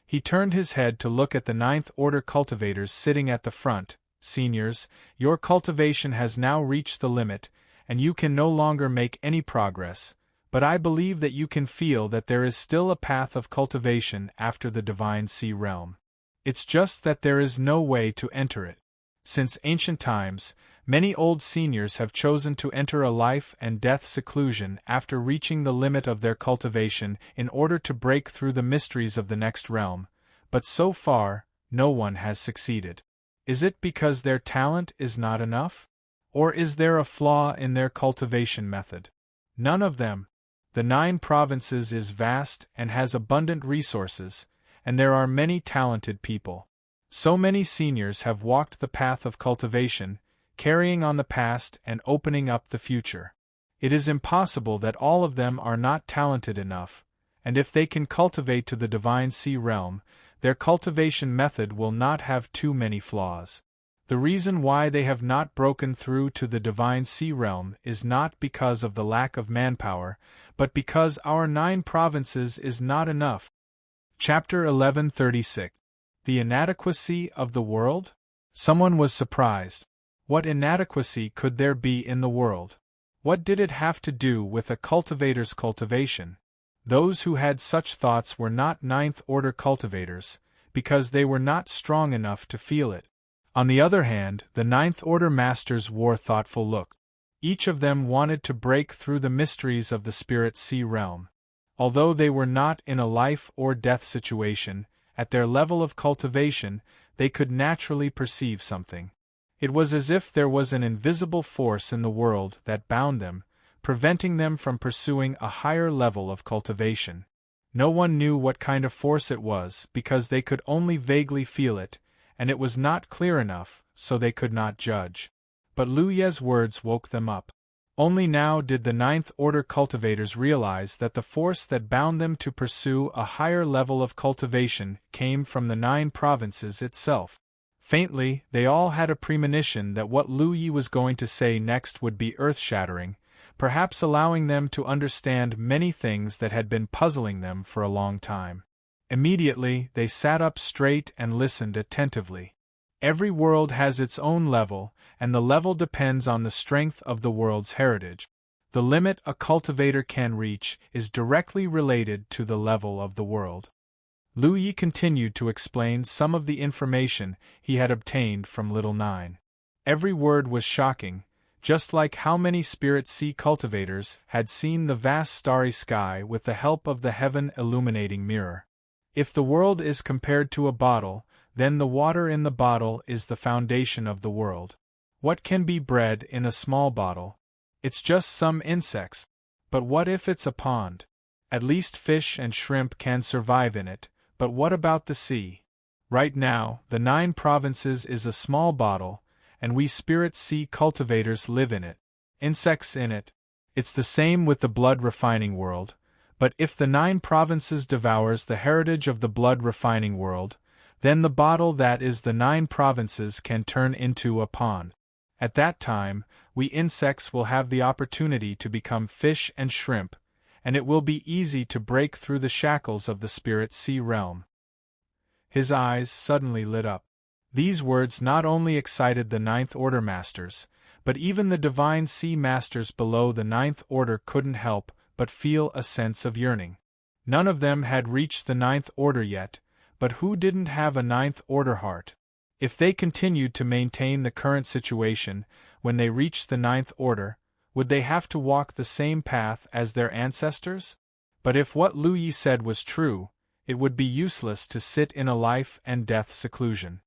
He turned his head to look at the 9th order cultivators sitting at the front. Seniors, your cultivation has now reached the limit, and you can no longer make any progress, but I believe that you can feel that there is still a path of cultivation after the divine sea realm. It's just that there is no way to enter it. Since ancient times, many old seniors have chosen to enter a life and death seclusion after reaching the limit of their cultivation in order to break through the mysteries of the next realm, but so far, no one has succeeded. Is it because their talent is not enough? Or is there a flaw in their cultivation method? None of them. The 9 provinces is vast and has abundant resources, and there are many talented people. So many seniors have walked the path of cultivation, carrying on the past and opening up the future. It is impossible that all of them are not talented enough, and if they can cultivate to the divine sea realm, their cultivation method will not have too many flaws. The reason why they have not broken through to the divine sea realm is not because of the lack of manpower, but because our 9 provinces is not enough. Chapter 1136. The inadequacy of the world? Someone was surprised. What inadequacy could there be in the world? What did it have to do with a cultivator's cultivation? Those who had such thoughts were not 9th order cultivators, because they were not strong enough to feel it. On the other hand, the 9th order masters wore thoughtful look. Each of them wanted to break through the mysteries of the spirit sea realm. Although they were not in a life or death situation, at their level of cultivation, they could naturally perceive something. It was as if there was an invisible force in the world that bound them, preventing them from pursuing a higher level of cultivation. No one knew what kind of force it was because they could only vaguely feel it, and it was not clear enough, so they could not judge. But Lu Ye's words woke them up. Only now did the 9th order cultivators realize that the force that bound them to pursue a higher level of cultivation came from the 9 provinces itself. Faintly, they all had a premonition that what Lu Yi was going to say next would be earth-shattering, perhaps allowing them to understand many things that had been puzzling them for a long time. Immediately, they sat up straight and listened attentively. Every world has its own level, and the level depends on the strength of the world's heritage. The limit a cultivator can reach is directly related to the level of the world. Lu Yi continued to explain some of the information he had obtained from Little Nine. Every word was shocking, just like how many spirit sea cultivators had seen the vast starry sky with the help of the heaven illuminating mirror. If the world is compared to a bottle, then the water in the bottle is the foundation of the world. What can be bred in a small bottle? It's just some insects. But what if it's a pond? At least fish and shrimp can survive in it, but what about the sea? Right now, the 9 provinces is a small bottle, and we spirit sea cultivators live in it. Insects in it. It's the same with the blood refining world, but if the 9 provinces devours the heritage of the blood refining world, then the bottle that is the 9 provinces can turn into a pond. At that time, we insects will have the opportunity to become fish and shrimp, and it will be easy to break through the shackles of the spirit sea realm. His eyes suddenly lit up. These words not only excited the 9th order masters, but even the divine sea masters below the 9th order couldn't help but feel a sense of yearning. None of them had reached the 9th order yet, but who didn't have a 9th order heart? If they continued to maintain the current situation, when they reached the 9th order, would they have to walk the same path as their ancestors? But if what Lu Yi said was true, it would be useless to sit in a life and death seclusion.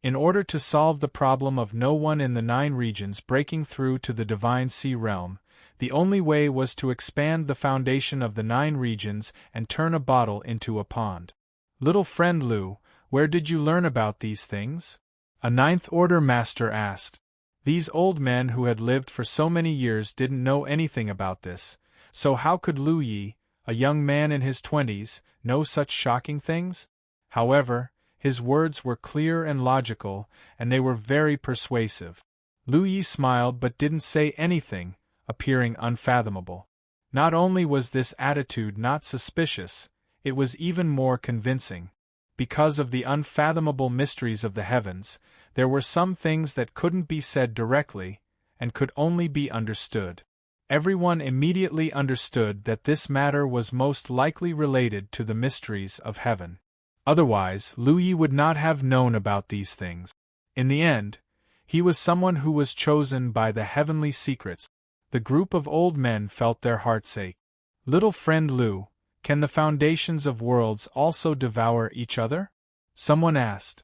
In order to solve the problem of no one in the 9 regions breaking through to the divine sea realm, the only way was to expand the foundation of the 9 regions and turn a bottle into a pond. Little friend Lu, where did you learn about these things? A 9th order master asked. These old men who had lived for so many years didn't know anything about this, so how could Lu Yi, A young man in his 20s, no such shocking things? However, his words were clear and logical, and they were very persuasive. Lu Yi smiled but didn't say anything, appearing unfathomable. Not only was this attitude not suspicious, it was even more convincing. Because of the unfathomable mysteries of the heavens, there were some things that couldn't be said directly, and could only be understood. Everyone immediately understood that this matter was most likely related to the mysteries of heaven. Otherwise, Lu Yi would not have known about these things. In the end, he was someone who was chosen by the heavenly secrets. The group of old men felt their hearts ache. Little friend Lu, can the foundations of worlds also devour each other? Someone asked.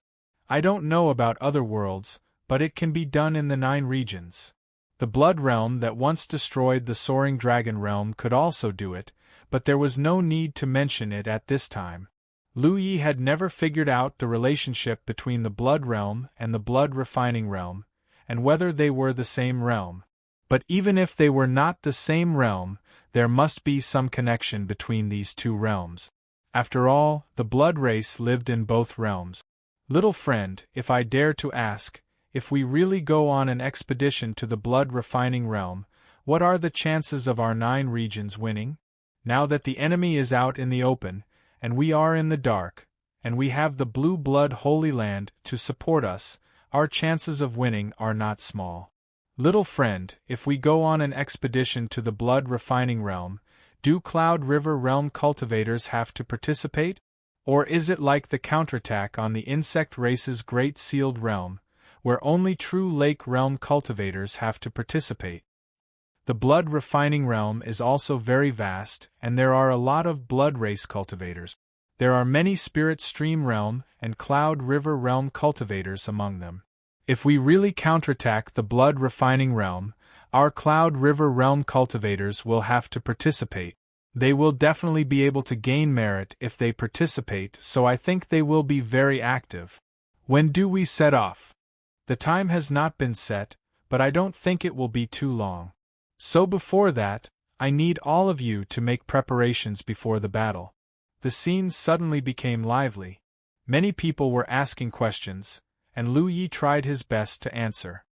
I don't know about other worlds, but it can be done in the 9 regions. The blood realm that once destroyed the soaring dragon realm could also do it, but there was no need to mention it at this time. Lu Yi had never figured out the relationship between the blood realm and the blood refining realm, and whether they were the same realm. But even if they were not the same realm, there must be some connection between these two realms. After all, the blood race lived in both realms. Little friend, if I dare to ask, if we really go on an expedition to the blood refining realm, what are the chances of our 9 regions winning? Now that the enemy is out in the open, and we are in the dark, and we have the blue blood Holy Land to support us, our chances of winning are not small. Little friend, if we go on an expedition to the blood refining realm, do Cloud River realm cultivators have to participate? Or is it like the counterattack on the insect race's Great Sealed Realm, where only true lake realm cultivators have to participate? The blood refining realm is also very vast, and there are a lot of blood race cultivators. There are many spirit stream realm and Cloud River realm cultivators among them. If we really counterattack the blood refining realm, our Cloud River realm cultivators will have to participate. They will definitely be able to gain merit if they participate, so I think they will be very active. When do we set off? The time has not been set, but I don't think it will be too long. So before that, I need all of you to make preparations before the battle. The scene suddenly became lively. Many people were asking questions, and Lu Yi tried his best to answer.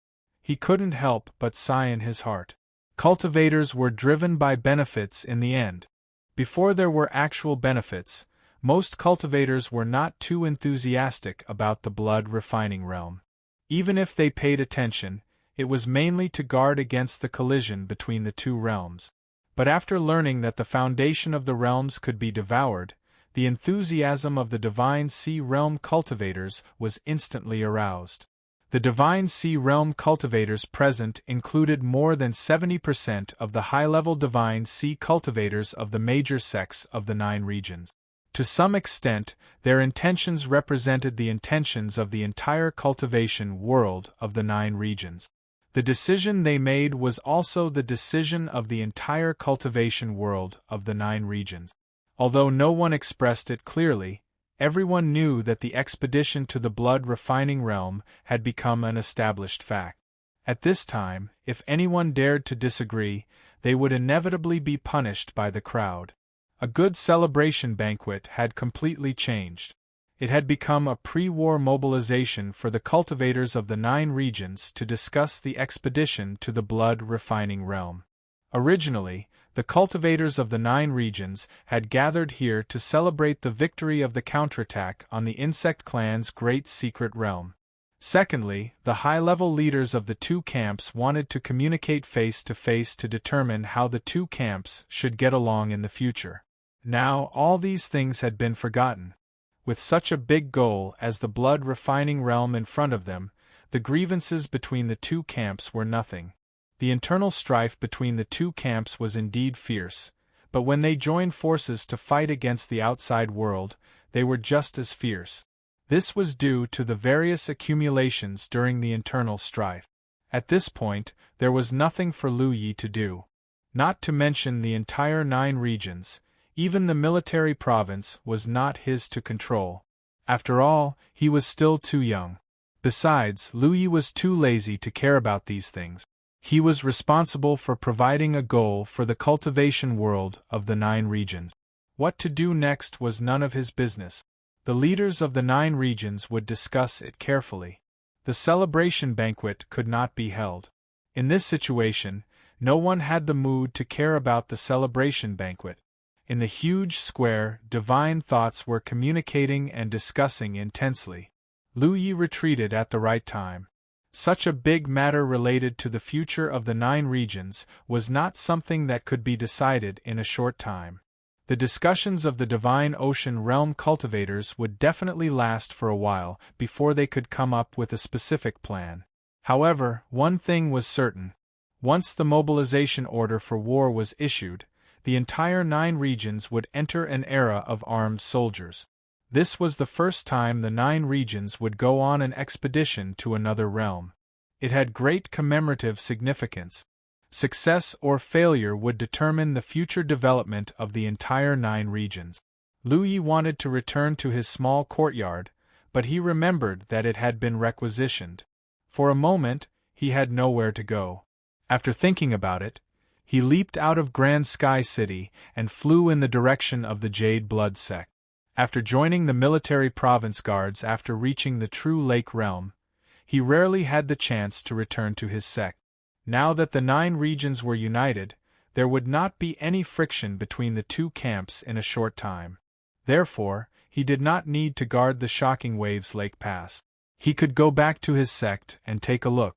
He couldn't help but sigh in his heart. Cultivators were driven by benefits in the end. Before there were actual benefits, most cultivators were not too enthusiastic about the blood refining realm. Even if they paid attention, it was mainly to guard against the collision between the two realms. But after learning that the foundation of the realms could be devoured, the enthusiasm of the Divine Sea Realm cultivators was instantly aroused. The Divine Sea Realm cultivators present included more than 70% of the high-level Divine Sea cultivators of the major sects of the 9 regions. To some extent, their intentions represented the intentions of the entire cultivation world of the 9 regions. The decision they made was also the decision of the entire cultivation world of the 9 regions. Although no one expressed it clearly, everyone knew that the expedition to the blood refining realm had become an established fact. At this time, if anyone dared to disagree, they would inevitably be punished by the crowd. A good celebration banquet had completely changed. It had become a pre-war mobilization for the cultivators of the 9 regions to discuss the expedition to the blood refining realm. Originally, the cultivators of the 9 regions had gathered here to celebrate the victory of the counterattack on the insect clan's great secret realm. Secondly, the high-level leaders of the 2 camps wanted to communicate face-to-face to determine how the 2 camps should get along in the future. Now, all these things had been forgotten. With such a big goal as the blood refining realm in front of them, the grievances between the 2 camps were nothing. The internal strife between the 2 camps was indeed fierce, but when they joined forces to fight against the outside world, they were just as fierce. This was due to the various accumulations during the internal strife. At this point, there was nothing for Lu Yi to do. Not to mention the entire 9 regions, even the military province was not his to control. After all, he was still too young. Besides, Lu Yi was too lazy to care about these things. He was responsible for providing a goal for the cultivation world of the 9 regions. What to do next was none of his business. The leaders of the 9 regions would discuss it carefully. The celebration banquet could not be held. In this situation, no one had the mood to care about the celebration banquet. In the huge square, divine thoughts were communicating and discussing intensely. Lu Yi retreated at the right time. Such a big matter related to the future of the 9 regions was not something that could be decided in a short time. The discussions of the divine ocean realm cultivators would definitely last for a while before they could come up with a specific plan. However, one thing was certain. Once the mobilization order for war was issued, the entire 9 regions would enter an era of armed soldiers. This was the first time the 9 regions would go on an expedition to another realm. It had great commemorative significance. Success or failure would determine the future development of the entire 9 regions. Lu Yi wanted to return to his small courtyard, but he remembered that it had been requisitioned. For a moment, he had nowhere to go. After thinking about it, he leaped out of Grand Sky City and flew in the direction of the Jade Blood sect. After joining the military province guards after reaching the True Lake realm, he rarely had the chance to return to his sect. Now that the 9 regions were united, there would not be any friction between the 2 camps in a short time. Therefore, he did not need to guard the Shocking Waves Lake Pass. He could go back to his sect and take a look.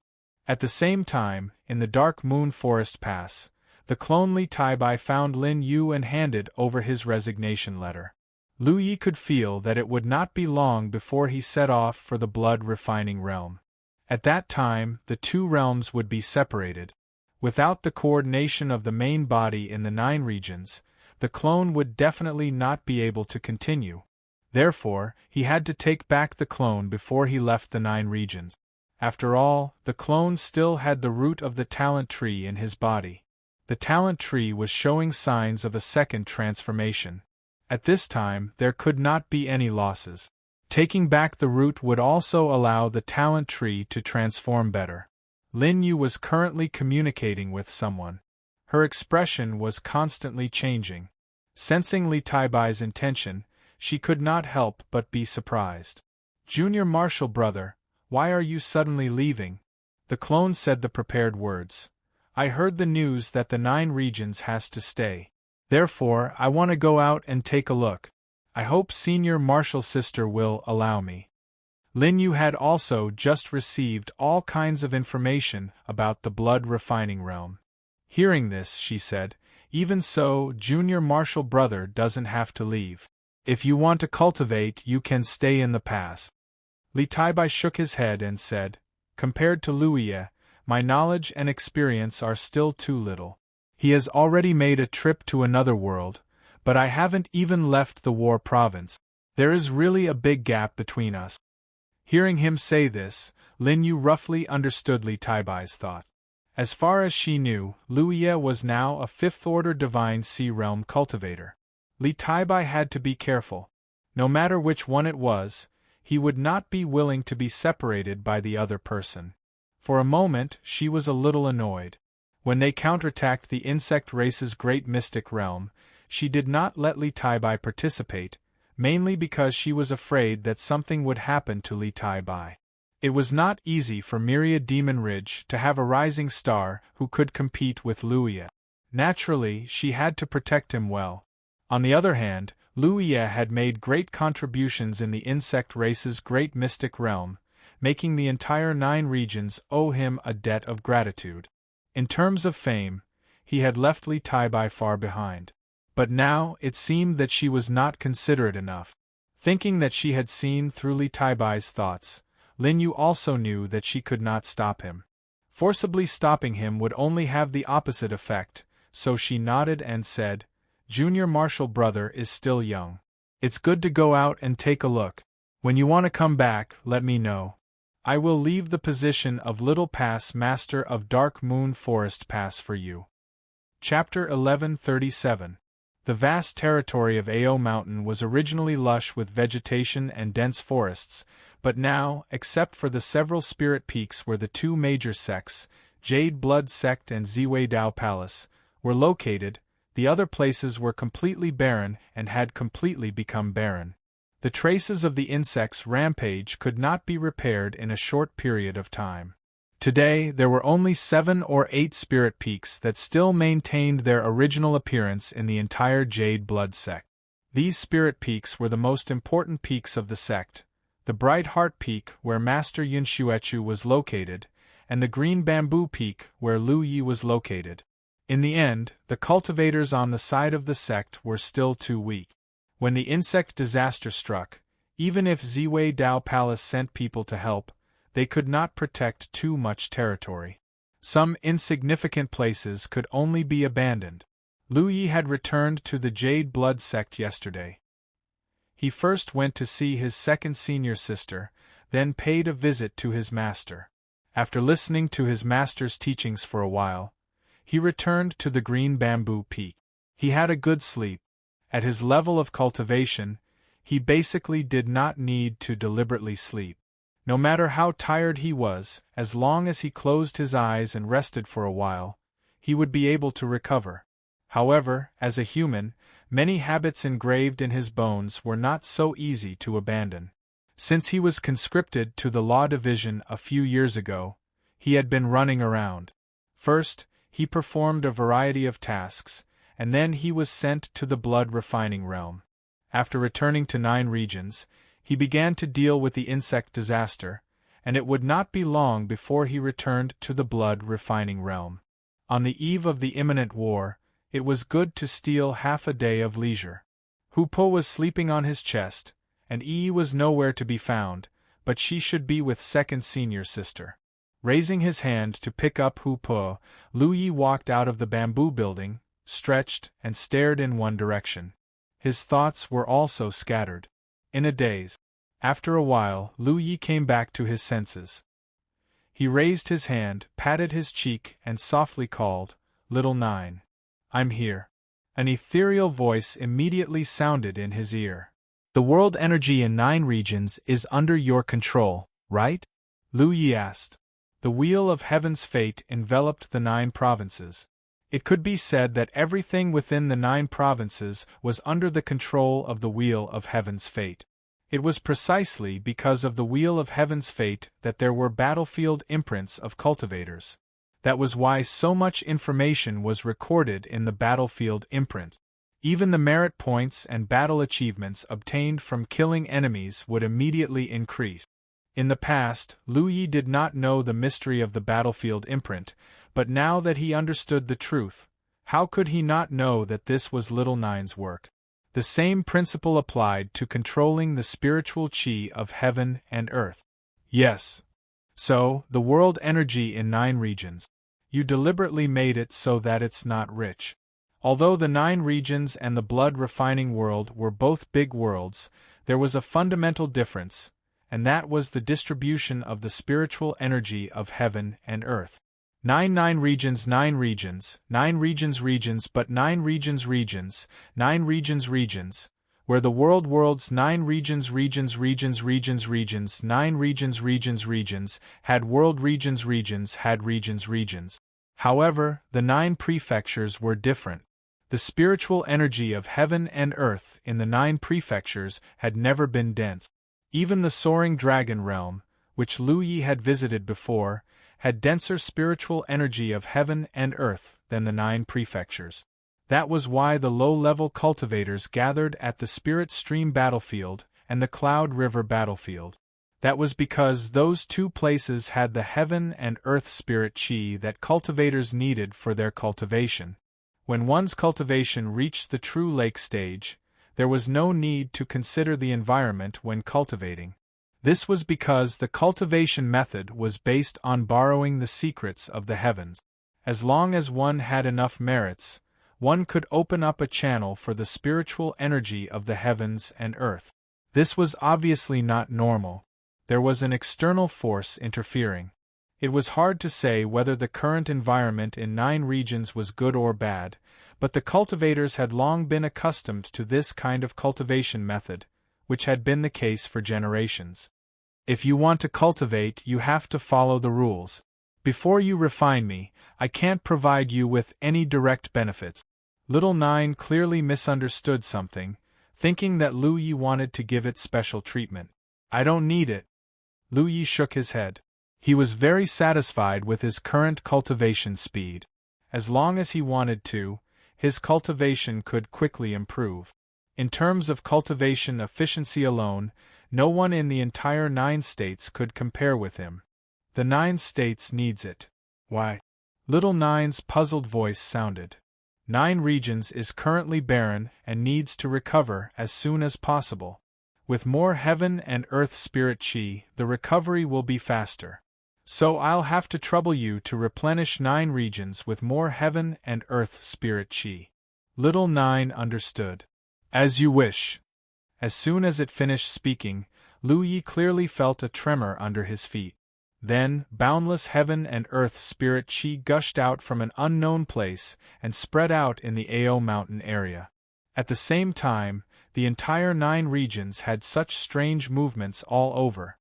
At the same time, in the Dark Moon Forest Pass, the clone Li Taibai found Lin Yu and handed over his resignation letter. Lu Yi could feel that it would not be long before he set off for the blood-refining realm. At that time, the 2 realms would be separated. Without the coordination of the main body in the 9 regions, the clone would definitely not be able to continue. Therefore, he had to take back the clone before he left the 9 regions. After all, the clone still had the root of the talent tree in his body. The talent tree was showing signs of a second transformation. At this time, there could not be any losses. Taking back the root would also allow the talent tree to transform better. Lin Yu was currently communicating with someone. Her expression was constantly changing. Sensing Li Taibai's intention, she could not help but be surprised. "Junior Marshal brother, why are you suddenly leaving?" The clone said the prepared words. "I heard the news that the 9 regions has to stay. Therefore, I want to go out and take a look. I hope Senior Marshal Sister will allow me." Lin Yu had also just received all kinds of information about the blood-refining realm. Hearing this, she said, "Even so, Junior Marshal brother doesn't have to leave. If you want to cultivate, you can stay in the pass." Li Taibai shook his head and said, "Compared to Lu Yi, my knowledge and experience are still too little. He has already made a trip to another world, but I haven't even left the war province. There is really a big gap between us." Hearing him say this, Lin Yu roughly understood Li Taibai's thought. As far as she knew, Lu Yi was now a 5th-order Divine Sea Realm cultivator. Li Taibai had to be careful. No matter which one it was, he would not be willing to be separated by the other person. For a moment, she was a little annoyed. When they counterattacked the insect race's great mystic realm, she did not let Li Taibai participate, mainly because she was afraid that something would happen to Li Taibai. It was not easy for Myriad Demon Ridge to have a rising star who could compete with Lu Yi. Naturally, she had to protect him well. On the other hand, Lu Yi had made great contributions in the insect race's great mystic realm, making the entire 9 regions owe him a debt of gratitude. In terms of fame, he had left Li Taibai far behind. But now, it seemed that she was not considerate enough. Thinking that she had seen through Li Taibai's thoughts, Lin Yu also knew that she could not stop him. Forcibly stopping him would only have the opposite effect, so she nodded and said, "Junior Marshal brother is still young. It's good to go out and take a look. When you want to come back, let me know. I will leave the position of Little Pass Master of Dark Moon Forest Pass for you." Chapter 1137. The vast territory of Ao Mountain was originally lush with vegetation and dense forests, but now, except for the several spirit peaks where the 2 major sects, Jade Blood Sect and Ziwei Dao Palace, were located. The other places were completely barren and had completely become barren. The traces of the insect's rampage could not be repaired in a short period of time. Today, there were only 7 or 8 spirit peaks that still maintained their original appearance in the entire Jade Blood Sect. These spirit peaks were the most important peaks of the sect: the Bright Heart Peak, where Master Yunshuechu was located, and the Green Bamboo Peak, where Lu Yi was located. In the end, the cultivators on the side of the sect were still too weak. When the insect disaster struck, even if Ziwei Dao Palace sent people to help, they could not protect too much territory. Some insignificant places could only be abandoned. Lu Yi had returned to the Jade Blood Sect yesterday. He first went to see his second senior sister, then paid a visit to his master. After listening to his master's teachings for a while, he returned to the Green Bamboo Peak. He had a good sleep. At his level of cultivation, he basically did not need to deliberately sleep. No matter how tired he was, as long as he closed his eyes and rested for a while, he would be able to recover. However, as a human, many habits engraved in his bones were not so easy to abandon. Since he was conscripted to the Law Division a few years ago, he had been running around. First, he performed a variety of tasks, and then he was sent to the blood refining realm. After returning to 9 regions, he began to deal with the insect disaster, and it would not be long before he returned to the blood refining realm. On the eve of the imminent war, it was good to steal half a day of leisure. Hu Po was sleeping on his chest, and Yi was nowhere to be found, but she should be with second senior sister. Raising his hand to pick up Hu Po, Lu Yi walked out of the bamboo building, stretched, and stared in one direction. His thoughts were also scattered. In a daze. After a while, Lu Yi came back to his senses. He raised his hand, patted his cheek, and softly called, "Little Nine. I'm here." An ethereal voice immediately sounded in his ear. "The world energy in 9 regions is under your control, right?" Lu Yi asked. The wheel of heaven's fate enveloped the 9 provinces. It could be said that everything within the 9 provinces was under the control of the wheel of heaven's fate. It was precisely because of the wheel of heaven's fate that there were battlefield imprints of cultivators. That was why so much information was recorded in the battlefield imprint. Even the merit points and battle achievements obtained from killing enemies would immediately increase. In the past, Lu Yi did not know the mystery of the battlefield imprint, but now that he understood the truth, how could he not know that this was Little Nine's work? The same principle applied to controlling the spiritual chi of heaven and earth. Yes. So, the world energy in 9 regions. You deliberately made it so that it's not rich. Although the 9 regions and the blood refining world were both big worlds, there was a fundamental difference, and that was the distribution of the spiritual energy of heaven and earth. 9 regions, 9 regions, 9 regions, but 9 regions, 9 regions, where the worlds 9 regions, 9 regions, had world regions, had regions. However, the 9 prefectures were different. The spiritual energy of heaven and earth in the 9 prefectures had never been dense. Even the soaring dragon realm, which Lu Yi had visited before, had denser spiritual energy of heaven and earth than the 9 prefectures. That was why the low-level cultivators gathered at the Spirit Stream battlefield and the Cloud River battlefield. That was because those 2 places had the heaven and earth spirit chi that cultivators needed for their cultivation. When one's cultivation reached the true lake stage, there was no need to consider the environment when cultivating. This was because the cultivation method was based on borrowing the secrets of the heavens. As long as one had enough merits, one could open up a channel for the spiritual energy of the heavens and earth. This was obviously not normal. There was an external force interfering. It was hard to say whether the current environment in 9 regions was good or bad, but the cultivators had long been accustomed to this kind of cultivation method, which had been the case for generations. If you want to cultivate, you have to follow the rules. Before you refine me, I can't provide you with any direct benefits. Little Nine clearly misunderstood something, thinking that Lu Yi wanted to give it special treatment. I don't need it. Lu Yi shook his head. He was very satisfied with his current cultivation speed. As long as he wanted to, his cultivation could quickly improve. In terms of cultivation efficiency alone, no one in the entire 9 states could compare with him. The 9 states needs it. Why? Little Nine's puzzled voice sounded. 9 regions is currently barren and needs to recover as soon as possible. With more heaven and earth spirit chi, the recovery will be faster. So I'll have to trouble you to replenish 9 regions with more heaven and earth spirit chi. Little Nine understood. As you wish. As soon as it finished speaking, Lu Yi clearly felt a tremor under his feet. Then, boundless heaven and earth spirit chi gushed out from an unknown place and spread out in the Ao mountain area. At the same time, the entire 9 regions had such strange movements all over.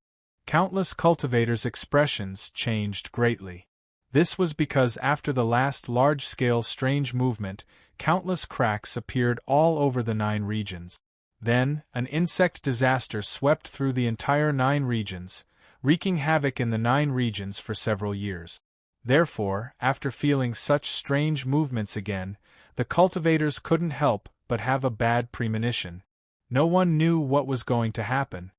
Countless cultivators' expressions changed greatly. This was because after the last large-scale strange movement, countless cracks appeared all over the 9 regions. Then, an insect disaster swept through the entire 9 regions, wreaking havoc in the 9 regions for several years. Therefore, after feeling such strange movements again, the cultivators couldn't help but have a bad premonition. No one knew what was going to happen.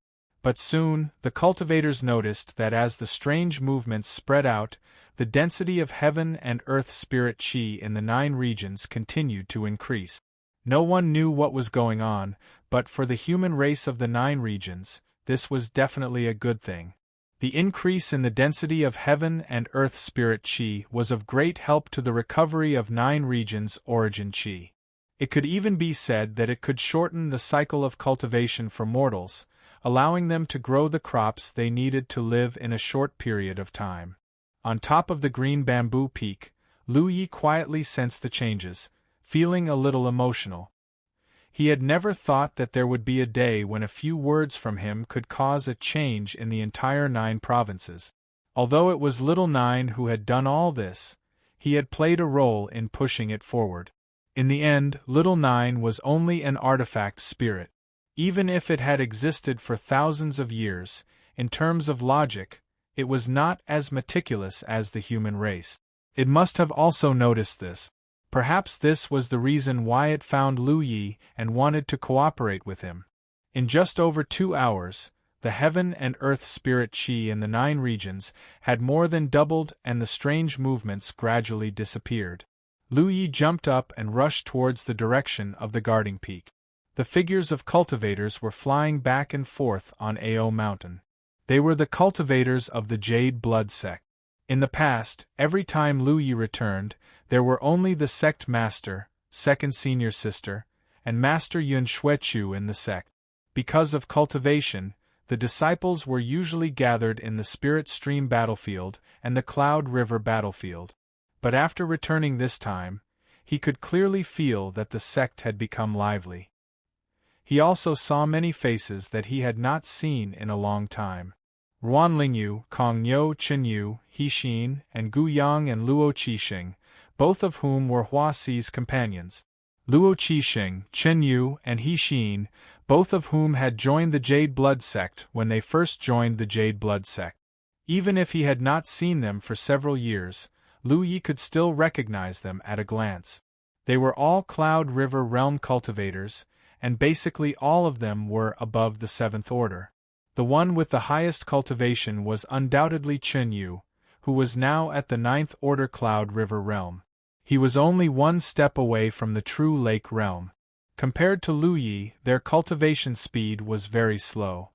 But soon, the cultivators noticed that as the strange movements spread out, the density of heaven and earth spirit chi in the 9 regions continued to increase. No one knew what was going on, but for the human race of the 9 regions, this was definitely a good thing. The increase in the density of heaven and earth spirit chi was of great help to the recovery of 9 regions' origin chi. It could even be said that it could shorten the cycle of cultivation for mortals, allowing them to grow the crops they needed to live in a short period of time. On top of the green bamboo peak, Lu Yi quietly sensed the changes, feeling a little emotional. He had never thought that there would be a day when a few words from him could cause a change in the entire 9 provinces. Although it was Little Nine who had done all this, he had played a role in pushing it forward. In the end, Little Nine was only an artifact spirit. Even if it had existed for thousands of years, in terms of logic, it was not as meticulous as the human race. It must have also noticed this. Perhaps this was the reason why it found Lu Yi and wanted to cooperate with him. In just over 2 hours, the heaven and earth spirit chi in the 9 regions had more than doubled and the strange movements gradually disappeared. Lu Yi jumped up and rushed towards the direction of the guarding peak. The figures of cultivators were flying back and forth on Ao Mountain. They were the cultivators of the Jade Blood sect. In the past, every time Lu Yi returned, there were only the sect master, second senior sister, and Master Yun Xuechu in the sect. Because of cultivation, the disciples were usually gathered in the Spirit Stream battlefield and the Cloud River battlefield. But after returning this time, he could clearly feel that the sect had become lively. He also saw many faces that he had not seen in a long time. Ruan Lingyu, Kong Yo Chinyu, He Xin, and Gu Yang and Luo Qixing, both of whom were Hua Xi's companions. Luo Qixing, Chinyu, and He Xin, both of whom had joined the Jade Blood sect when they first joined the Jade Blood sect. Even if he had not seen them for several years, Lu Yi could still recognize them at a glance. They were all Cloud River realm cultivators, and basically all of them were above the 7th order. The one with the highest cultivation was undoubtedly Chen Yu, who was now at the 9th order Cloud River realm. He was only 1 step away from the true lake realm. Compared to Lu Yi, their cultivation speed was very slow.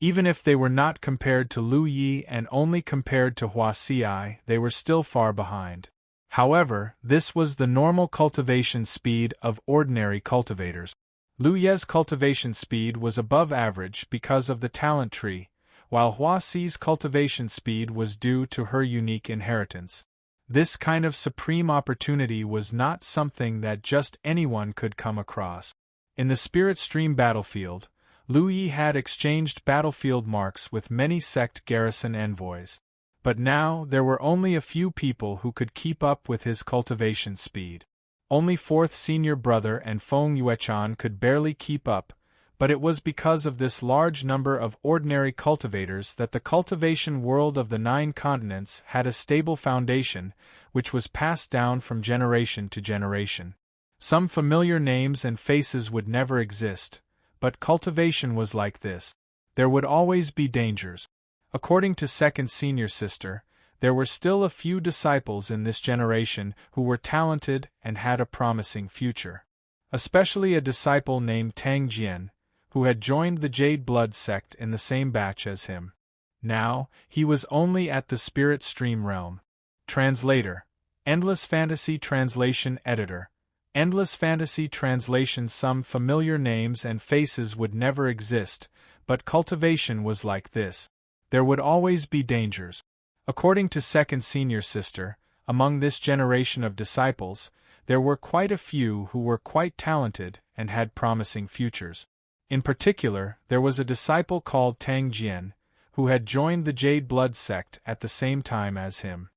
Even if they were not compared to Lu Yi and only compared to Hua Xi, they were still far behind. However, this was the normal cultivation speed of ordinary cultivators. Lu Ye's cultivation speed was above average because of the talent tree, while Hua Xi's cultivation speed was due to her unique inheritance. This kind of supreme opportunity was not something that just anyone could come across. In the Spirit Stream battlefield, Lu Yi had exchanged battlefield marks with many sect garrison envoys. But now there were only a few people who could keep up with his cultivation speed. Only fourth senior brother and Feng Yuechan could barely keep up, but it was because of this large number of ordinary cultivators that the cultivation world of the 9 continents had a stable foundation, which was passed down from generation to generation. Some familiar names and faces would never exist, but cultivation was like this. There would always be dangers. According to second senior sister, there were still a few disciples in this generation who were talented and had a promising future. Especially a disciple named Tang Jian, who had joined the Jade Blood sect in the same batch as him. Now, he was only at the Spirit Stream realm. Translator. Endless Fantasy Translation Editor. Endless Fantasy Translation. Some familiar names and faces would never exist, but cultivation was like this. There would always be dangers. According to second senior sister, among this generation of disciples, there were quite a few who were quite talented and had promising futures. In particular, there was a disciple called Tang Jian, who had joined the Jade Blood sect at the same time as him.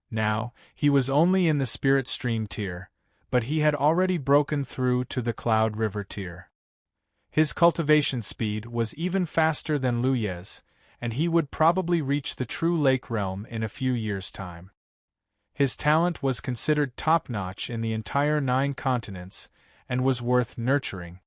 Now, he was only in the Spirit Stream tier, but he had already broken through to the Cloud River tier. His cultivation speed was even faster than Lu Ye's, and he would probably reach the true lake realm in a few years' time. His talent was considered top-notch in the entire 9 continents, and was worth nurturing.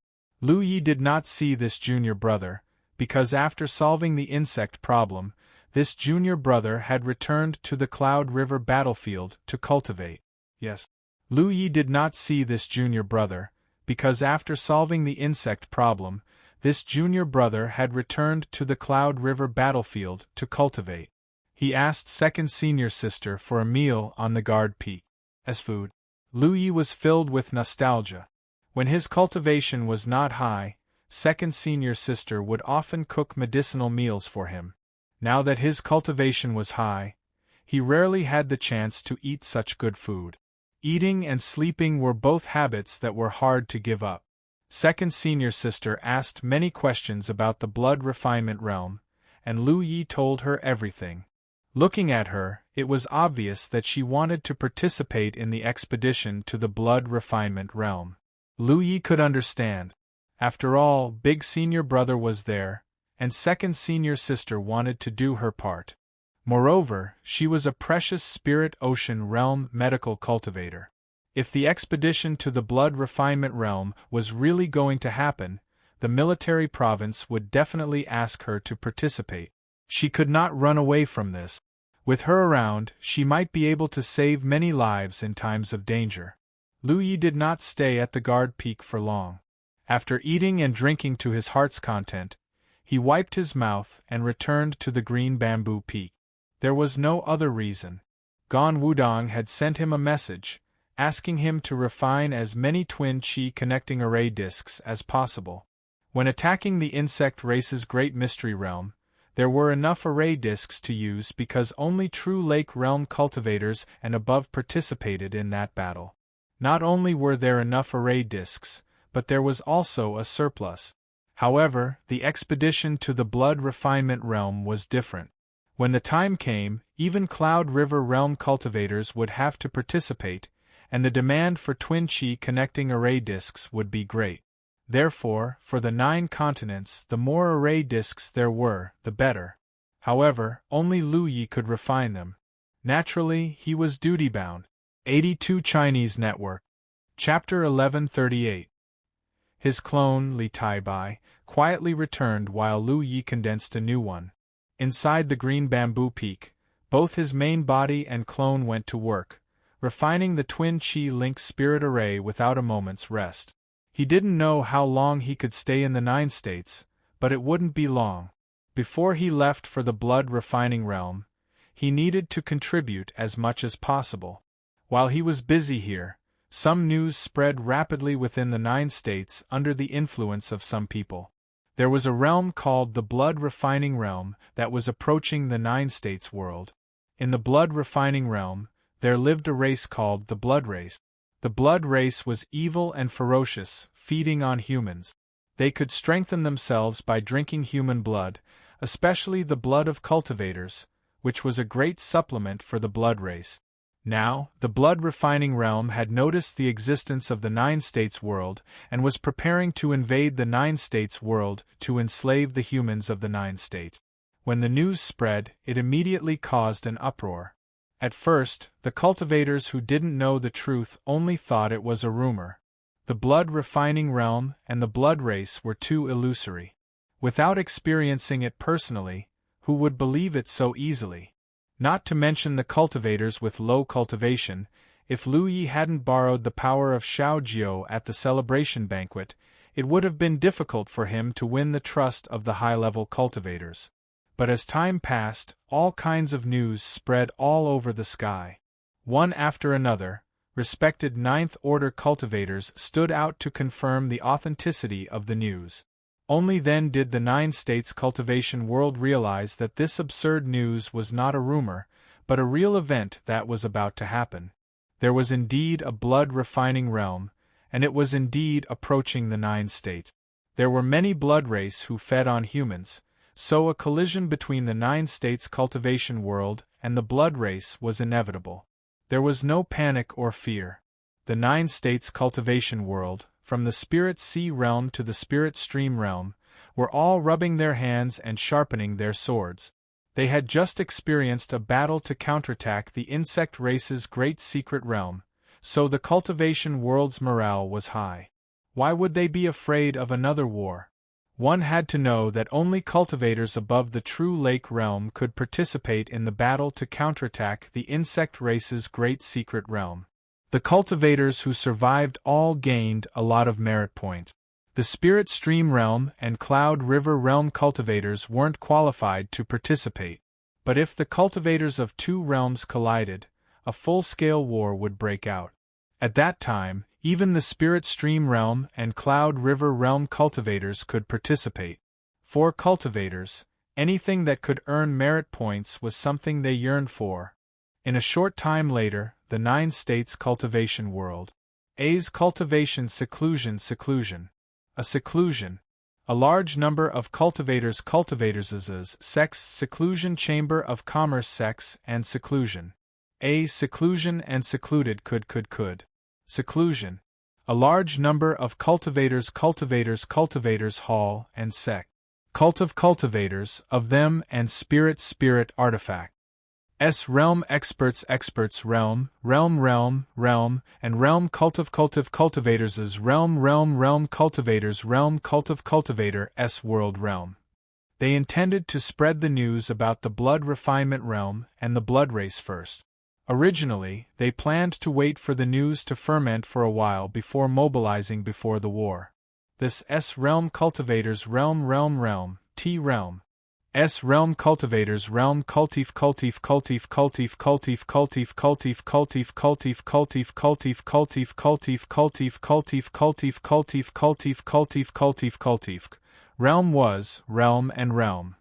Lu Yi did not see this junior brother, because after solving the insect problem, this junior brother had returned to the Cloud River battlefield to cultivate. Yes. Lu Yi did not see this junior brother, because after solving the insect problem, this junior brother had returned to the Cloud River battlefield to cultivate. He asked second senior sister for a meal on the guard peak. As food, Lu Yi was filled with nostalgia. When his cultivation was not high, second senior sister would often cook medicinal meals for him. Now that his cultivation was high, he rarely had the chance to eat such good food. Eating and sleeping were both habits that were hard to give up. Second senior sister asked many questions about the blood refinement realm, and Lu Yi told her everything. Looking at her, it was obvious that she wanted to participate in the expedition to the blood refinement realm. Lu Yi could understand. After all, big senior brother was there, and second senior sister wanted to do her part. Moreover, she was a precious spirit ocean realm medical cultivator. If the expedition to the blood refinement realm was really going to happen, the military province would definitely ask her to participate. She could not run away from this. With her around, she might be able to save many lives in times of danger. Lu Yi did not stay at the guard peak for long. After eating and drinking to his heart's content, he wiped his mouth and returned to the green bamboo peak. There was no other reason. Gan Wudong had sent him a message, asking him to refine as many twin chi connecting array discs as possible. When attacking the insect race's great mystery realm, there were enough array discs to use because only true lake realm cultivators and above participated in that battle. Not only were there enough array discs, but there was also a surplus. However, the expedition to the blood refinement realm was different. When the time came, even Cloud River realm cultivators would have to participate, and the demand for twin chi connecting array discs would be great. Therefore, for the 9 continents, the more array discs there were, the better. However, only Lu Yi could refine them. Naturally, he was duty-bound. 82 Chinese Network. Chapter 1138. His clone, Li Taibai, quietly returned while Lu Yi condensed a new one. Inside the green bamboo peak, both his main body and clone went to work, refining the twin chi-link spirit array without a moment's rest. He didn't know how long he could stay in the 9 states, but it wouldn't be long. Before he left for the blood refining realm, he needed to contribute as much as possible. While he was busy here, some news spread rapidly within the 9 states under the influence of some people. There was a realm called the blood refining realm that was approaching the 9 states world. In the blood refining realm, there lived a race called the blood race. The blood race was evil and ferocious, feeding on humans. They could strengthen themselves by drinking human blood, especially the blood of cultivators, which was a great supplement for the blood race. Now, the blood-refining realm had noticed the existence of the Nine-States world and was preparing to invade the Nine-States world to enslave the humans of the Nine-State. When the news spread, it immediately caused an uproar. At first, the cultivators who didn't know the truth only thought it was a rumor. The blood-refining realm and the blood race were too illusory. Without experiencing it personally, who would believe it so easily? Not to mention the cultivators with low cultivation. If Lu Yi hadn't borrowed the power of Xiao Jiao at the celebration banquet, it would have been difficult for him to win the trust of the high-level cultivators. But as time passed, all kinds of news spread all over the sky. One after another, respected ninth-order cultivators stood out to confirm the authenticity of the news. Only then did the Nine-States cultivation world realize that this absurd news was not a rumor, but a real event that was about to happen. There was indeed a blood-refining realm, and it was indeed approaching the Nine-States. There were many blood race who fed on humans, so a collision between the Nine-States cultivation world and the blood race was inevitable. There was no panic or fear. The Nine-States cultivation world, from the Spirit Sea realm to the Spirit Stream realm, were all rubbing their hands and sharpening their swords. They had just experienced a battle to counterattack the insect race's great secret realm, so the cultivation world's morale was high. Why would they be afraid of another war? One had to know that only cultivators above the true lake realm could participate in the battle to counterattack the insect race's great secret realm. The cultivators who survived all gained a lot of merit points. The Spirit Stream realm and Cloud River realm cultivators weren't qualified to participate. But if the cultivators of two realms collided, a full-scale war would break out. At that time, even the Spirit Stream realm and Cloud River realm cultivators could participate. For cultivators, anything that could earn merit points was something they yearned for. In a short time later, the Nine-States cultivation world. A's cultivation seclusion. A seclusion. A large number of cultivators' sex seclusion chamber of commerce sex and seclusion. A seclusion and secluded could. Seclusion. A large number of cultivators hall and sect. Cult of cultivators of them and spirit artifact. S realm experts realm, and realm cult of cultivators' realm cultivators cult of cultivator S world realm. They intended to spread the news about the blood refinement realm and the blood race first. Originally, they planned to wait for the news to ferment for a while before mobilizing before the war. This S realm cultivators realm, T realm. S realm cultivators realm cultif realm was realm and realm.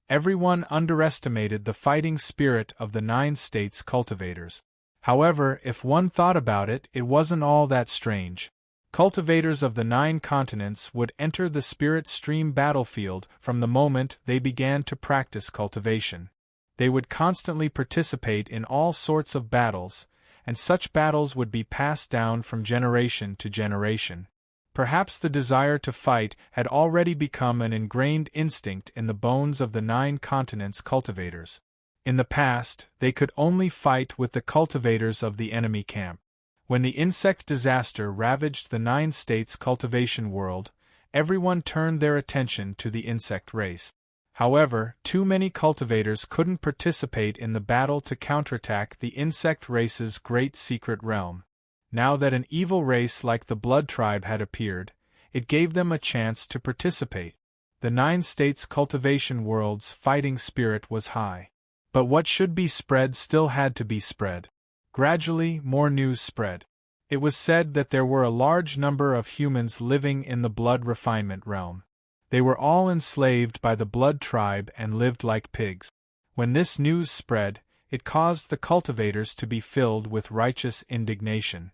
Everyone underestimated the fighting spirit of the Nine-States cultivators. However, if one thought about it, it wasn't all that strange. Cultivators of the 9 continents would enter the Spirit Stream battlefield from the moment they began to practice cultivation. They would constantly participate in all sorts of battles, and such battles would be passed down from generation to generation. Perhaps the desire to fight had already become an ingrained instinct in the bones of the 9 continents cultivators. In the past, they could only fight with the cultivators of the enemy camp. When the insect disaster ravaged the Nine-States cultivation world, everyone turned their attention to the insect race. However, too many cultivators couldn't participate in the battle to counterattack the insect race's great secret realm. Now that an evil race like the Blood Tribe had appeared, it gave them a chance to participate. The Nine-States cultivation world's fighting spirit was high. But what should be spread still had to be spread. Gradually, more news spread. It was said that there were a large number of humans living in the blood refinement realm. They were all enslaved by the Blood Tribe and lived like pigs. When this news spread, it caused the cultivators to be filled with righteous indignation.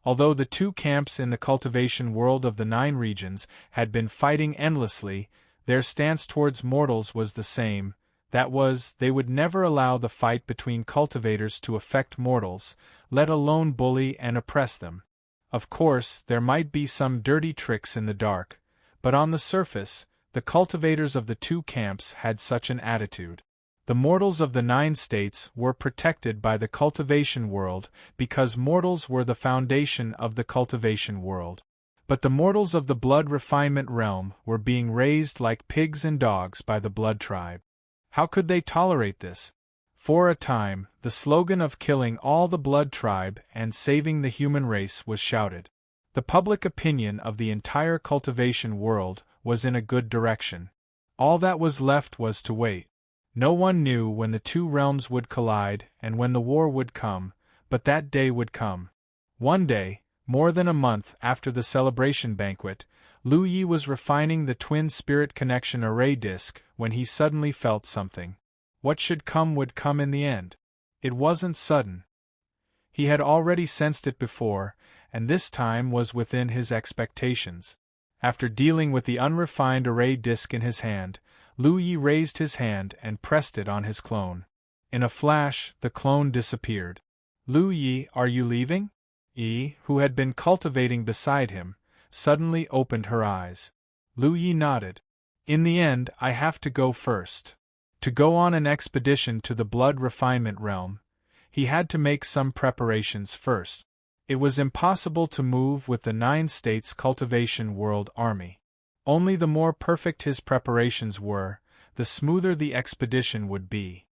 Although the 2 camps in the cultivation world of the 9 regions had been fighting endlessly, their stance towards mortals was the same. That was, they would never allow the fight between cultivators to affect mortals, let alone bully and oppress them. Of course, there might be some dirty tricks in the dark, but on the surface, the cultivators of the two camps had such an attitude. The mortals of the 9 states were protected by the cultivation world because mortals were the foundation of the cultivation world. But the mortals of the blood refinement realm were being raised like pigs and dogs by the blood tribe. How could they tolerate this? For a time, the slogan of killing all the blood tribe and saving the human race was shouted. The public opinion of the entire cultivation world was in a good direction. All that was left was to wait. No one knew when the two realms would collide and when the war would come, but that day would come. One day, more than a month after the celebration banquet, Lu Yi was refining the twin spirit connection array disk when he suddenly felt something. What should come would come in the end. It wasn't sudden. He had already sensed it before, and this time was within his expectations. After dealing with the unrefined array disk in his hand, Lu Yi raised his hand and pressed it on his clone. In a flash, the clone disappeared. Lu Yi, are you leaving? Yi, who had been cultivating beside him, suddenly opened her eyes. Lu Yi nodded. In the end, I have to go first. To go on an expedition to the blood refinement realm, he had to make some preparations first. It was impossible to move with the 9 states cultivation world army. Only the more perfect his preparations were, the smoother the expedition would be.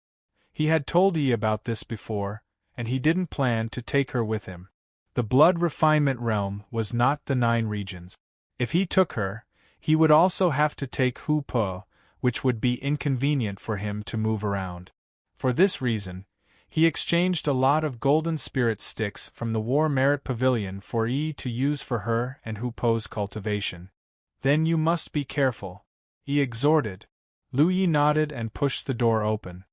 He had told Yi about this before, and he didn't plan to take her with him. The blood refinement realm was not the 9 regions. If he took her, he would also have to take Hu Po, which would be inconvenient for him to move around. For this reason, he exchanged a lot of golden spirit sticks from the War Merit Pavilion for Yi to use for her and Hu Po's cultivation. Then you must be careful, Yi exhorted. Lu Yi nodded and pushed the door open.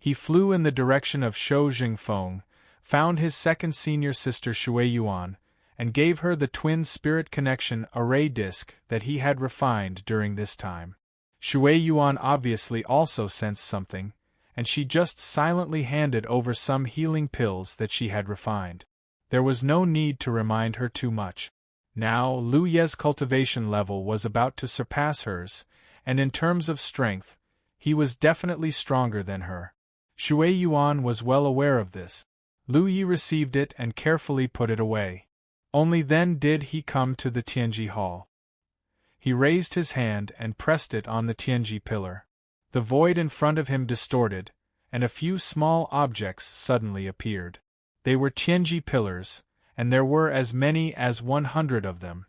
He flew in the direction of Shou Jingfeng, found his second senior sister Shui Yuan, and gave her the twin spirit connection array disk that he had refined during this time. Shui Yuan obviously also sensed something, and she just silently handed over some healing pills that she had refined. There was no need to remind her too much. Now Lu Ye's cultivation level was about to surpass hers, and in terms of strength, he was definitely stronger than her. Shui Yuan was well aware of this. Lu Yi received it and carefully put it away. Only then did he come to the Tianji Hall. He raised his hand and pressed it on the Tianji pillar. The void in front of him distorted, and a few small objects suddenly appeared. They were Tianji pillars, and there were as many as 100 of them.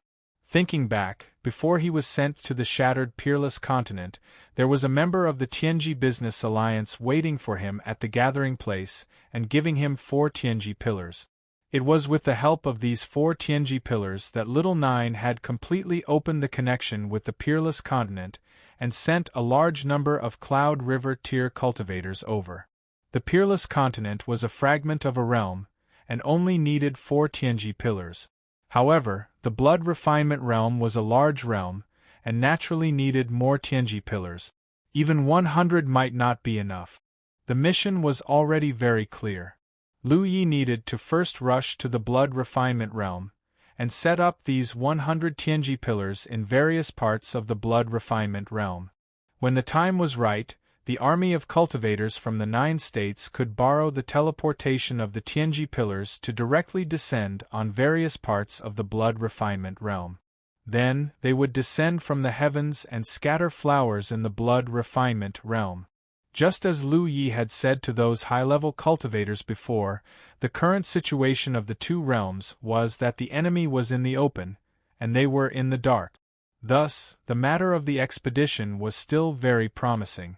Thinking back, before he was sent to the shattered peerless continent, there was a member of the Tianji Business Alliance waiting for him at the gathering place and giving him 4 Tianji pillars. It was with the help of these 4 Tianji pillars that Little Nine had completely opened the connection with the peerless continent and sent a large number of Cloud River tier cultivators over. The peerless continent was a fragment of a realm, and only needed 4 Tianji pillars. However, the blood refinement realm was a large realm, and naturally needed more Tianji pillars. Even 100 might not be enough. The mission was already very clear. Lu Yi needed to first rush to the blood refinement realm, and set up these 100 Tianji pillars in various parts of the blood refinement realm. When the time was right, the army of cultivators from the 9 states could borrow the teleportation of the Tianji pillars to directly descend on various parts of the blood refinement realm. Then, they would descend from the heavens and scatter flowers in the blood refinement realm. Just as Lu Yi had said to those high-level cultivators before, the current situation of the two realms was that the enemy was in the open, and they were in the dark. Thus, the matter of the expedition was still very promising.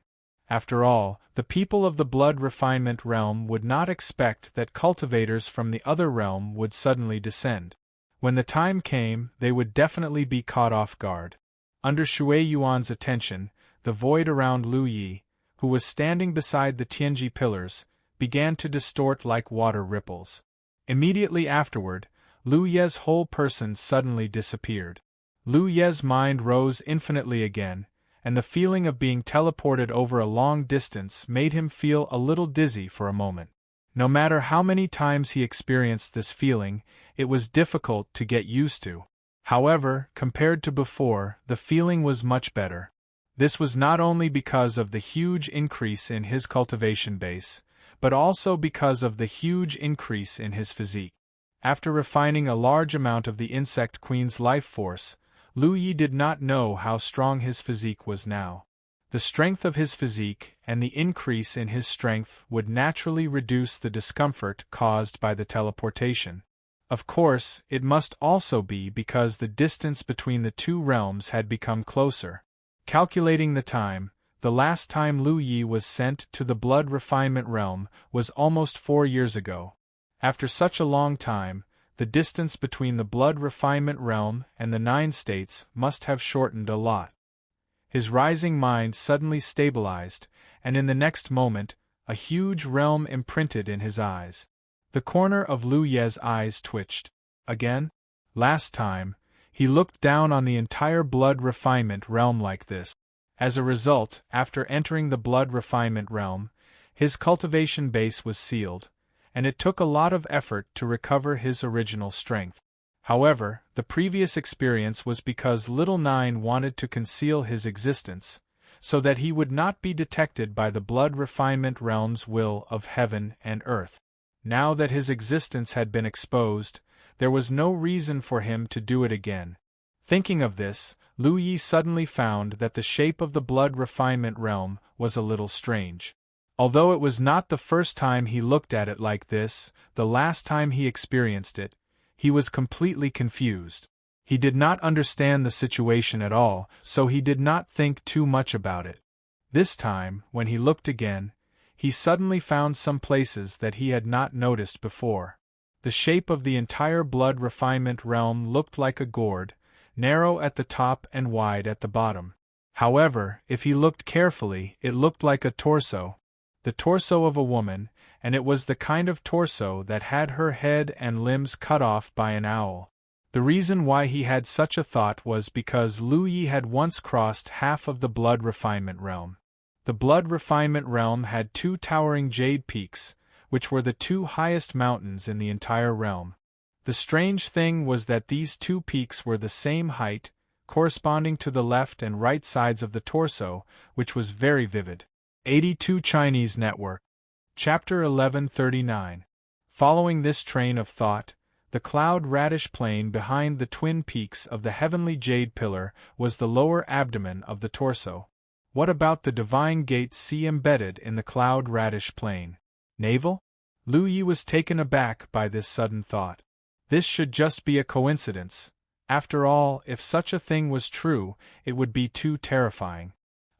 After all, the people of the blood refinement realm would not expect that cultivators from the other realm would suddenly descend. When the time came, they would definitely be caught off guard. Under Shui Yuan's attention, the void around Lu Yi, who was standing beside the Tianji pillars, began to distort like water ripples. Immediately afterward, Lu Ye's whole person suddenly disappeared. Lu Ye's mind rose infinitely again, and the feeling of being teleported over a long distance made him feel a little dizzy for a moment. No matter how many times he experienced this feeling, it was difficult to get used to. However, compared to before, the feeling was much better. This was not only because of the huge increase in his cultivation base, but also because of the huge increase in his physique. After refining a large amount of the insect queen's life force, Lu Yi did not know how strong his physique was now. The strength of his physique and the increase in his strength would naturally reduce the discomfort caused by the teleportation. Of course, it must also be because the distance between the two realms had become closer. Calculating the time, the last time Lu Yi was sent to the blood refinement realm was almost 4 years ago. After such a long time, the distance between the blood refinement realm and the 9 states must have shortened a lot. His rising mind suddenly stabilized, and in the next moment, a huge realm imprinted in his eyes. The corner of Lu Ye's eyes twitched. Again? Last time, he looked down on the entire blood refinement realm like this. As a result, after entering the blood refinement realm, his cultivation base was sealed, and it took a lot of effort to recover his original strength. However, the previous experience was because Little Nine wanted to conceal his existence, so that he would not be detected by the blood refinement realm's will of heaven and earth. Now that his existence had been exposed, there was no reason for him to do it again. Thinking of this, Lu Yi suddenly found that the shape of the blood refinement realm was a little strange. Although it was not the first time he looked at it like this, the last time he experienced it, he was completely confused. He did not understand the situation at all, so he did not think too much about it. This time, when he looked again, he suddenly found some places that he had not noticed before. The shape of the entire blood refinement realm looked like a gourd, narrow at the top and wide at the bottom. However, if he looked carefully, it looked like a torso. The torso of a woman, and it was the kind of torso that had her head and limbs cut off by an owl. The reason why he had such a thought was because Lu Yi had once crossed half of the blood refinement realm. The blood refinement realm had 2 towering jade peaks, which were the 2 highest mountains in the entire realm. The strange thing was that these 2 peaks were the same height, corresponding to the left and right sides of the torso, which was very vivid. 82 Chinese Network. Chapter 1139. Following this train of thought, the cloud-radish plain behind the twin peaks of the heavenly jade pillar was the lower abdomen of the torso. What about the divine gate C embedded in the cloud-radish plain? Navel? Lu Yi was taken aback by this sudden thought. This should just be a coincidence. After all, if such a thing was true, it would be too terrifying.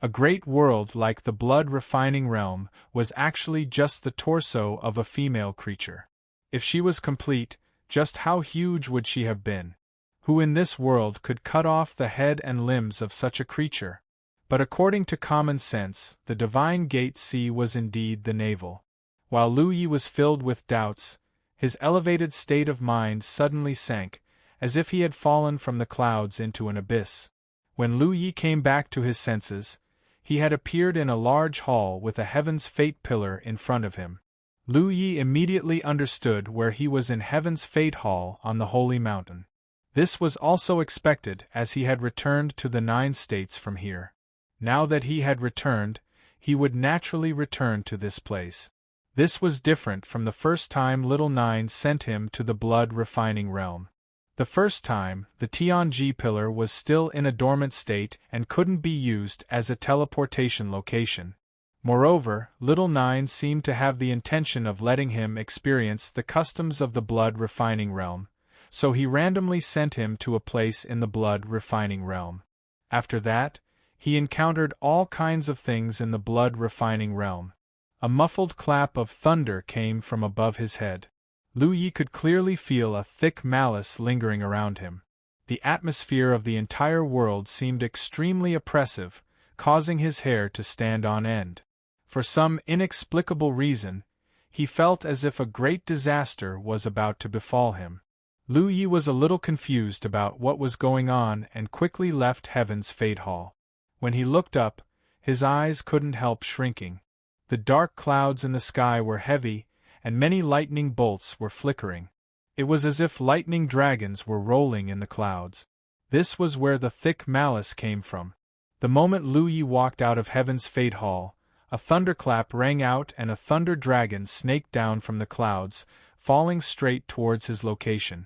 A great world like the blood-refining realm was actually just the torso of a female creature. If she was complete, just how huge would she have been? Who in this world could cut off the head and limbs of such a creature? But according to common sense, the divine gate C was indeed the navel. While Lu Yi was filled with doubts, his elevated state of mind suddenly sank, as if he had fallen from the clouds into an abyss. When Lu Yi came back to his senses, he had appeared in a large hall with a Heaven's Fate pillar in front of him. Lu Yi immediately understood where he was in Heaven's Fate Hall on the Holy Mountain. This was also expected as he had returned to the 9 states from here. Now that he had returned, he would naturally return to this place. This was different from the first time Little Nine sent him to the blood-refining realm. The first time, the Tianji pillar was still in a dormant state and couldn't be used as a teleportation location. Moreover, Little Nine seemed to have the intention of letting him experience the customs of the blood-refining realm, so he randomly sent him to a place in the blood-refining realm. After that, he encountered all kinds of things in the blood-refining realm. A muffled clap of thunder came from above his head. Lu Yi could clearly feel a thick malice lingering around him. The atmosphere of the entire world seemed extremely oppressive, causing his hair to stand on end. For some inexplicable reason, he felt as if a great disaster was about to befall him. Lu Yi was a little confused about what was going on and quickly left Heaven's Fate Hall. When he looked up, his eyes couldn't help shrinking. The dark clouds in the sky were heavy, and many lightning bolts were flickering. It was as if lightning dragons were rolling in the clouds. This was where the thick malice came from. The moment Lu Yi walked out of Heaven's Fate Hall, a thunderclap rang out and a thunder dragon snaked down from the clouds, falling straight towards his location.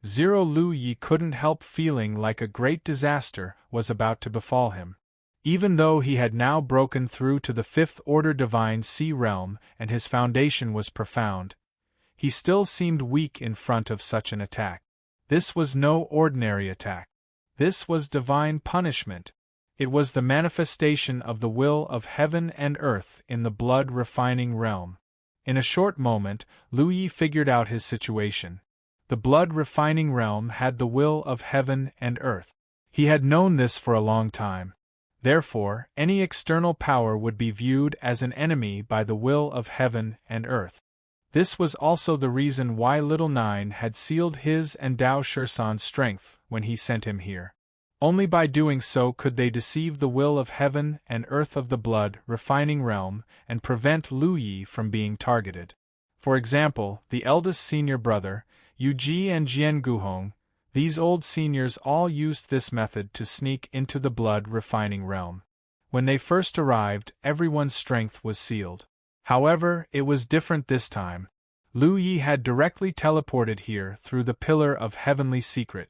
Lu Yi couldn't help feeling like a great disaster was about to befall him. Even though he had now broken through to the fifth-order divine sea realm and his foundation was profound, he still seemed weak in front of such an attack. This was no ordinary attack. This was divine punishment. It was the manifestation of the will of heaven and earth in the blood-refining realm. In a short moment, Lu Yi figured out his situation. The blood-refining realm had the will of heaven and earth. He had known this for a long time. Therefore, any external power would be viewed as an enemy by the will of heaven and earth. This was also the reason why Little Nine had sealed his and Dao Shursan's strength when he sent him here. Only by doing so could they deceive the will of heaven and earth of the blood-refining realm and prevent Lu Yi from being targeted. For example, the eldest senior brother, Yu Ji and Jian Guhong, these old seniors all used this method to sneak into the blood-refining realm. When they first arrived, everyone's strength was sealed. However, it was different this time. Lu Yi had directly teleported here through the Pillar of Heavenly Secret.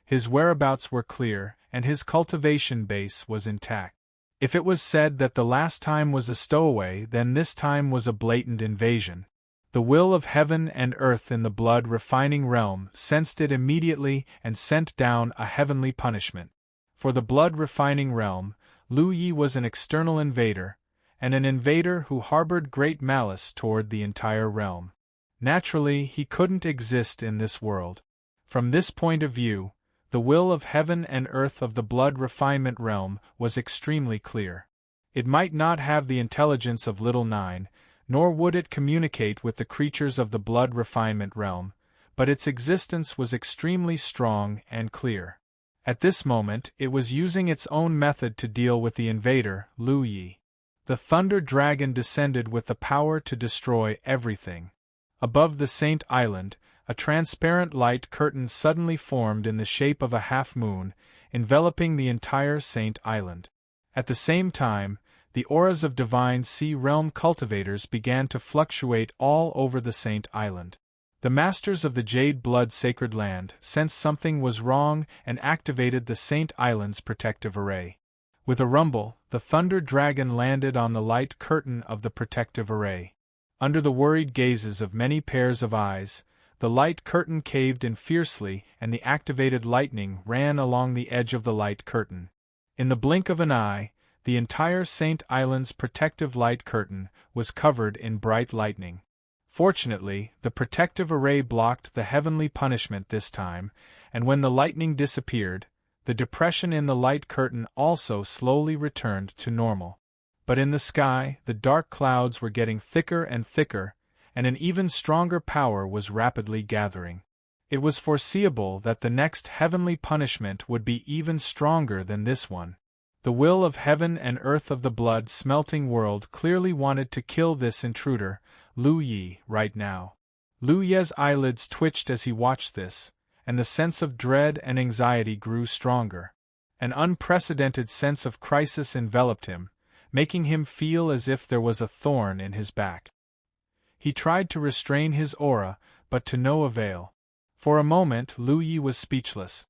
His whereabouts were clear, and his cultivation base was intact. If it was said that the last time was a stowaway, then this time was a blatant invasion. The will of heaven and earth in the blood-refining realm sensed it immediately and sent down a heavenly punishment. For the blood-refining realm, Lu Yi was an external invader, and an invader who harbored great malice toward the entire realm. Naturally, he couldn't exist in this world. From this point of view, the will of heaven and earth of the blood refinement realm was extremely clear. It might not have the intelligence of Little Nine, nor would it communicate with the creatures of the blood refinement realm, but its existence was extremely strong and clear. At this moment, it was using its own method to deal with the invader, Lu Yi. The thunder dragon descended with the power to destroy everything. Above the Saint Island, a transparent light curtain suddenly formed in the shape of a half-moon, enveloping the entire Saint Island. At the same time, the auras of divine sea realm cultivators began to fluctuate all over the Saint Island. The masters of the Jade Blood Sacred Land sensed something was wrong and activated the Saint Island's protective array. With a rumble, the thunder dragon landed on the light curtain of the protective array. Under the worried gazes of many pairs of eyes, the light curtain caved in fiercely and the activated lightning ran along the edge of the light curtain. In the blink of an eye, the entire Saint Island's protective light curtain was covered in bright lightning. Fortunately, the protective array blocked the heavenly punishment this time, and when the lightning disappeared, the depression in the light curtain also slowly returned to normal. But in the sky, the dark clouds were getting thicker and thicker, and an even stronger power was rapidly gathering. It was foreseeable that the next heavenly punishment would be even stronger than this one. The will of heaven and earth of the blood-smelting world clearly wanted to kill this intruder, Lu Yi, right now. Lu Ye's eyelids twitched as he watched this, and the sense of dread and anxiety grew stronger. An unprecedented sense of crisis enveloped him, making him feel as if there was a thorn in his back. He tried to restrain his aura, but to no avail. For a moment Lu Yi was speechless.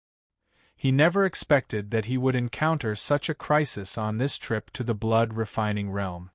He never expected that he would encounter such a crisis on this trip to the blood-refining realm.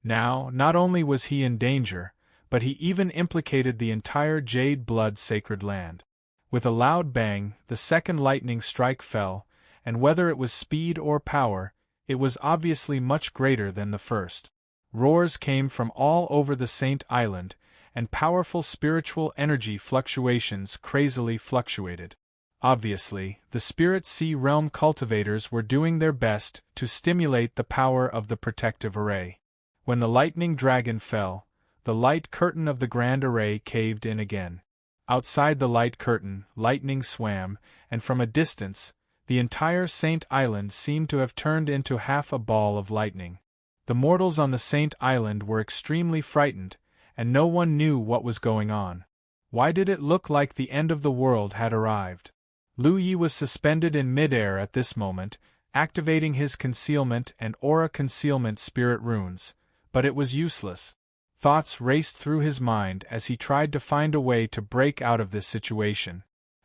Now, not only was he in danger, but he even implicated the entire Jade Blood Sacred Land. With a loud bang, the second lightning strike fell, and whether it was speed or power, it was obviously much greater than the first. Roars came from all over the Saint Island, and powerful spiritual energy fluctuations crazily fluctuated. Obviously, the Spirit Sea Realm cultivators were doing their best to stimulate the power of the protective array. When the lightning dragon fell, the light curtain of the grand array caved in again. Outside the light curtain, lightning swam, and from a distance, the entire Saint Island seemed to have turned into half a ball of lightning. The mortals on the Saint Island were extremely frightened, and no one knew what was going on. Why did it look like the end of the world had arrived? Lu Yi was suspended in midair at this moment, activating his concealment and aura concealment spirit runes, but it was useless. Thoughts raced through his mind as he tried to find a way to break out of this situation.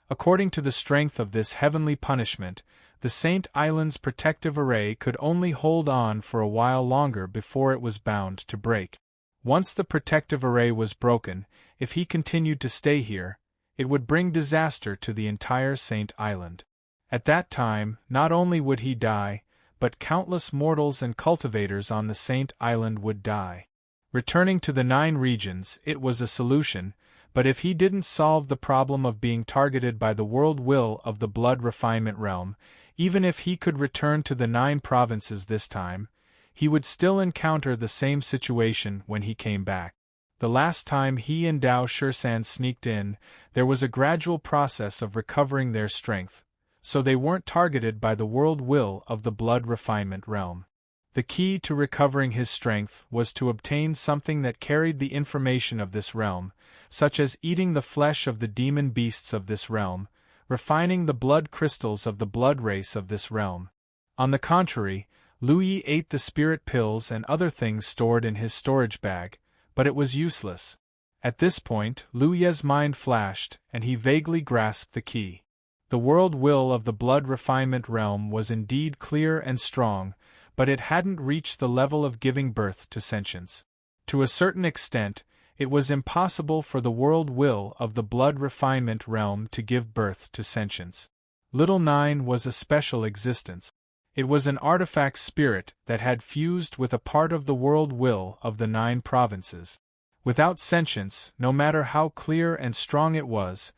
According to the strength of this heavenly punishment, the Saint Island's protective array could only hold on for a while longer before it was bound to break. Once the protective array was broken, if he continued to stay here, it would bring disaster to the entire Saint Island. At that time, not only would he die, but countless mortals and cultivators on the Saint Island would die. Returning to the 9 regions, it was a solution, but if he didn't solve the problem of being targeted by the world will of the blood refinement realm, even if he could return to the 9 provinces this time, he would still encounter the same situation when he came back. The last time he and Dao Shursan sneaked in, there was a gradual process of recovering their strength, so they weren't targeted by the world will of the blood refinement realm. The key to recovering his strength was to obtain something that carried the information of this realm, such as eating the flesh of the demon beasts of this realm, refining the blood crystals of the blood race of this realm. On the contrary, Lu Yi ate the spirit pills and other things stored in his storage bag, but it was useless. At this point, Lu Ye's mind flashed, and he vaguely grasped the key. The world will of the blood refinement realm was indeed clear and strong, but it hadn't reached the level of giving birth to sentience. To a certain extent, it was impossible for the world will of the blood refinement realm to give birth to sentience. Little 9 was a special existence. It was an artifact spirit that had fused with a part of the world will of the 9 provinces. Without sentience, no matter how clear and strong it was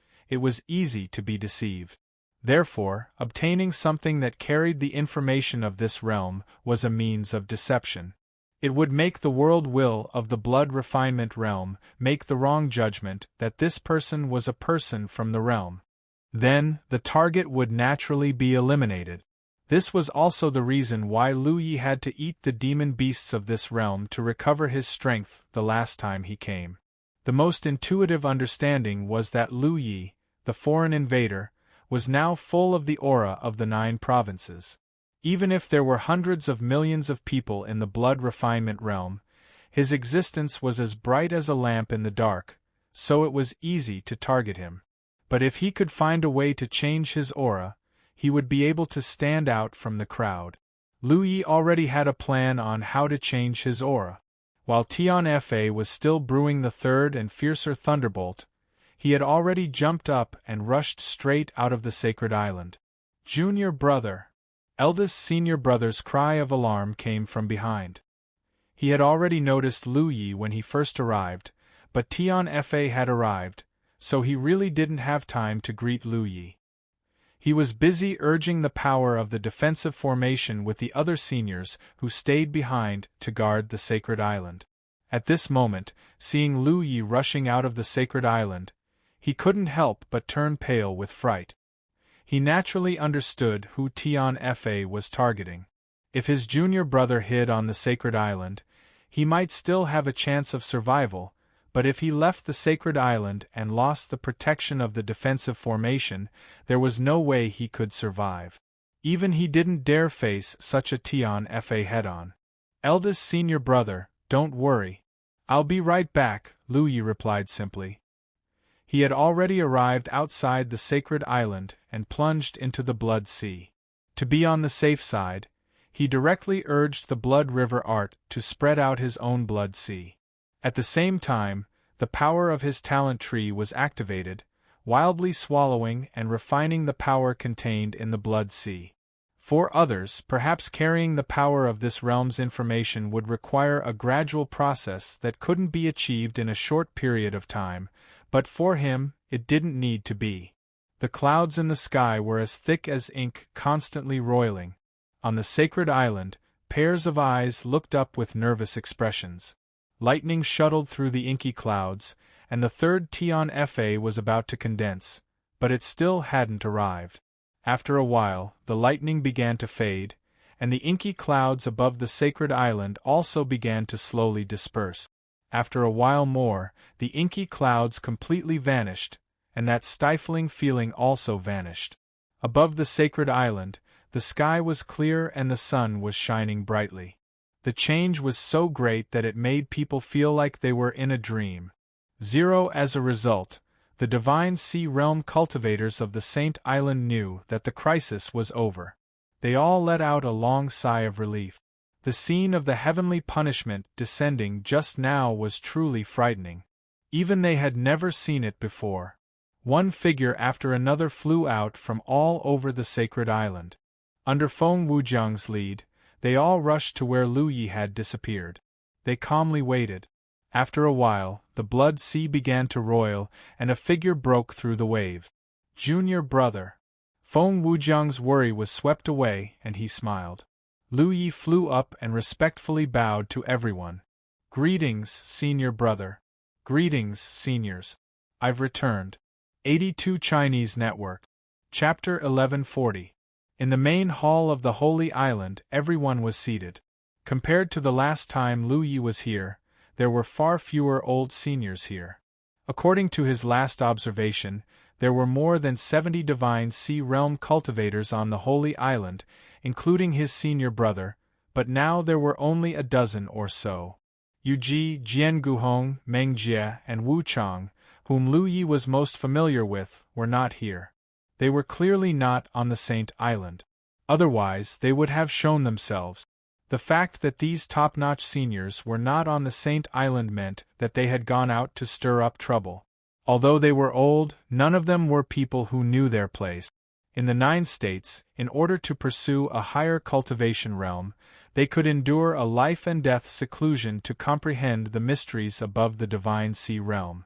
easy to be deceived. Therefore, obtaining something that carried the information of this realm was a means of deception. It would make the world will of the blood refinement realm make the wrong judgment that this person was a person from the realm. Then, the target would naturally be eliminated. This was also the reason why Lu Yi had to eat the demon beasts of this realm to recover his strength the last time he came. The most intuitive understanding was that Lu Yi, the foreign invader, was now full of the aura of the 9 provinces. Even if there were hundreds of millions of people in the blood refinement realm, his existence was as bright as a lamp in the dark, so it was easy to target him. But if he could find a way to change his aura, he would be able to stand out from the crowd. Lu Yi already had a plan on how to change his aura. While Tian Fa was still brewing the third and fiercer thunderbolt, he had already jumped up and rushed straight out of the sacred island. "Junior brother!" Eldest senior brother's cry of alarm came from behind. He had already noticed Lu Yi when he first arrived, but Tian Fa had arrived, so he really didn't have time to greet Lu Yi. He was busy urging the power of the defensive formation with the other seniors who stayed behind to guard the sacred island. At this moment, seeing Lu Yi rushing out of the sacred island, he couldn't help but turn pale with fright. He naturally understood who Tian Fa was targeting. If his junior brother hid on the sacred island, he might still have a chance of survival, but if he left the sacred island and lost the protection of the defensive formation, there was no way he could survive. Even he didn't dare face such a Tian Fa head-on. "Eldest senior brother, don't worry. I'll be right back," Lu Yi replied simply. He had already arrived outside the sacred island and plunged into the blood sea. To be on the safe side, he directly urged the blood river art to spread out his own blood sea. At the same time, the power of his talent tree was activated, wildly swallowing and refining the power contained in the blood sea. For others, perhaps carrying the power of this realm's information would require a gradual process that couldn't be achieved in a short period of time, but for him, it didn't need to be. The clouds in the sky were as thick as ink, constantly roiling. On the sacred island, pairs of eyes looked up with nervous expressions. Lightning shuttled through the inky clouds, and the third Tian Fa was about to condense, but it still hadn't arrived. After a while, the lightning began to fade, and the inky clouds above the sacred island also began to slowly disperse. After a while more, the inky clouds completely vanished, and that stifling feeling also vanished. Above the sacred island, the sky was clear and the sun was shining brightly. The change was so great that it made people feel like they were in a dream. As a result, the divine sea realm cultivators of the Saint Island knew that the crisis was over. They all let out a long sigh of relief. The scene of the heavenly punishment descending just now was truly frightening. Even they had never seen it before. One figure after another flew out from all over the sacred island. Under Feng Wujiang's lead, they all rushed to where Lu Yi had disappeared. They calmly waited. After a while, the blood sea began to roil, and a figure broke through the wave. Junior brother. Feng Wujiang's worry was swept away, and he smiled. Lu Yi flew up and respectfully bowed to everyone. Greetings, senior brother. Greetings, seniors. I've returned. 82 Chinese Network. Chapter 1140. In the main hall of the Holy Island, everyone was seated. Compared to the last time Lu Yi was here, there were far fewer old seniors here. According to his last observation, there were more than 70 divine sea realm cultivators on the Holy Island, including his senior brother, but now there were only a dozen or so. Yu Ji, Jian Guhong, Meng Jie, and Wu Chang, whom Lu Yi was most familiar with, were not here. They were clearly not on the Saint Island. Otherwise, they would have shown themselves. The fact that these top-notch seniors were not on the Saint Island meant that they had gone out to stir up trouble. Although they were old, none of them were people who knew their place. In the 9 states, in order to pursue a higher cultivation realm, they could endure a life-and-death seclusion to comprehend the mysteries above the divine sea realm.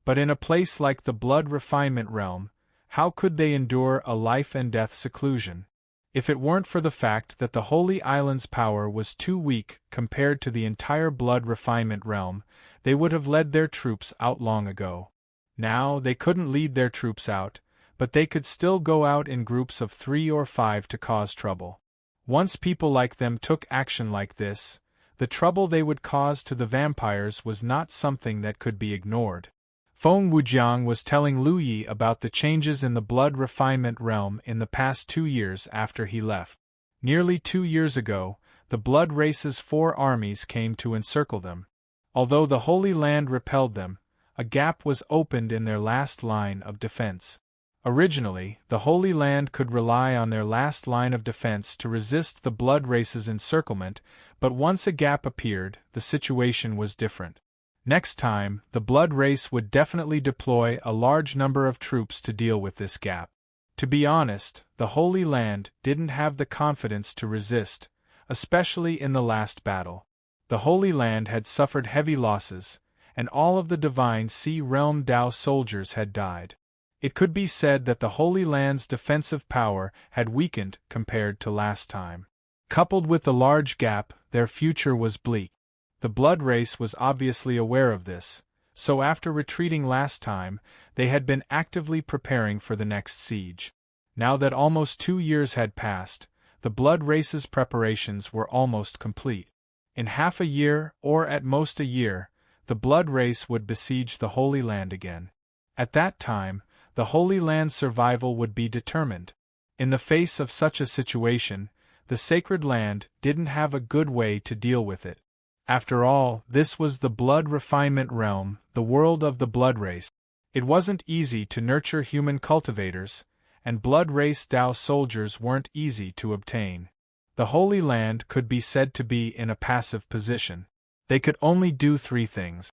But in a place like the blood refinement realm, how could they endure a life-and-death seclusion? If it weren't for the fact that the Holy Island's power was too weak compared to the entire blood refinement realm, they would have led their troops out long ago. Now, they couldn't lead their troops out, but they could still go out in groups of 3 or 5 to cause trouble. Once people like them took action like this, the trouble they would cause to the vampires was not something that could be ignored. Feng Wujiang was telling Lu Yi about the changes in the blood refinement realm in the past 2 years after he left. Nearly 2 years ago, the blood race's 4 armies came to encircle them. Although the Holy Land repelled them, a gap was opened in their last line of defense. Originally, the Holy Land could rely on their last line of defense to resist the blood race's encirclement, but once a gap appeared, the situation was different. Next time, the blood race would definitely deploy a large number of troops to deal with this gap. To be honest, the Holy Land didn't have the confidence to resist, especially in the last battle. The Holy Land had suffered heavy losses, and all of the divine sea realm Dao soldiers had died. It could be said that the Holy Land's defensive power had weakened compared to last time. Coupled with the large gap, their future was bleak. The blood race was obviously aware of this, so after retreating last time, they had been actively preparing for the next siege. Now that almost 2 years had passed, the blood race's preparations were almost complete. In half a year, or at most a year, the blood race would besiege the Holy Land again. At that time, the Holy Land's survival would be determined. In the face of such a situation, the Sacred Land didn't have a good way to deal with it. After all, this was the blood refinement realm, the world of the blood race. It wasn't easy to nurture human cultivators, and blood race Dao soldiers weren't easy to obtain. The Holy Land could be said to be in a passive position. They could only do 3 things.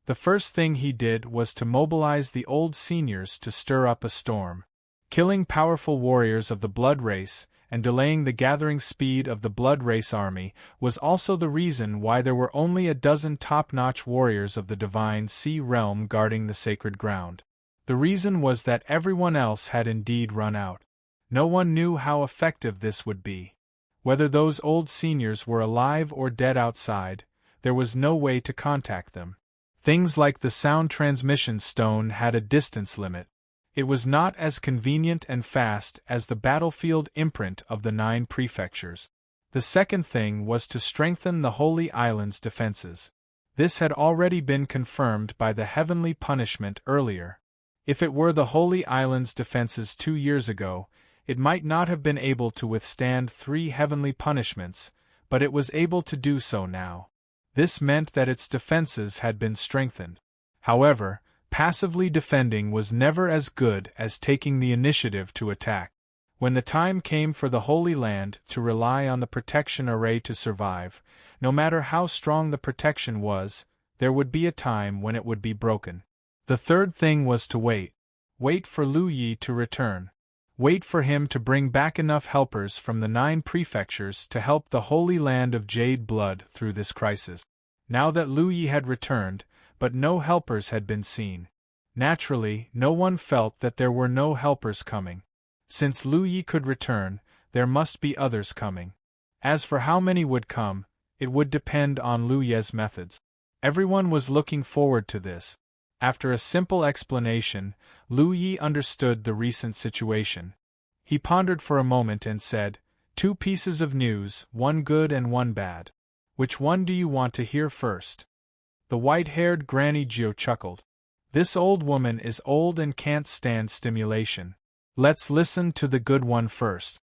The first thing he did was to mobilize the old seniors to stir up a storm. Killing powerful warriors of the blood race and delaying the gathering speed of the blood race army was also the reason why there were only a dozen top-notch warriors of the divine sea realm guarding the sacred ground. The reason was that everyone else had indeed run out. No one knew how effective this would be. Whether those old seniors were alive or dead outside, there was no way to contact them. Things like the sound transmission stone had a distance limit. It was not as convenient and fast as the battlefield imprint of the 9 prefectures. The second thing was to strengthen the Holy Island's defenses. This had already been confirmed by the heavenly punishment earlier. If it were the Holy Island's defenses 2 years ago, it might not have been able to withstand 3 heavenly punishments, but it was able to do so now. This meant that its defenses had been strengthened. However, passively defending was never as good as taking the initiative to attack. When the time came for the Holy Land to rely on the protection array to survive, no matter how strong the protection was, there would be a time when it would be broken. The third thing was to wait. Wait for Lu Yi to return. Wait for him to bring back enough helpers from the 9 prefectures to help the Holy Land of Jade Blood through this crisis. Now that Lu Yi had returned, but no helpers had been seen. Naturally, no one felt that there were no helpers coming. Since Lu Yi could return, there must be others coming. As for how many would come, it would depend on Lu Ye's methods. Everyone was looking forward to this. After a simple explanation, Lu Yi understood the recent situation. He pondered for a moment and said, 2 pieces of news, one good and one bad. Which one do you want to hear first? The white-haired Granny Gio chuckled. This old woman is old and can't stand stimulation. Let's listen to the good one first.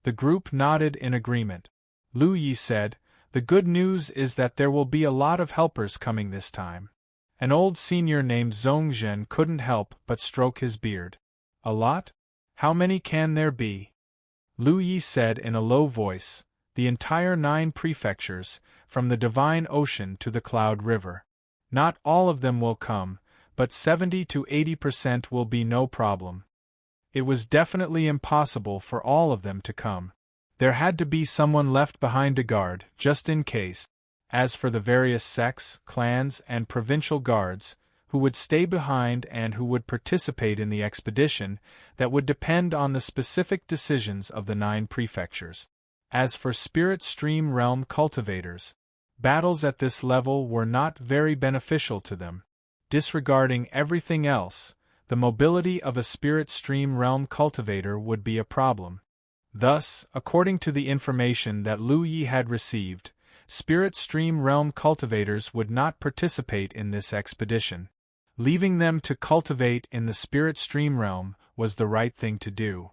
The group nodded in agreement. Lu Yi said, the good news is that there will be a lot of helpers coming this time. An old senior named Zhongzhen couldn't help but stroke his beard. A lot? How many can there be? Lu Yi said in a low voice, the entire 9 prefectures, from the Divine Ocean to the Cloud River. Not all of them will come, but 70 to 80% will be no problem. It was definitely impossible for all of them to come. There had to be someone left behind to guard, just in case. As for the various sects, clans, and provincial guards, who would stay behind and who would participate in the expedition, that would depend on the specific decisions of the 9 prefectures. As for Spirit Stream Realm cultivators, battles at this level were not very beneficial to them. Disregarding everything else, the mobility of a Spirit Stream Realm cultivator would be a problem. Thus, according to the information that Lu Yi had received, Spirit Stream Realm cultivators would not participate in this expedition. Leaving them to cultivate in the Spirit Stream Realm was the right thing to do.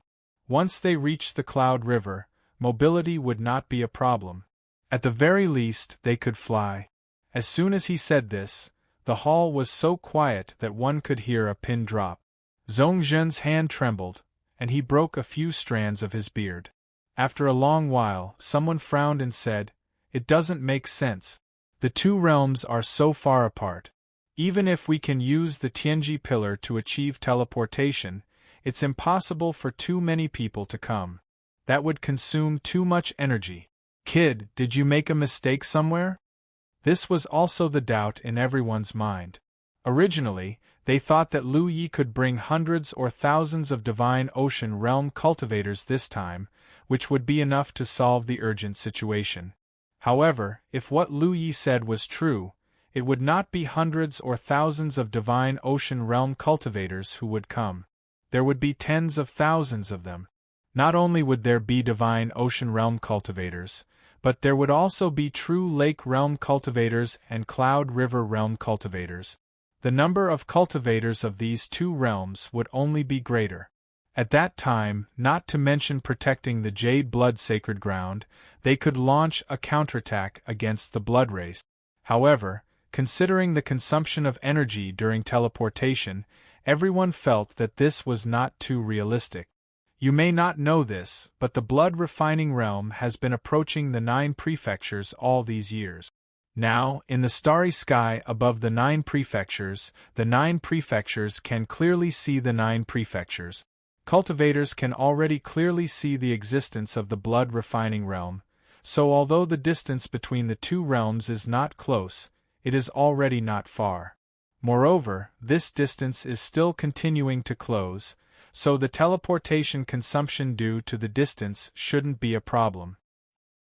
Once they reached the Cloud River, mobility would not be a problem. At the very least, they could fly. As soon as he said this, the hall was so quiet that one could hear a pin drop. Zhongzhen's hand trembled, and he broke a few strands of his beard. After a long while, someone frowned and said, it doesn't make sense. The 2 realms are so far apart. Even if we can use the Tianji pillar to achieve teleportation, it's impossible for too many people to come. That would consume too much energy. Kid, did you make a mistake somewhere? This was also the doubt in everyone's mind. Originally, they thought that Lu Yi could bring hundreds or thousands of Divine Ocean Realm cultivators this time, which would be enough to solve the urgent situation. However, if what Lu Yi said was true, it would not be hundreds or thousands of Divine Ocean Realm cultivators who would come. There would be tens of thousands of them. Not only would there be Divine Ocean Realm cultivators, but there would also be true Lake Realm cultivators and Cloud River Realm cultivators. The number of cultivators of these 2 realms would only be greater. At that time, not to mention protecting the Jade Blood Sacred Ground, they could launch a counterattack against the Blood Race. However, considering the consumption of energy during teleportation, everyone felt that this was not too realistic. You may not know this, but the Blood Refining Realm has been approaching the 9 prefectures all these years. Now, in the starry sky above the 9 prefectures can clearly see the 9 prefectures. Cultivators can already clearly see the existence of the Blood Refining Realm, so although the distance between the 2 realms is not close, it is already not far. Moreover, this distance is still continuing to close, so the teleportation consumption due to the distance shouldn't be a problem.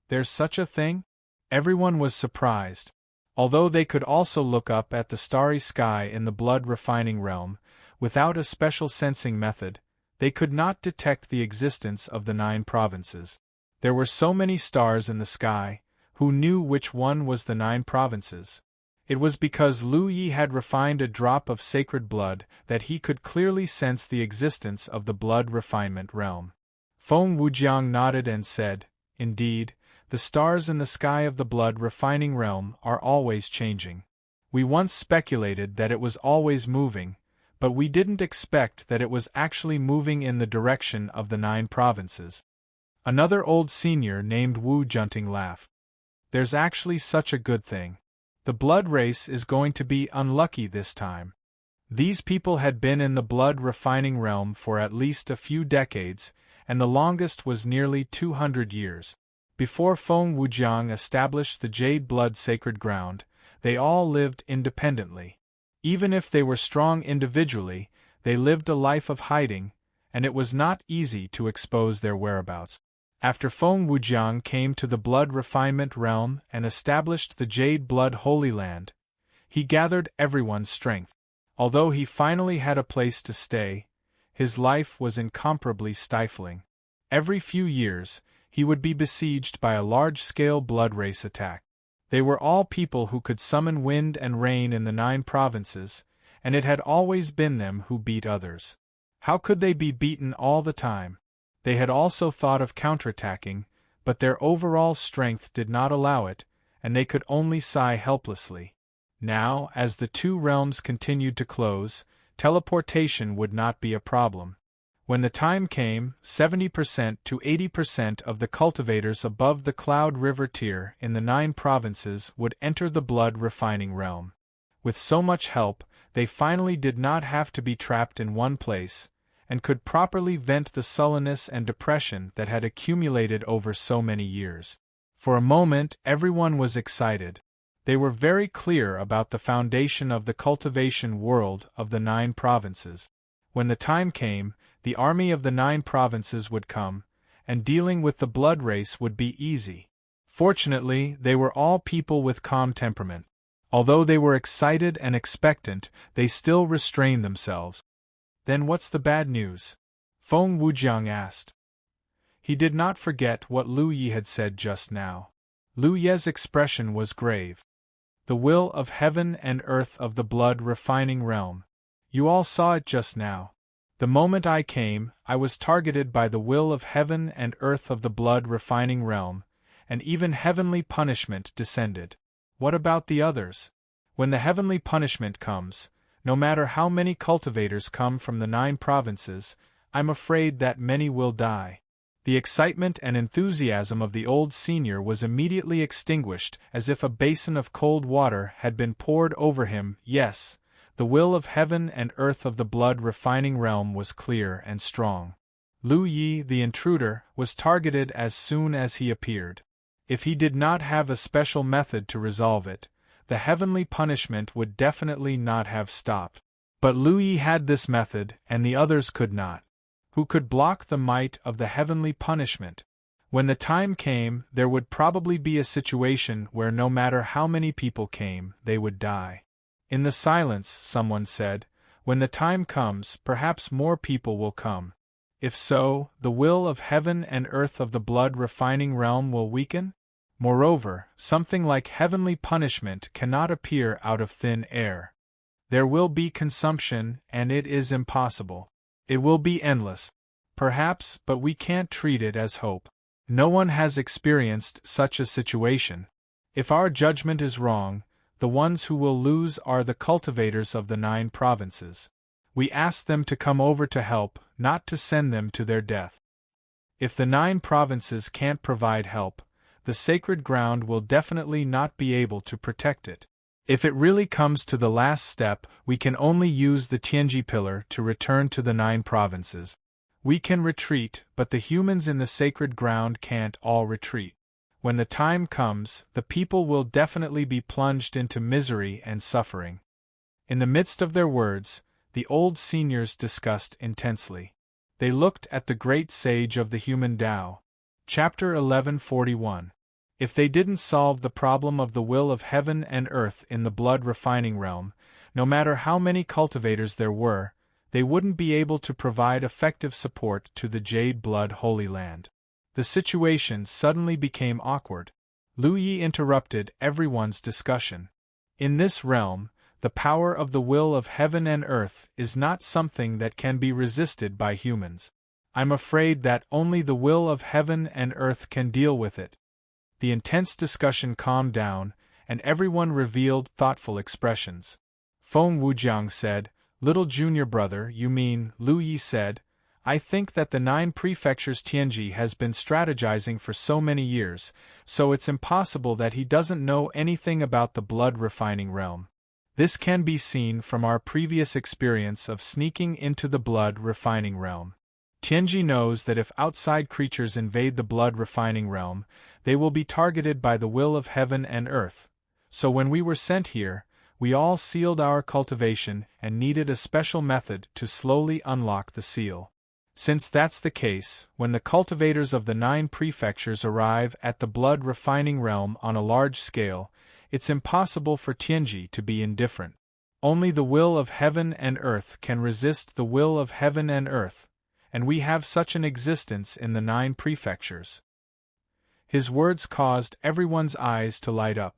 There's such a thing? Everyone was surprised. Although they could also look up at the starry sky in the Blood Refining Realm, Without a special sensing method, they could not detect the existence of the 9 provinces. There were so many stars in the sky, who knew which one was the 9 provinces? It was because Lu Yi had refined a drop of sacred blood that he could clearly sense the existence of the blood refinement realm. Feng Wujiang nodded and said, "Indeed, the stars in the sky of the blood refining realm are always changing. We once speculated that it was always moving, but we didn't expect that it was actually moving in the direction of the 9 provinces." Another old senior named Wu Junting laughed. "There's actually such a good thing. The blood race is going to be unlucky this time." These people had been in the blood refining realm for at least a few decades, and the longest was nearly 200 years. Before Feng Wujiang established the Jade Blood Sacred Ground, they all lived independently. Even if they were strong individually, they lived a life of hiding, and it was not easy to expose their whereabouts. After Feng Wujiang came to the blood refinement realm and established the Jade Blood Holy Land, he gathered everyone's strength. Although he finally had a place to stay, his life was incomparably stifling. Every few years, he would be besieged by a large-scale blood race attack. They were all people who could summon wind and rain in the 9 provinces, and it had always been them who beat others. How could they be beaten all the time? They had also thought of counterattacking, but their overall strength did not allow it, and they could only sigh helplessly. Now, as the 2 realms continued to close, teleportation would not be a problem. When the time came, 70% to 80% of the cultivators above the Cloud River tier in the 9 provinces would enter the blood refining realm. With so much help, they finally did not have to be trapped in one place, and could properly vent the sullenness and depression that had accumulated over so many years. For a moment, everyone was excited. They were very clear about the foundation of the cultivation world of the 9 provinces. When the time came, the army of the 9 provinces would come, and dealing with the blood race would be easy. Fortunately, they were all people with calm temperament. Although they were excited and expectant, they still restrained themselves. "Then what's the bad news?" Feng Wujiang asked. He did not forget what Lu Yi had said just now. Lu Ye's expression was grave. "The will of heaven and earth of the blood refining realm. You all saw it just now. The moment I came, I was targeted by the will of heaven and earth of the blood refining realm, and even heavenly punishment descended. What about the others? When the heavenly punishment comes, no matter how many cultivators come from the 9 provinces, I'm afraid that many will die." The excitement and enthusiasm of the old senior was immediately extinguished as if a basin of cold water had been poured over him. Yes, the will of heaven and earth of the blood refining realm was clear and strong. Lu Yi, the intruder, was targeted as soon as he appeared. If he did not have a special method to resolve it, the heavenly punishment would definitely not have stopped. But Lu Yi had this method, and the others could not. Who could block the might of the heavenly punishment? When the time came, there would probably be a situation where no matter how many people came, they would die. In the silence, someone said, "When the time comes, perhaps more people will come. If so, the will of heaven and earth of the blood refining realm will weaken? Moreover, something like heavenly punishment cannot appear out of thin air. There will be consumption, and it is impossible. It will be endless. Perhaps, but we can't treat it as hope. No one has experienced such a situation. If our judgment is wrong, the ones who will lose are the cultivators of the 9 provinces. We ask them to come over to help, not to send them to their death. If the 9 provinces can't provide help, the sacred ground will definitely not be able to protect it. If it really comes to the last step, we can only use the Tianji pillar to return to the 9 provinces. We can retreat, but the humans in the sacred ground can't all retreat. When the time comes, the people will definitely be plunged into misery and suffering." In the midst of their words, the old seniors discussed intensely. They looked at the great sage of the human Tao. Chapter 1141. If they didn't solve the problem of the will of heaven and earth in the blood refining realm, no matter how many cultivators there were, they wouldn't be able to provide effective support to the Jade Blood Holy Land. The situation suddenly became awkward. Lu Yi interrupted everyone's discussion. In this realm, the power of the will of heaven and earth is not something that can be resisted by humans. I'm afraid that only the will of heaven and earth can deal with it. The intense discussion calmed down, and everyone revealed thoughtful expressions. Feng Wujiang said, "Little junior brother, you mean," Lu Yi said, "I think that the 9 prefectures Tianji has been strategizing for so many years, so it's impossible that he doesn't know anything about the blood refining realm. This can be seen from our previous experience of sneaking into the blood refining realm. Tianji knows that if outside creatures invade the blood refining realm, they will be targeted by the will of heaven and earth. So when we were sent here, we all sealed our cultivation and needed a special method to slowly unlock the seal. Since that's the case, when the cultivators of the 9 prefectures arrive at the blood refining realm on a large scale, it's impossible for Tianji to be indifferent. Only the will of heaven and earth can resist the will of heaven and earth, and we have such an existence in the 9 prefectures." His words caused everyone's eyes to light up.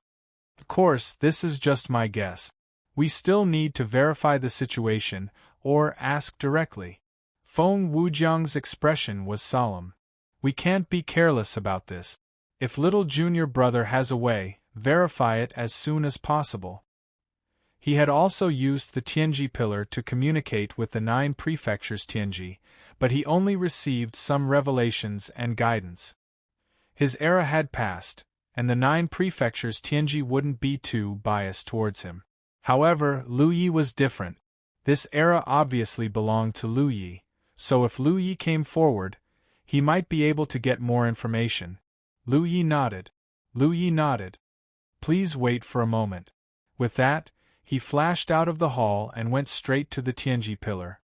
Of course, this is just my guess. We still need to verify the situation, or ask directly. Feng Wujiang's expression was solemn. "We can't be careless about this. If little junior brother has a way, verify it as soon as possible." He had also used the Tianji pillar to communicate with the 9 prefectures Tianji, but he only received some revelations and guidance. His era had passed, and the 9 prefectures Tianji wouldn't be too biased towards him. However, Lu Yi was different. This era obviously belonged to Lu Yi, so if Lu Yi came forward, he might be able to get more information. Lu Yi nodded. "Please wait for a moment." With that, he flashed out of the hall and went straight to the Tianji pillar.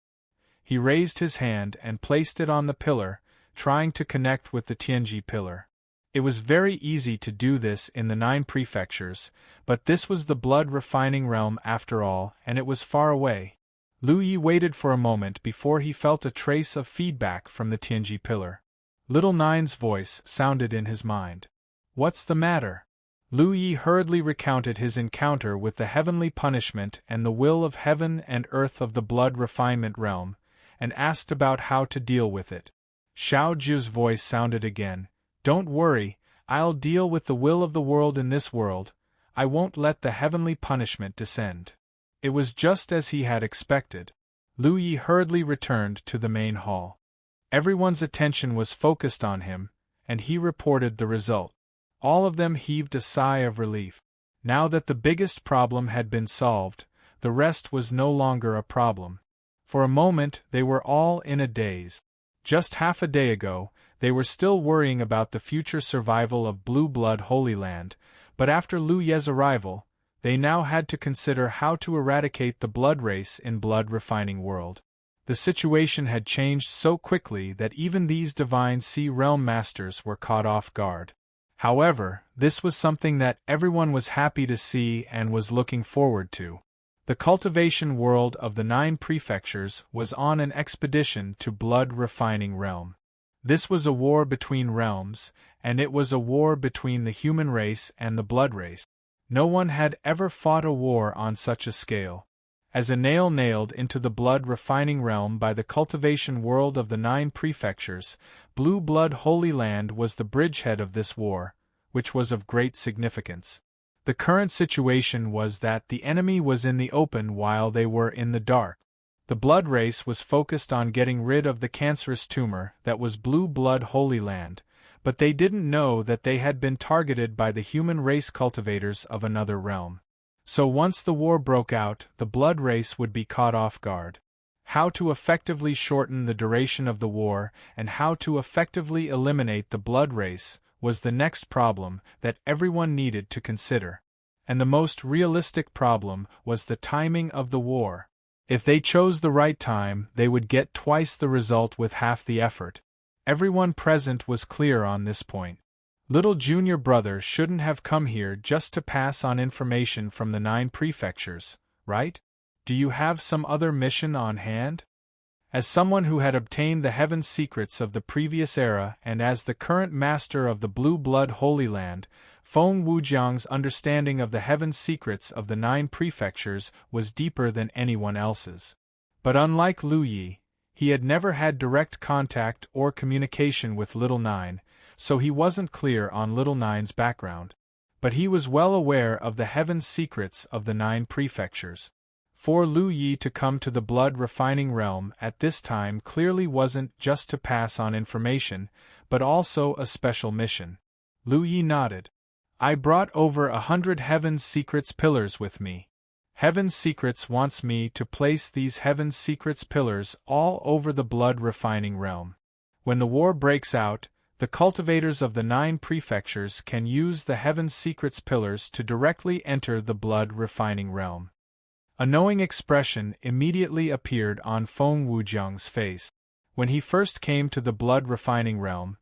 He raised his hand and placed it on the pillar, trying to connect with the Tianji pillar. It was very easy to do this in the 9 prefectures, but this was the blood refining realm after all, and it was far away. Lu Yi waited for a moment before he felt a trace of feedback from the Tianji pillar. Little Nine's voice sounded in his mind. "What's the matter?" Lu Yi hurriedly recounted his encounter with the heavenly punishment and the will of heaven and earth of the blood refinement realm, and asked about how to deal with it. Xiao Ju's voice sounded again. "Don't worry, I'll deal with the will of the world in this world. I won't let the heavenly punishment descend." It was just as he had expected. Lu Yi hurriedly returned to the main hall. Everyone's attention was focused on him, and he reported the result. All of them heaved a sigh of relief. Now that the biggest problem had been solved, the rest was no longer a problem. For a moment they were all in a daze. Just half a day ago, they were still worrying about the future survival of Blue Blood Holy Land, but after Lu Ye's arrival, they now had to consider how to eradicate the blood race in Blood Refining World. The situation had changed so quickly that even these divine Sea Realm Masters were caught off guard. However, this was something that everyone was happy to see and was looking forward to. The cultivation world of the 9 prefectures was on an expedition to Blood Refining Realm. This was a war between realms, and it was a war between the human race and the blood race. No one had ever fought a war on such a scale. As a nail nailed into the blood refining realm by the cultivation world of the 9 prefectures, Blue Blood Holy Land was the bridgehead of this war, which was of great significance. The current situation was that the enemy was in the open while they were in the dark. The blood race was focused on getting rid of the cancerous tumor that was Blue Blood Holy Land, but they didn't know that they had been targeted by the human race cultivators of another realm. So once the war broke out, the blood race would be caught off guard. How to effectively shorten the duration of the war and how to effectively eliminate the blood race was the next problem that everyone needed to consider. And the most realistic problem was the timing of the war. If they chose the right time, they would get twice the result with half the effort. Everyone present was clear on this point. Little junior brother shouldn't have come here just to pass on information from the 9 prefectures, right? Do you have some other mission on hand? As someone who had obtained the heaven secrets of the previous era and as the current master of the Blue Blood Holy Land, Feng Wujiang's understanding of the heaven secrets of the 9 prefectures was deeper than anyone else's. But unlike Lu Yi, he had never had direct contact or communication with Little Nine, so he wasn't clear on Little Nine's background. But he was well aware of the heaven secrets of the 9 prefectures. For Lu Yi to come to the blood-refining realm at this time clearly wasn't just to pass on information, but also a special mission. Lu Yi nodded. I brought over 100 Heaven's Secrets pillars with me. Heaven's Secrets wants me to place these Heaven's Secrets pillars all over the blood-refining realm. When the war breaks out, the cultivators of the 9 prefectures can use the Heaven's Secrets pillars to directly enter the blood-refining realm. A knowing expression immediately appeared on Feng Wujiang's face. When he first came to the blood-refining realm,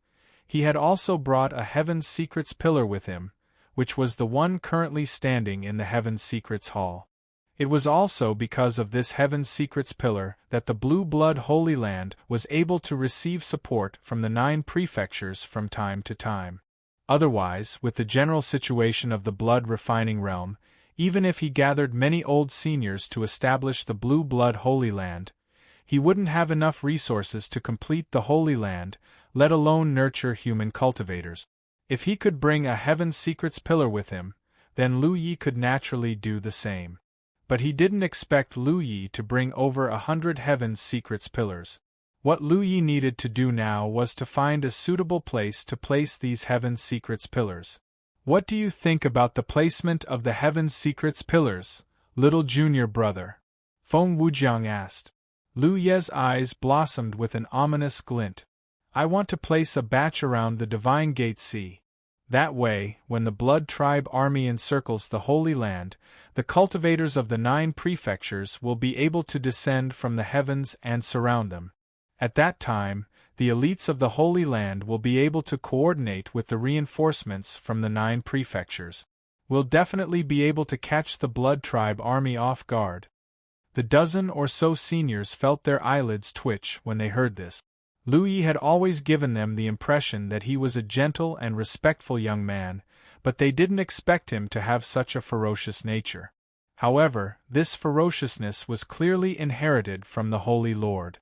he had also brought a Heaven's Secrets pillar with him, which was the one currently standing in the Heaven's Secrets Hall. It was also because of this Heaven's Secrets pillar that the Blue Blood Holy Land was able to receive support from the 9 prefectures from time to time. Otherwise, with the general situation of the blood-refining realm, even if he gathered many old seniors to establish the Blue Blood Holy Land, he wouldn't have enough resources to complete the Holy Land, let alone nurture human cultivators. If he could bring a Heaven's Secrets pillar with him, then Lu Yi could naturally do the same. But he didn't expect Lu Yi to bring over 100 Heaven's Secrets pillars. What Lu Yi needed to do now was to find a suitable place to place these Heaven's Secrets pillars. What do you think about the placement of the Heaven's Secrets pillars, little junior brother? Feng Wujiang asked. Lu Ye's eyes blossomed with an ominous glint. I want to place a batch around the Divine Gate Sea. That way, when the Blood Tribe army encircles the Holy Land, the cultivators of the 9 prefectures will be able to descend from the heavens and surround them. At that time, the elites of the Holy Land will be able to coordinate with the reinforcements from the 9 prefectures. We'll definitely be able to catch the Blood Tribe army off guard. The dozen or so seniors felt their eyelids twitch when they heard this. Lu Yi had always given them the impression that he was a gentle and respectful young man, but they didn't expect him to have such a ferocious nature. However, this ferociousness was clearly inherited from the Holy Lord.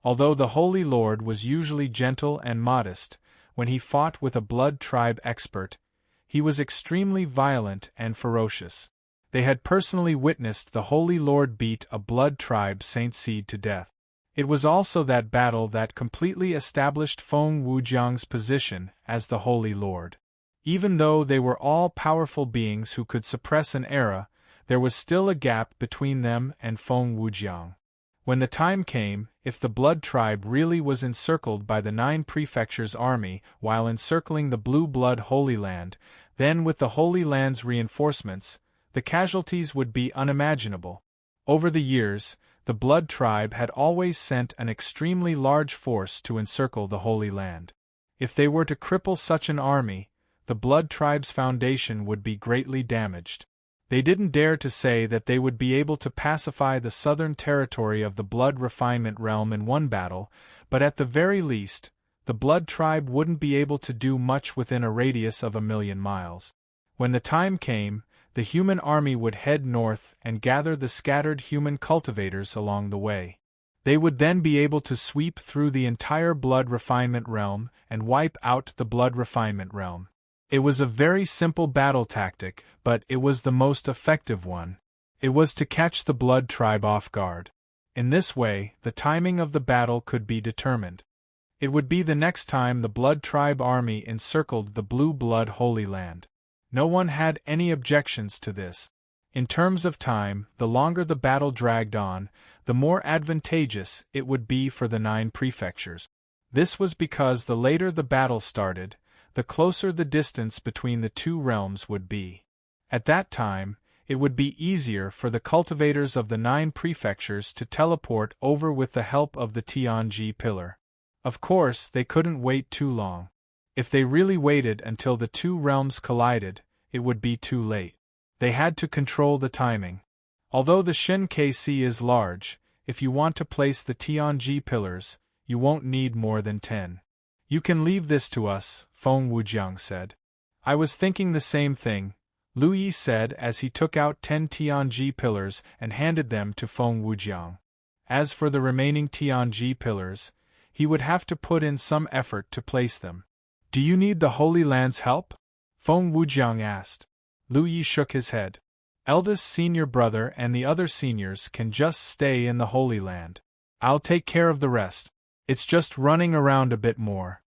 Although the Holy Lord was usually gentle and modest, when he fought with a Blood Tribe expert, he was extremely violent and ferocious. They had personally witnessed the Holy Lord beat a Blood Tribe Saint Seed to death. It was also that battle that completely established Feng Wujiang's position as the Holy Lord. Even though they were all powerful beings who could suppress an era, there was still a gap between them and Feng Wujiang. When the time came, if the Blood Tribe really was encircled by the 9 prefectures' army while encircling the Blue Blood Holy Land, then with the Holy Land's reinforcements, the casualties would be unimaginable. Over the years, the Blood Tribe had always sent an extremely large force to encircle the Holy Land. If they were to cripple such an army, the Blood Tribe's foundation would be greatly damaged. They didn't dare to say that they would be able to pacify the southern territory of the Blood Refinement Realm in one battle, but at the very least, the Blood Tribe wouldn't be able to do much within a radius of 1,000,000 miles. When the time came, the human army would head north and gather the scattered human cultivators along the way. They would then be able to sweep through the entire Blood Refinement Realm and wipe out the Blood Refinement Realm. It was a very simple battle tactic, but it was the most effective one. It was to catch the Blood Tribe off guard. In this way, the timing of the battle could be determined. It would be the next time the Blood Tribe army encircled the Blue Blood Holy Land. No one had any objections to this. In terms of time, the longer the battle dragged on, the more advantageous it would be for the 9 prefectures. This was because the later the battle started, the closer the distance between the 2 realms would be. At that time, it would be easier for the cultivators of the 9 prefectures to teleport over with the help of the Tianji pillar. Of course, they couldn't wait too long. If they really waited until the 2 realms collided, it would be too late. They had to control the timing. Although the Shin KC is large, if you want to place the Tianji pillars, you won't need more than 10. You can leave this to us, Feng Wujiang said. I was thinking the same thing, Lu Yi said as he took out 10 Tianji pillars and handed them to Feng Wujiang. As for the remaining Tianji pillars, he would have to put in some effort to place them. Do you need the Holy Land's help? Feng Wujiang asked. Lu Yi shook his head. Eldest senior brother and the other seniors can just stay in the Holy Land. I'll take care of the rest. It's just running around a bit more.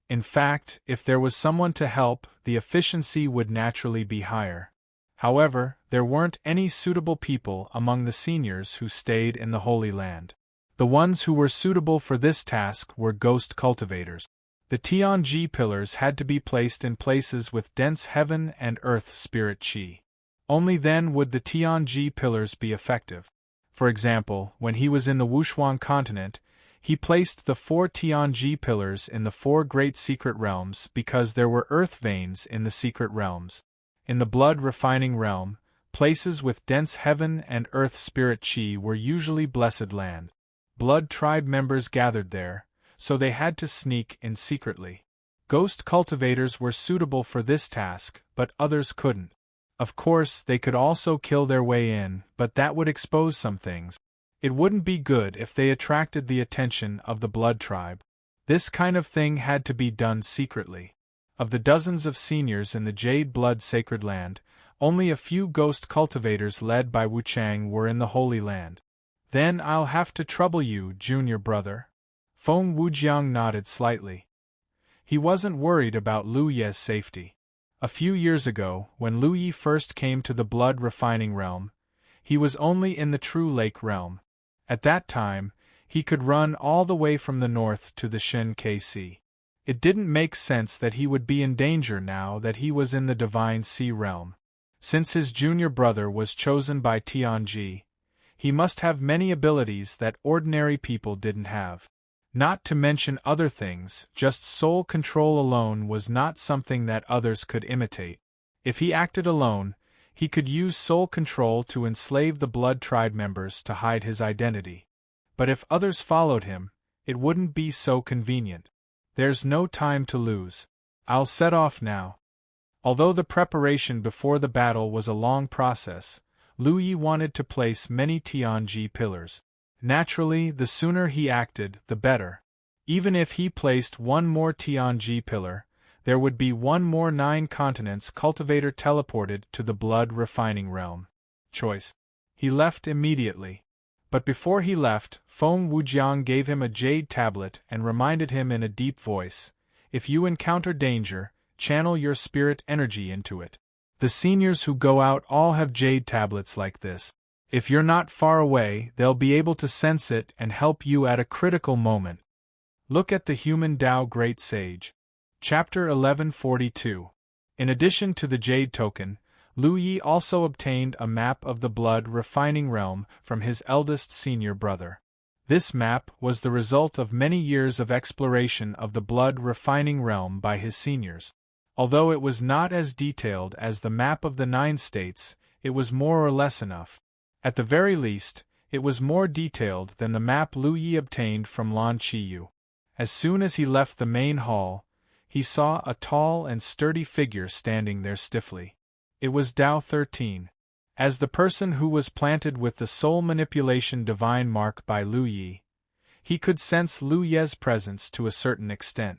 In fact, if there was someone to help, the efficiency would naturally be higher. However, there weren't any suitable people among the seniors who stayed in the Holy Land. The ones who were suitable for this task were ghost cultivators. The Tianji pillars had to be placed in places with dense heaven and earth spirit qi. Only then would the Tianji pillars be effective. For example, when he was in the Wushuang continent, he placed the 4 Tianji pillars in the 4 great secret realms because there were earth veins in the secret realms. In the blood refining realm, places with dense heaven and earth spirit qi were usually blessed land. Blood tribe members gathered there, so they had to sneak in secretly. Ghost cultivators were suitable for this task, but others couldn't. Of course, they could also kill their way in, but that would expose some things. It wouldn't be good if they attracted the attention of the blood tribe. This kind of thing had to be done secretly. Of the dozens of seniors in the Jade Blood Sacred Land, only a few ghost cultivators led by Wuchang were in the Holy Land. Then I'll have to trouble you, junior brother. Feng Wujiang nodded slightly. He wasn't worried about Lu Ye's safety. A few years ago, when Lu Yi first came to the blood refining realm, he was only in the true lake realm. At that time, he could run all the way from the north to the Shen Sea. It didn't make sense that he would be in danger now that he was in the divine sea realm. Since his junior brother was chosen by Tianji, he must have many abilities that ordinary people didn't have. Not to mention other things, just soul control alone was not something that others could imitate. If he acted alone, he could use soul control to enslave the blood tribe members to hide his identity. But if others followed him, it wouldn't be so convenient. There's no time to lose. I'll set off now. Although the preparation before the battle was a long process, Lu Yi wanted to place many Tianji pillars. Naturally, the sooner he acted, the better. Even if he placed one more Tianji pillar, there would be one more 9 continents cultivator teleported to the blood refining realm. Choice. He left immediately. But before he left, Feng Wujiang gave him a jade tablet and reminded him in a deep voice, if you encounter danger, channel your spirit energy into it. The seniors who go out all have jade tablets like this. If you're not far away, they'll be able to sense it and help you at a critical moment. Look at the Human Dao Great Sage. Chapter 1142. In addition to the Jade Token, Lu Yi also obtained a map of the blood refining realm from his eldest senior brother. This map was the result of many years of exploration of the blood refining realm by his seniors. Although it was not as detailed as the map of the 9 states, it was more or less enough. At the very least, it was more detailed than the map Lu Yi obtained from Lan Qiyu. As soon as he left the main hall, he saw a tall and sturdy figure standing there stiffly. It was Dao 13. As the person who was planted with the soul manipulation divine mark by Lu Yi, he could sense Lu Ye's presence to a certain extent.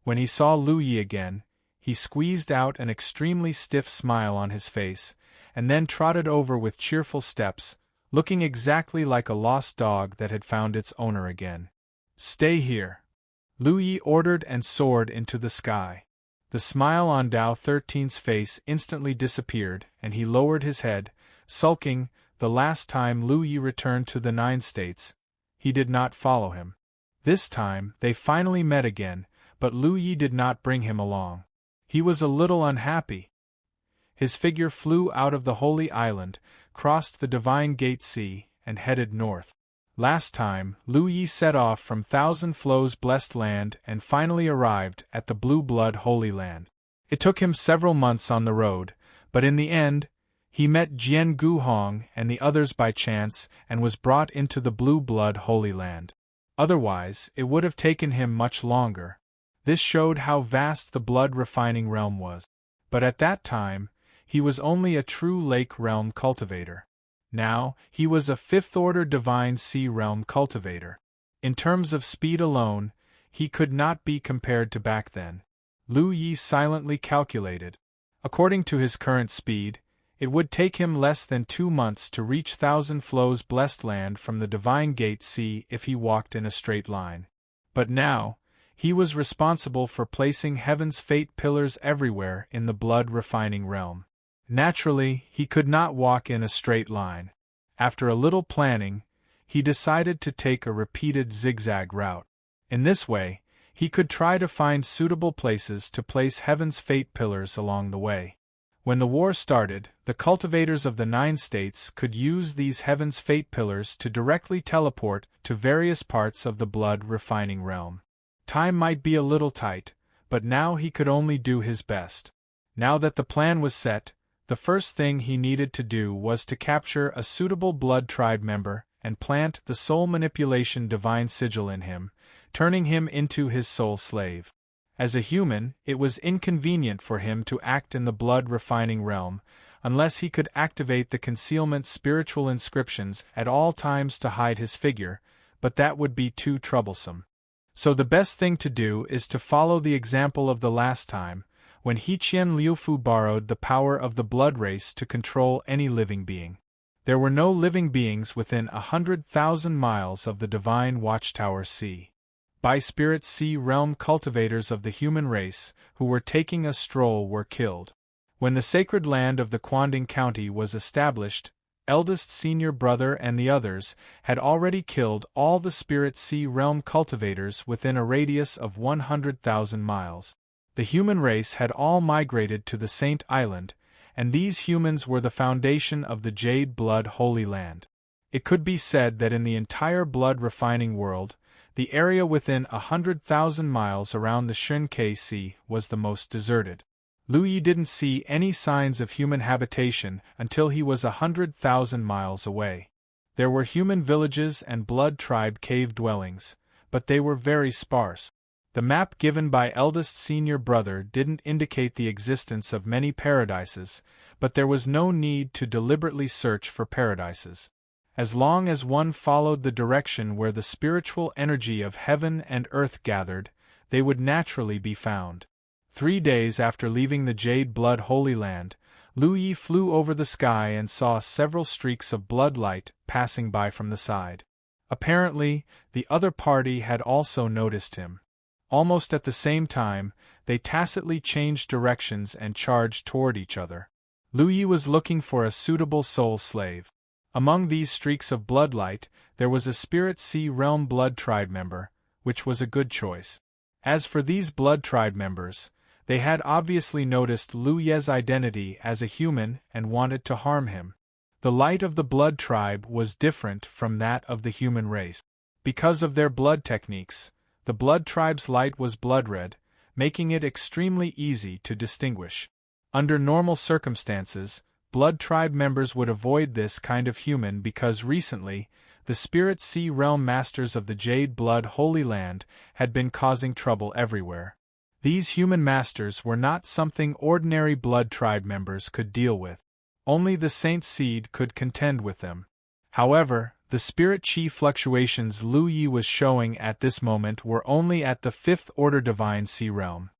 When he saw Lu Yi again, he squeezed out an extremely stiff smile on his face, and then trotted over with cheerful steps, looking exactly like a lost dog that had found its owner again. Stay here. Lu Yi ordered and soared into the sky. The smile on Dao 13's face instantly disappeared, and he lowered his head, sulking. The last time Lu Yi returned to the 9 states, he did not follow him. This time, they finally met again, but Lu Yi did not bring him along. He was a little unhappy. His figure flew out of the Holy Island, crossed the Divine Gate Sea, and headed north. Last time, Lu Yi set off from Thousand Flows Blessed Land and finally arrived at the Blue Blood Holy Land. It took him several months on the road, but in the end, He met Jian Guhong and the others by chance and was brought into the Blue Blood Holy Land. Otherwise, it would have taken him much longer. This showed how vast the blood-refining realm was. But at that time, he was only a true lake realm cultivator. Now, he was a fifth-order divine sea realm cultivator. In terms of speed alone, he could not be compared to back then. Lu Yi silently calculated. According to his current speed, it would take him less than 2 months to reach Thousand Flows Blessed Land from the Divine Gate Sea if he walked in a straight line. But now, he was responsible for placing Heaven's fate pillars everywhere in the blood-refining realm. Naturally, he could not walk in a straight line. After a little planning, he decided to take a repeated zigzag route. In this way, he could try to find suitable places to place Heaven's fate pillars along the way. When the war started, the cultivators of the 9 states could use these Heaven's fate pillars to directly teleport to various parts of the blood-refining realm. Time might be a little tight, but now he could only do his best. Now that the plan was set, the first thing he needed to do was to capture a suitable blood tribe member and plant the soul manipulation divine sigil in him, turning him into his soul slave. As a human, it was inconvenient for him to act in the blood-refining realm, unless he could activate the concealment spiritual inscriptions at all times to hide his figure, but that would be too troublesome. So the best thing to do is to follow the example of the last time, when Heqian Liufu borrowed the power of the blood race to control any living being. There were no living beings within 100,000 miles of the Divine Watchtower Sea. By-spirit sea realm cultivators of the human race, who were taking a stroll, were killed. When the sacred land of the Quanding County was established, eldest senior brother and the others had already killed all the spirit sea realm cultivators within a radius of 100,000 miles. The human race had all migrated to the Saint Island, and these humans were the foundation of the Jade Blood Holy Land. It could be said that in the entire blood-refining world, the area within 100,000 miles around the Shunkei Sea was the most deserted. Lu Yi didn't see any signs of human habitation until he was 100,000 miles away. There were human villages and blood tribe cave dwellings, but they were very sparse. The map given by eldest senior brother didn't indicate the existence of many paradises, but there was no need to deliberately search for paradises. As long as one followed the direction where the spiritual energy of heaven and earth gathered, they would naturally be found. 3 days after leaving the Jade Blood Holy Land, Lu Yi flew over the sky and saw several streaks of blood light passing by from the side. Apparently, the other party had also noticed him. Almost at the same time, they tacitly changed directions and charged toward each other. Lu Yi was looking for a suitable soul slave. Among these streaks of bloodlight, there was a Spirit Sea Realm Blood Tribe member, which was a good choice. As for these Blood Tribe members, they had obviously noticed Lu Ye's identity as a human and wanted to harm him. The light of the Blood Tribe was different from that of the human race. Because of their blood techniques, the Blood Tribe's light was blood red, making it extremely easy to distinguish. Under normal circumstances, Blood Tribe members would avoid this kind of human because recently, the Spirit Sea Realm Masters of the Jade Blood Holy Land had been causing trouble everywhere. These human masters were not something ordinary Blood Tribe members could deal with. Only the Saint Seed could contend with them. However, the spirit chi fluctuations Lu Yi was showing at this moment were only at the 5th order Divine Sea Realm.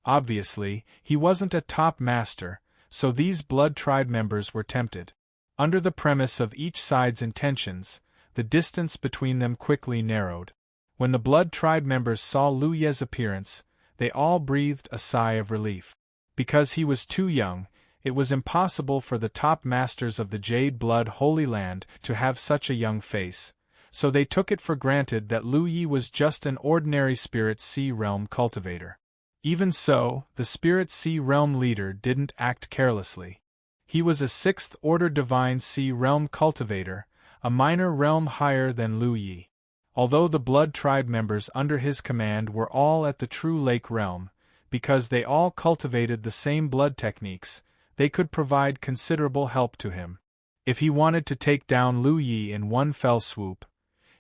Obviously, he wasn't a top master, so these Blood Tribe members were tempted. Under the premise of each side's intentions, the distance between them quickly narrowed. When the Blood Tribe members saw Lu Ye's appearance, they all breathed a sigh of relief. Because he was too young, it was impossible for the top masters of the Jade Blood Holy Land to have such a young face, so they took it for granted that Lu Yi was just an ordinary Spirit Sea Realm cultivator. Even so, the Spirit Sea Realm leader didn't act carelessly. He was a 6th order Divine Sea Realm cultivator, a minor realm higher than Lu Yi. Although the Blood Tribe members under his command were all at the True Lake realm, because they all cultivated the same blood techniques, They could provide considerable help to him. If he wanted to take down Lu Yi in one fell swoop,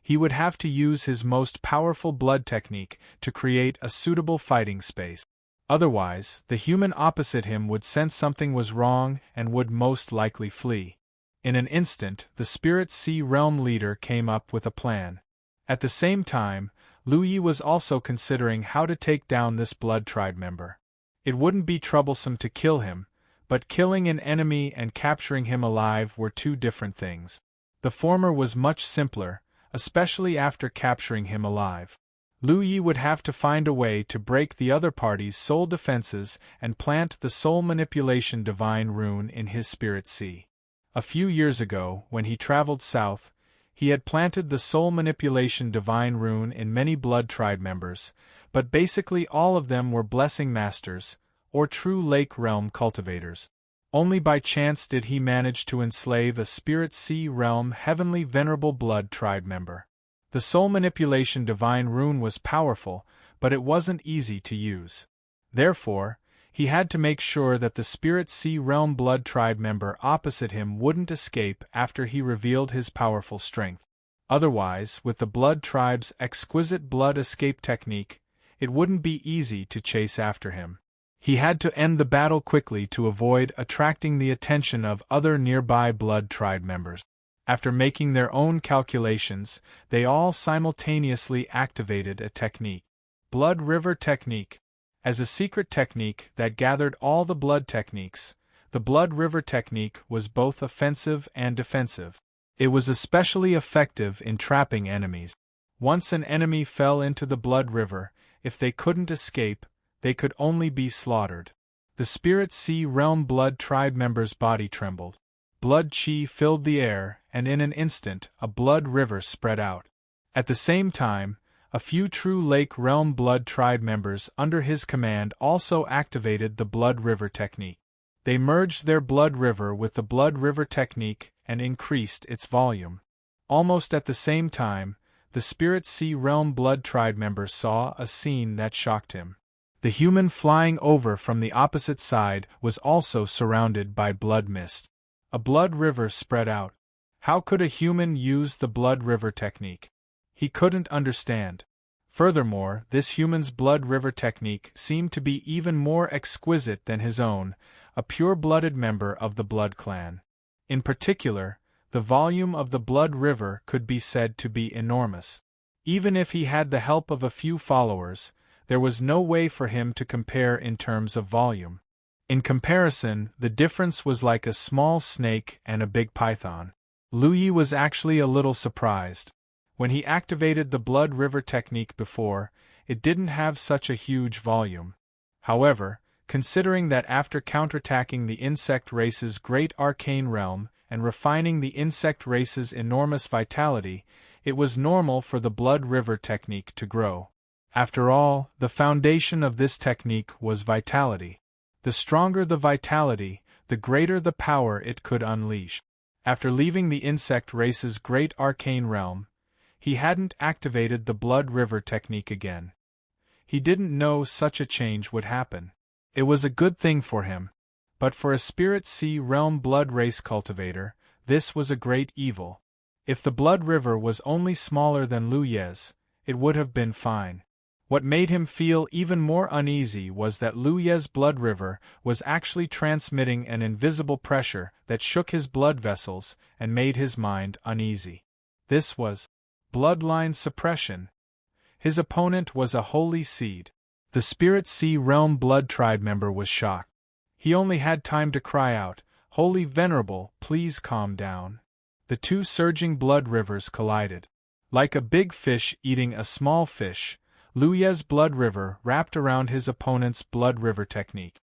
he would have to use his most powerful blood technique to create a suitable fighting space. Otherwise, the human opposite him would sense something was wrong and would most likely flee. In an instant, the Spirit Sea Realm leader came up with a plan. At the same time, Lu Yi was also considering how to take down this Blood Tribe member. It wouldn't be troublesome to kill him, but killing an enemy and capturing him alive were two different things. The former was much simpler, especially after capturing him alive. Lu Yi would have to find a way to break the other party's soul defenses and plant the soul manipulation divine rune in his Spirit Sea. A few years ago, when he traveled south, he had planted the soul manipulation divine rune in many Blood Tribe members, but basically all of them were blessing masters, or true lake realm cultivators. Only by chance did he manage to enslave a Spirit Sea Realm heavenly venerable Blood Tribe member. The soul manipulation divine rune was powerful, but it wasn't easy to use. Therefore, he had to make sure that the Spirit Sea Realm Blood Tribe member opposite him wouldn't escape after he revealed his powerful strength. Otherwise, with the Blood Tribe's exquisite blood escape technique, it wouldn't be easy to chase after him. He had to end the battle quickly to avoid attracting the attention of other nearby Blood Tribe members. After making their own calculations, they all simultaneously activated a technique. Blood River Technique. As a secret technique that gathered all the blood techniques, the Blood River Technique was both offensive and defensive. It was especially effective in trapping enemies. Once an enemy fell into the Blood River, if they couldn't escape, they could only be slaughtered. The Spirit Sea Realm Blood Tribe member's body trembled. Blood chi filled the air, and in an instant, a blood river spread out. At the same time, a few true Lake Realm Blood Tribe members under his command also activated the Blood River Technique. They merged their blood river with the Blood River Technique and increased its volume. Almost at the same time, the Spirit Sea Realm Blood Tribe member saw a scene that shocked him. The human flying over from the opposite side was also surrounded by blood mist. A blood river spread out. How could a human use the Blood River Technique? He couldn't understand. Furthermore, this human's Blood River Technique seemed to be even more exquisite than his own, a pure-blooded member of the Blood Clan. In particular, the volume of the Blood River could be said to be enormous. Even if he had the help of a few followers, there was no way for him to compare in terms of volume. In comparison, the difference was like a small snake and a big python. Lu Yi was actually a little surprised. When he activated the Blood River Technique before, it didn't have such a huge volume. However, considering that after counterattacking the insect race's great arcane realm and refining the insect race's enormous vitality, it was normal for the Blood River Technique to grow. After all, the foundation of this technique was vitality. The stronger the vitality, the greater the power it could unleash. After leaving the insect race's great arcane realm, he hadn't activated the Blood River Technique again. He didn't know such a change would happen. It was a good thing for him. But for a Spirit Sea Realm Blood Race cultivator, this was a great evil. If the Blood River was only smaller than Lu Ye's, it would have been fine. What made him feel even more uneasy was that Lu Ye's blood river was actually transmitting an invisible pressure that shook his blood vessels and made his mind uneasy. This was bloodline suppression. His opponent was a holy seed. The Spirit Sea Realm Blood Tribe member was shocked. He only had time to cry out, "Holy Venerable, please calm down." The two surging blood rivers collided. Like a big fish eating a small fish, Lu Ye's blood river wrapped around his opponent's Blood River Technique.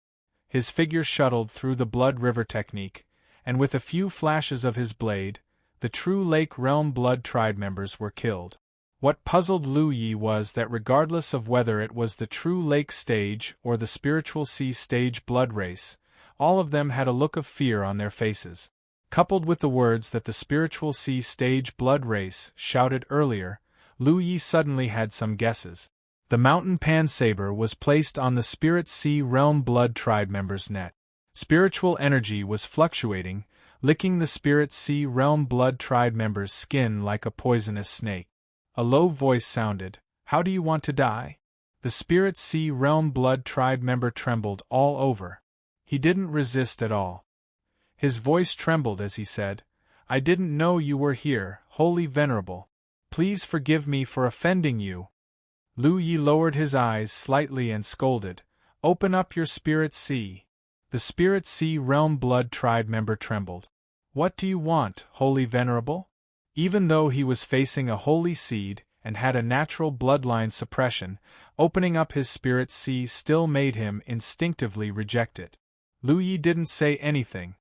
His figure shuttled through the Blood River Technique, and with a few flashes of his blade, the true Lake Realm Blood Tribe members were killed. What puzzled Lu Yi was that regardless of whether it was the true Lake stage or the Spiritual Sea stage blood race, all of them had a look of fear on their faces. Coupled with the words that the Spiritual Sea stage blood race shouted earlier, Lu Yi suddenly had some guesses. The Mountain Pan Saber was placed on the Spirit Sea Realm Blood Tribe member's net. Spiritual energy was fluctuating, licking the Spirit Sea Realm Blood Tribe member's skin like a poisonous snake. A low voice sounded, "How do you want to die?" The Spirit Sea Realm Blood Tribe member trembled all over. He didn't resist at all. His voice trembled as he said, "I didn't know you were here, Holy Venerable. Please forgive me for offending you." Lu Yi lowered his eyes slightly and scolded, "Open up your Spirit Sea." The Spirit Sea Realm Blood Tribe member trembled. "What do you want, Holy Venerable?" Even though he was facing a holy seed and had a natural bloodline suppression, opening up his Spirit Sea still made him instinctively reject it. Lu Yi didn't say anything.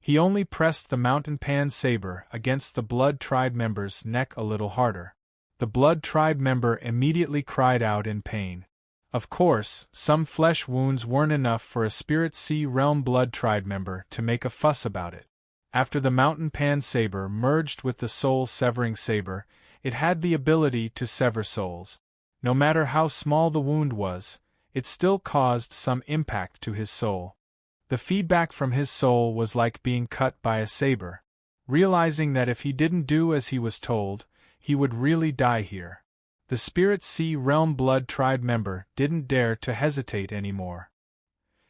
He only pressed the mountain pan saber against the Blood Tribe member's neck a little harder. The Blood Tribe member immediately cried out in pain. Of course, some flesh wounds weren't enough for a Spirit Sea Realm Blood Tribe member to make a fuss about it. After the mountain pan saber merged with the soul-severing saber, it had the ability to sever souls. No matter how small the wound was, it still caused some impact to his soul. The feedback from his soul was like being cut by a saber. Realizing that if he didn't do as he was told, he would really die here. The Spirit Sea Realm Blood Tribe member didn't dare to hesitate anymore.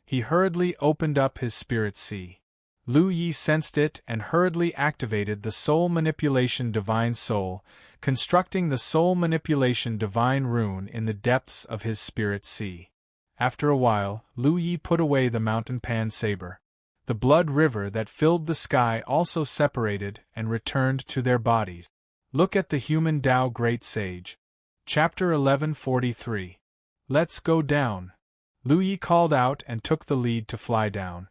He hurriedly opened up his Spirit Sea. Lu Yi sensed it and hurriedly activated the Soul Manipulation Divine Soul, constructing the Soul Manipulation Divine Rune in the depths of his Spirit Sea. After a while, Lu Yi put away the mountain pan saber. The blood river that filled the sky also separated and returned to their bodies. Look at the human Tao Great Sage. Chapter 1143. Let's go down. Lu Yi called out and took the lead to fly down.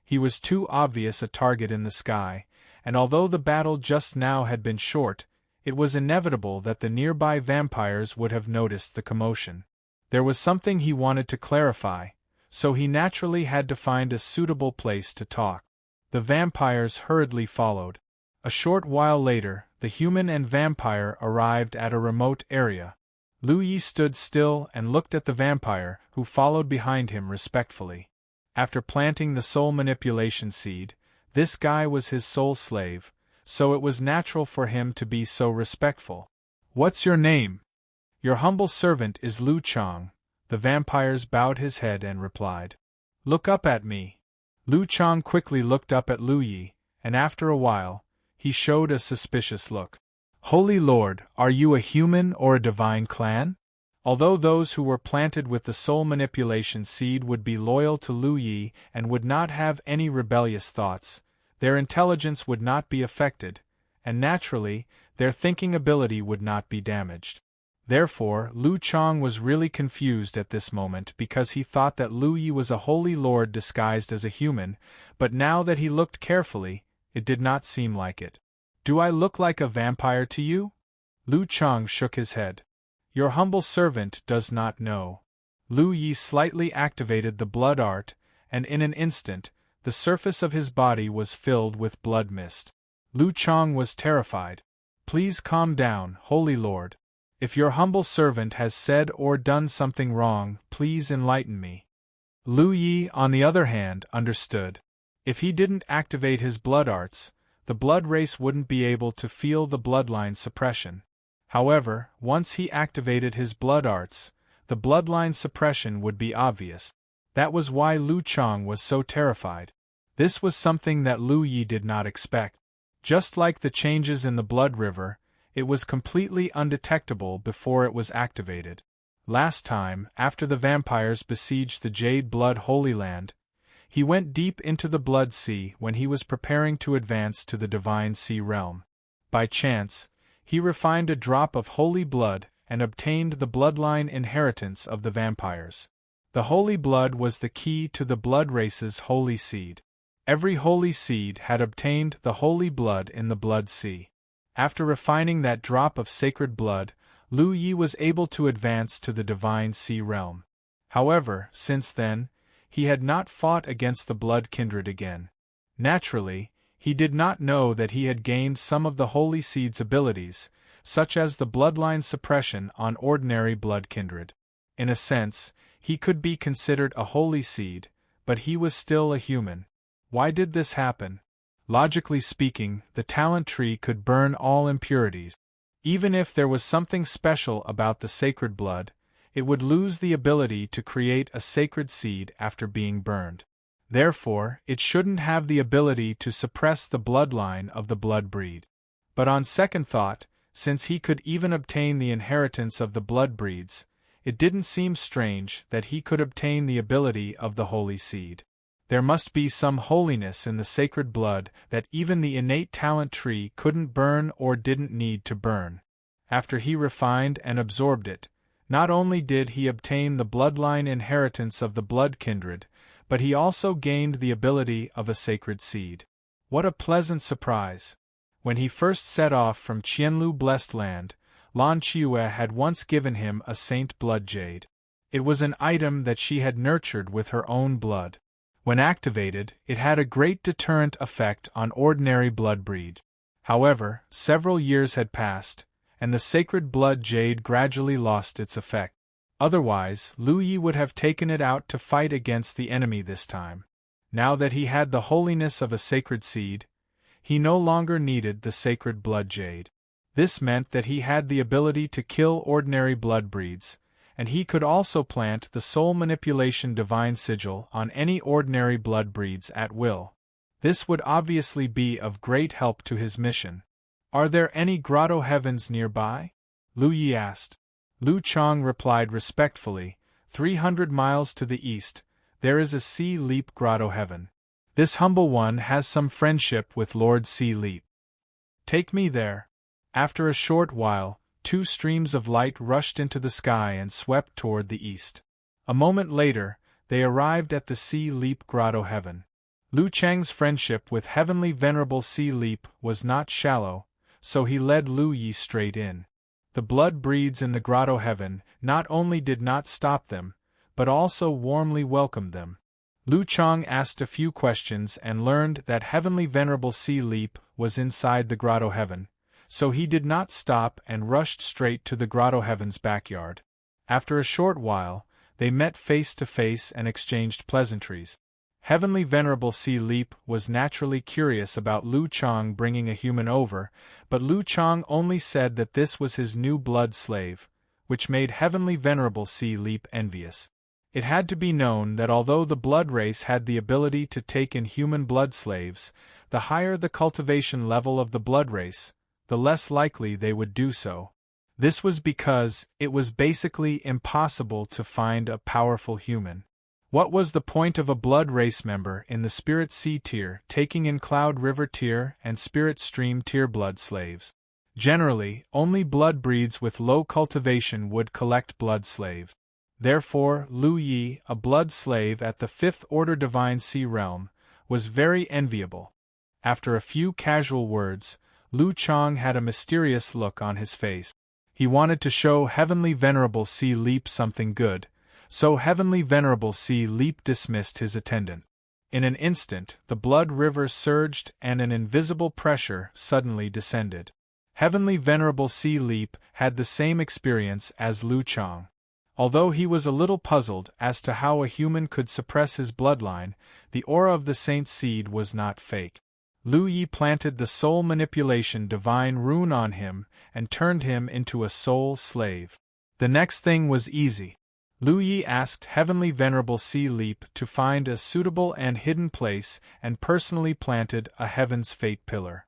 He was too obvious a target in the sky, and although the battle just now had been short, it was inevitable that the nearby vampires would have noticed the commotion. There was something he wanted to clarify, so he naturally had to find a suitable place to talk. The vampires hurriedly followed. A short while later, the human and vampire arrived at a remote area. Lu Yi stood still and looked at the vampire, who followed behind him respectfully. After planting the soul manipulation seed, this guy was his soul slave, so it was natural for him to be so respectful. "What's your name?" "Your humble servant is Lu Chang," the vampires bowed his head and replied. "Look up at me." Lu Chang quickly looked up at Lu Yi, and after a while, he showed a suspicious look. "Holy Lord, are you a human or a divine clan?" Although those who were planted with the soul manipulation seed would be loyal to Lu Yi and would not have any rebellious thoughts, their intelligence would not be affected, and naturally, their thinking ability would not be damaged. Therefore, Lu Chang was really confused at this moment because he thought that Lu Yi was a holy lord disguised as a human, but now that he looked carefully, it did not seem like it. "Do I look like a vampire to you?" Lu Chang shook his head. "Your humble servant does not know." Lu Yi slightly activated the blood art, and in an instant, the surface of his body was filled with blood mist. Lu Chang was terrified. "Please calm down, Holy Lord. If your humble servant has said or done something wrong, please enlighten me." Lu Yi, on the other hand, understood. If he didn't activate his blood arts, the blood race wouldn't be able to feel the bloodline suppression. However, once he activated his blood arts, the bloodline suppression would be obvious. That was why Lu Chang was so terrified. This was something that Lu Yi did not expect. Just like the changes in the blood river, it was completely undetectable before it was activated. Last time, after the vampires besieged the Jade Blood Holy Land, he went deep into the Blood Sea when he was preparing to advance to the Divine Sea Realm. By chance, he refined a drop of holy blood and obtained the bloodline inheritance of the vampires. The holy blood was the key to the blood race's holy seed. Every holy seed had obtained the holy blood in the Blood Sea. After refining that drop of sacred blood, Lu Yi was able to advance to the Divine Sea Realm. However, since then, he had not fought against the blood kindred again. Naturally, he did not know that he had gained some of the Holy Seed's abilities, such as the bloodline suppression on ordinary blood kindred. In a sense, he could be considered a Holy Seed, but he was still a human. Why did this happen? Logically speaking, the talent tree could burn all impurities. Even if there was something special about the sacred blood, it would lose the ability to create a sacred seed after being burned. Therefore, it shouldn't have the ability to suppress the bloodline of the blood breed. But on second thought, since he could even obtain the inheritance of the blood breeds, it didn't seem strange that he could obtain the ability of the holy seed. There must be some holiness in the sacred blood that even the innate talent tree couldn't burn or didn't need to burn. After he refined and absorbed it, not only did he obtain the bloodline inheritance of the blood kindred, but he also gained the ability of a sacred seed. What a pleasant surprise! When he first set off from Qianlu blessed land, Lan Qiue had once given him a saint blood jade. It was an item that she had nurtured with her own blood. When activated, it had a great deterrent effect on ordinary blood breed. However, several years had passed, and the sacred blood jade gradually lost its effect. Otherwise, Lu Yi would have taken it out to fight against the enemy this time. Now that he had the holiness of a sacred seed, he no longer needed the sacred blood jade. This meant that he had the ability to kill ordinary blood breeds, and he could also plant the soul manipulation divine sigil on any ordinary blood breeds at will. This would obviously be of great help to his mission. Are there any grotto heavens nearby? Lu Yi asked. Lu Chang replied respectfully, 300 miles to the east, there is a Sea Leap grotto heaven. This humble one has some friendship with Lord Sea Leap. Take me there. After a short while, 2 streams of light rushed into the sky and swept toward the east. A moment later, they arrived at the Sea Leap grotto heaven. Lu Chang's friendship with Heavenly Venerable Sea Leap was not shallow, so he led Lu Yi straight in. The blood breeds in the grotto heaven not only did not stop them, but also warmly welcomed them. Lu Chang asked a few questions and learned that Heavenly Venerable Sea Leap was inside the grotto heaven, so he did not stop and rushed straight to the grotto heaven's backyard. After a short while, they met face to face and exchanged pleasantries. Heavenly Venerable Sea Leap was naturally curious about Lu Chang bringing a human over, but Lu Chang only said that this was his new blood slave, which made Heavenly Venerable Sea Leap envious. It had to be known that although the blood race had the ability to take in human blood slaves, the higher the cultivation level of the blood race, the less likely they would do so. This was because it was basically impossible to find a powerful human. What was the point of a blood race member in the Spirit Sea tier taking in Cloud River tier and Spirit Stream tier blood slaves? Generally, only blood breeds with low cultivation would collect blood slaves. Therefore, Lu Yi, a blood slave at the 5th Order Divine Sea Realm, was very enviable. After a few casual words, Lu Chang had a mysterious look on his face. He wanted to show Heavenly Venerable Sea Leap something good, so Heavenly Venerable Sea Leap dismissed his attendant. In an instant, the blood river surged and an invisible pressure suddenly descended. Heavenly Venerable Sea Leap had the same experience as Lu Chang. Although he was a little puzzled as to how a human could suppress his bloodline, the aura of the saint's seed was not fake. Lu Yi planted the soul manipulation divine rune on him and turned him into a soul slave. The next thing was easy. Lu Yi asked Heavenly Venerable Sea Leap to find a suitable and hidden place and personally planted a Heaven's Fate pillar.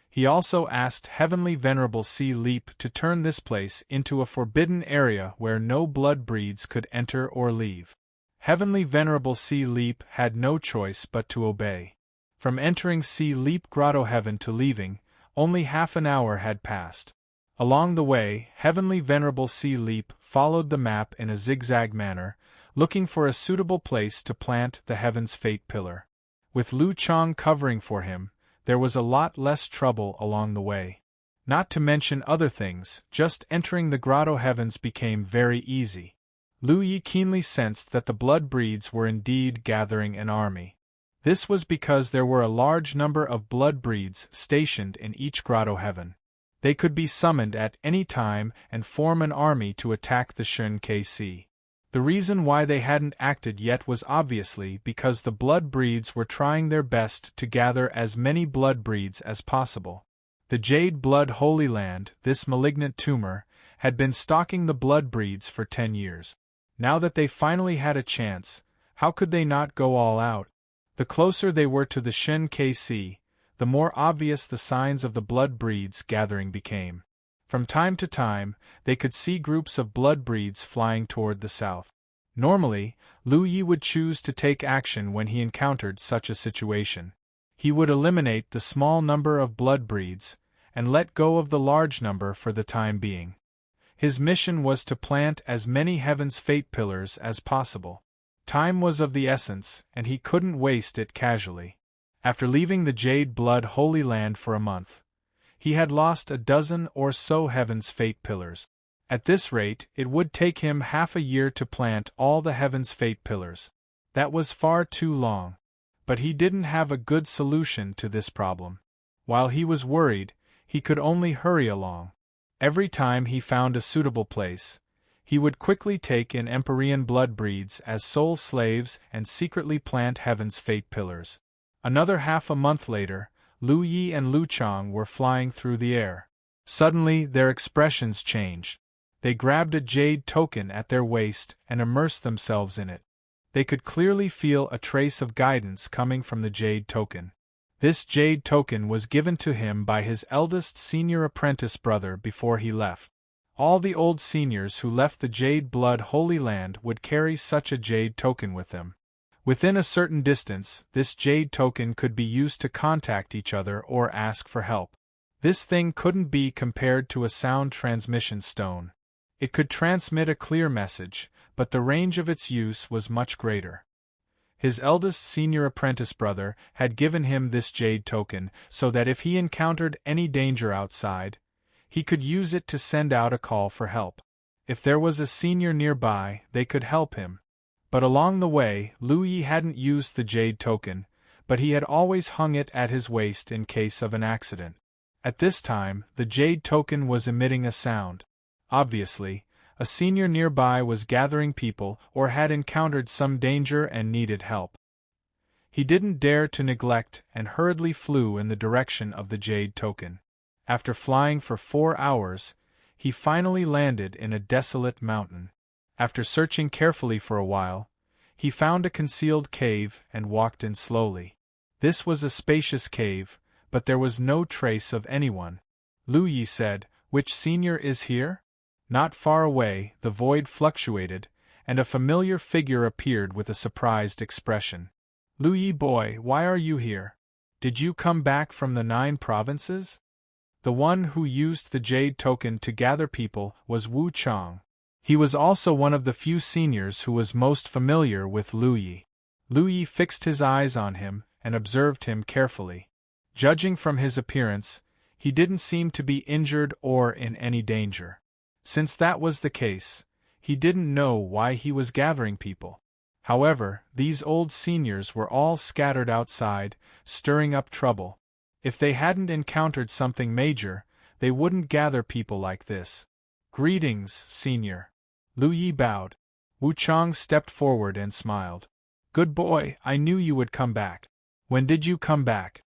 He also asked Heavenly Venerable Sea Leap to turn this place into a forbidden area where no blood breeds could enter or leave. Heavenly Venerable Sea Leap had no choice but to obey. From entering Sea Leap Grotto Heaven to leaving, only half an hour had passed. Along the way, Heavenly Venerable Sea Leap followed the map in a zigzag manner, looking for a suitable place to plant the Heaven's Fate pillar. With Lu Chang covering for him, there was a lot less trouble along the way. Not to mention other things, just entering the grotto heavens became very easy. Lu Yi keenly sensed that the blood breeds were indeed gathering an army. This was because there were a large number of blood breeds stationed in each grotto heaven. They could be summoned at any time and form an army to attack the Shun KC. The reason why they hadn't acted yet was obviously because the blood breeds were trying their best to gather as many blood breeds as possible. The Jade Blood Holy Land, this malignant tumor, had been stalking the blood breeds for 10 years. Now that they finally had a chance, how could they not go all out? The closer they were to the Shen KC, the more obvious the signs of the blood breeds gathering became. From time to time, they could see groups of blood breeds flying toward the south. Normally, Lu Yi would choose to take action when he encountered such a situation. He would eliminate the small number of blood breeds, and let go of the large number for the time being. His mission was to plant as many Heaven's Fate pillars as possible. Time was of the essence, and he couldn't waste it casually. After leaving the Jade Blood Holy Land for a month, he had lost a dozen or so Heaven's Fate pillars. At this rate, it would take him half a year to plant all the Heaven's Fate pillars. That was far too long. But he didn't have a good solution to this problem. While he was worried, he could only hurry along. Every time he found a suitable place, he would quickly take in Empyrean blood breeds as soul slaves and secretly plant Heaven's Fate pillars. Another half a month later, Lu Yi and Lu Chang were flying through the air. Suddenly, their expressions changed. They grabbed a jade token at their waist and immersed themselves in it. They could clearly feel a trace of guidance coming from the jade token. This jade token was given to him by his eldest senior apprentice brother before he left. All the old seniors who left the Jade Blood Holy Land would carry such a jade token with them. Within a certain distance, this jade token could be used to contact each other or ask for help. This thing couldn't be compared to a sound transmission stone. It could transmit a clear message, but the range of its use was much greater. His eldest senior apprentice brother had given him this jade token so that if he encountered any danger outside, he could use it to send out a call for help. If there was a senior nearby, they could help him. But along the way, Lu Yi hadn't used the jade token, but he had always hung it at his waist in case of an accident. At this time, the jade token was emitting a sound. Obviously, a senior nearby was gathering people or had encountered some danger and needed help. He didn't dare to neglect and hurriedly flew in the direction of the jade token. After flying for 4 hours, he finally landed in a desolate mountain. After searching carefully for a while, he found a concealed cave and walked in slowly. This was a spacious cave, but there was no trace of anyone. Lu Yi said, "Which senior is here?" Not far away, the void fluctuated, and a familiar figure appeared with a surprised expression. "Lu Yi boy, why are you here? Did you come back from the 9 provinces?" The one who used the jade token to gather people was Wu Chang. He was also one of the few seniors who was most familiar with Lu Yi. Lu Yi fixed his eyes on him and observed him carefully. Judging from his appearance, he didn't seem to be injured or in any danger. Since that was the case, he didn't know why he was gathering people. However, these old seniors were all scattered outside, stirring up trouble. If they hadn't encountered something major, they wouldn't gather people like this. "Greetings, senior." Lu Yi bowed. Wu Chang stepped forward and smiled. "Good boy, I knew you would come back. When did you come back?"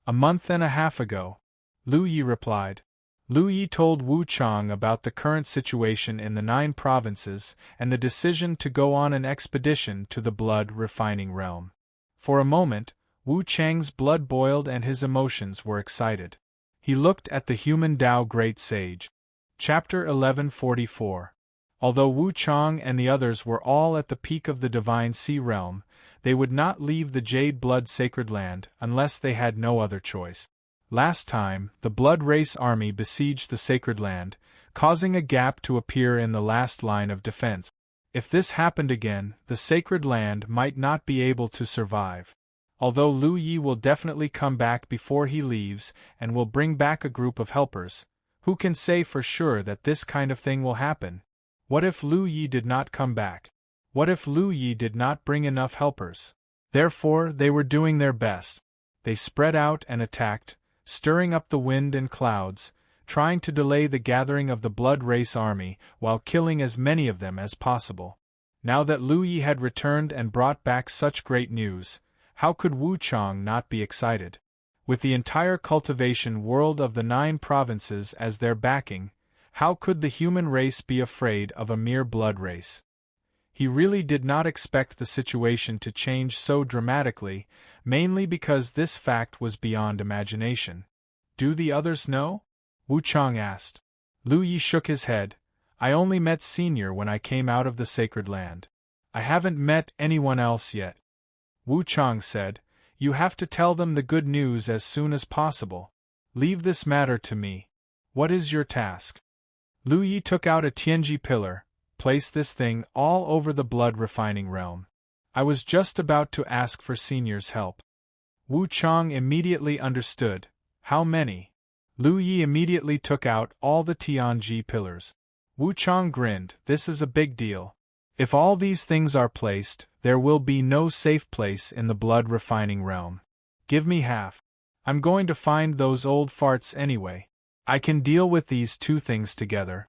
"A month and a half ago," Lu Yi replied. Lu Yi told Wu Chang about the current situation in the 9 provinces and the decision to go on an expedition to the blood refining realm. For a moment, Wu Chang's blood boiled and his emotions were excited. He looked at the human Tao Great Sage. Chapter 1144. Although Wu Chang and the others were all at the peak of the Divine Sea Realm, they would not leave the Jade Blood Sacred Land unless they had no other choice. Last time, the Blood Race Army besieged the Sacred Land, causing a gap to appear in the last line of defense. If this happened again, the Sacred Land might not be able to survive. Although Lu Yi will definitely come back before he leaves and will bring back a group of helpers, who can say for sure that this kind of thing will happen? What if Lu Yi did not come back? What if Lu Yi did not bring enough helpers? Therefore, they were doing their best. They spread out and attacked, stirring up the wind and clouds, trying to delay the gathering of the Blood Race Army while killing as many of them as possible. Now that Lu Yi had returned and brought back such great news, how could Wu Chang not be excited? With the entire cultivation world of the 9 provinces as their backing, how could the human race be afraid of a mere blood race? He really did not expect the situation to change so dramatically, mainly because this fact was beyond imagination. Do the others know? Wu Chang asked. Lu Yi shook his head. I only met Senior when I came out of the sacred land. I haven't met anyone else yet. Wu Chang said, You have to tell them the good news as soon as possible. Leave this matter to me. What is your task? Lu Yi took out a Tianji pillar. Place this thing all over the blood-refining realm. I was just about to ask for Senior's help. Wu Chang immediately understood. How many? Lu Yi immediately took out all the Tianji pillars. Wu Chang grinned. This is a big deal. If all these things are placed, there will be no safe place in the blood-refining realm. Give me half. I'm going to find those old farts anyway. I can deal with these 2 things together.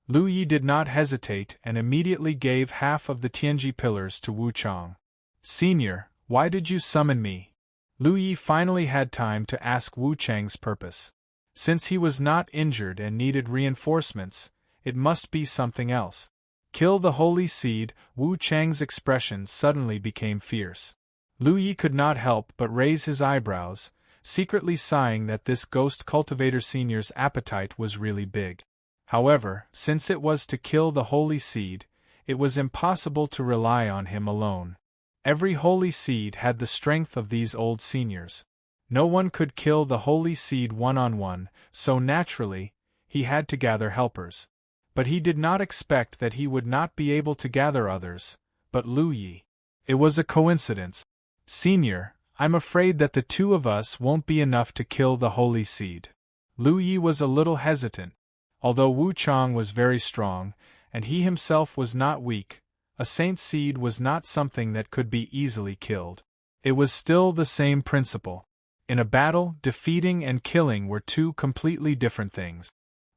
Lu Yi did not hesitate and immediately gave half of the Tianji pillars to Wu Chang. Senior, why did you summon me? Lu Yi finally had time to ask Wu Chang's purpose. Since he was not injured and needed reinforcements, it must be something else. Kill the holy seed. Wu Chang's expression suddenly became fierce. Lu Yi could not help but raise his eyebrows, secretly sighing that this ghost cultivator senior's appetite was really big. However, since it was to kill the holy seed, it was impossible to rely on him alone. Every holy seed had the strength of these old seniors. No one could kill the holy seed one-on-one, so naturally, he had to gather helpers. But he did not expect that he would not be able to gather others, but Lu Yi. It was a coincidence. Senior, I'm afraid that the 2 of us won't be enough to kill the holy seed. Lu Yi was a little hesitant. Although Wu Chang was very strong, and he himself was not weak, a saint seed was not something that could be easily killed. It was still the same principle. In a battle, defeating and killing were 2 completely different things.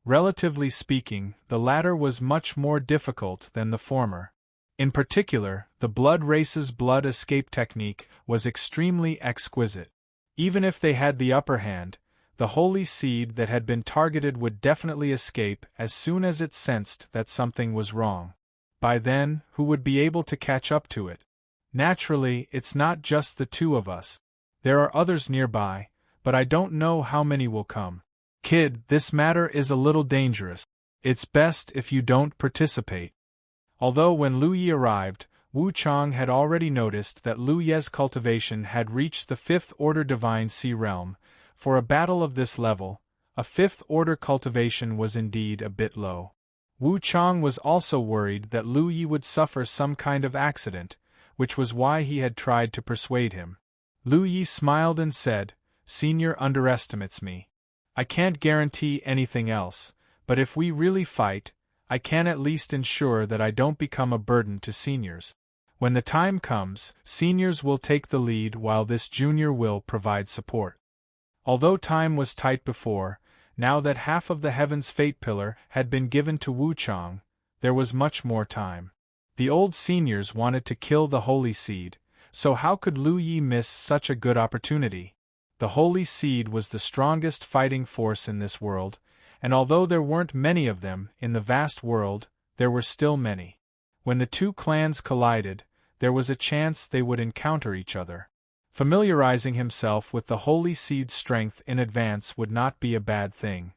Relatively speaking, the latter was much more difficult than the former. In particular, the blood race's blood escape technique was extremely exquisite. Even if they had the upper hand, the holy seed that had been targeted would definitely escape as soon as it sensed that something was wrong. By then, who would be able to catch up to it? Naturally, it's not just the 2 of us. There are others nearby, but I don't know how many will come. Kid, this matter is a little dangerous. It's best if you don't participate. Although when Lu Yi arrived, Wu Chang had already noticed that Lu Ye's cultivation had reached the 5th order divine sea realm. For a battle of this level, a 5th order cultivation was indeed a bit low. Wu Chang was also worried that Lu Yi would suffer some kind of accident, which was why he had tried to persuade him. Lu Yi smiled and said, Senior underestimates me. I can't guarantee anything else, but if we really fight, I can at least ensure that I don't become a burden to seniors. When the time comes, seniors will take the lead while this junior will provide support. Although time was tight before, now that half of the Heaven's Fate Pillar had been given to Wu Chang, there was much more time. The old seniors wanted to kill the Holy Seed, so how could Lu Yi miss such a good opportunity? The Holy Seed was the strongest fighting force in this world, and although there weren't many of them in the vast world, there were still many. When the 2 clans collided, there was a chance they would encounter each other. Familiarizing himself with the Holy Seed's strength in advance would not be a bad thing.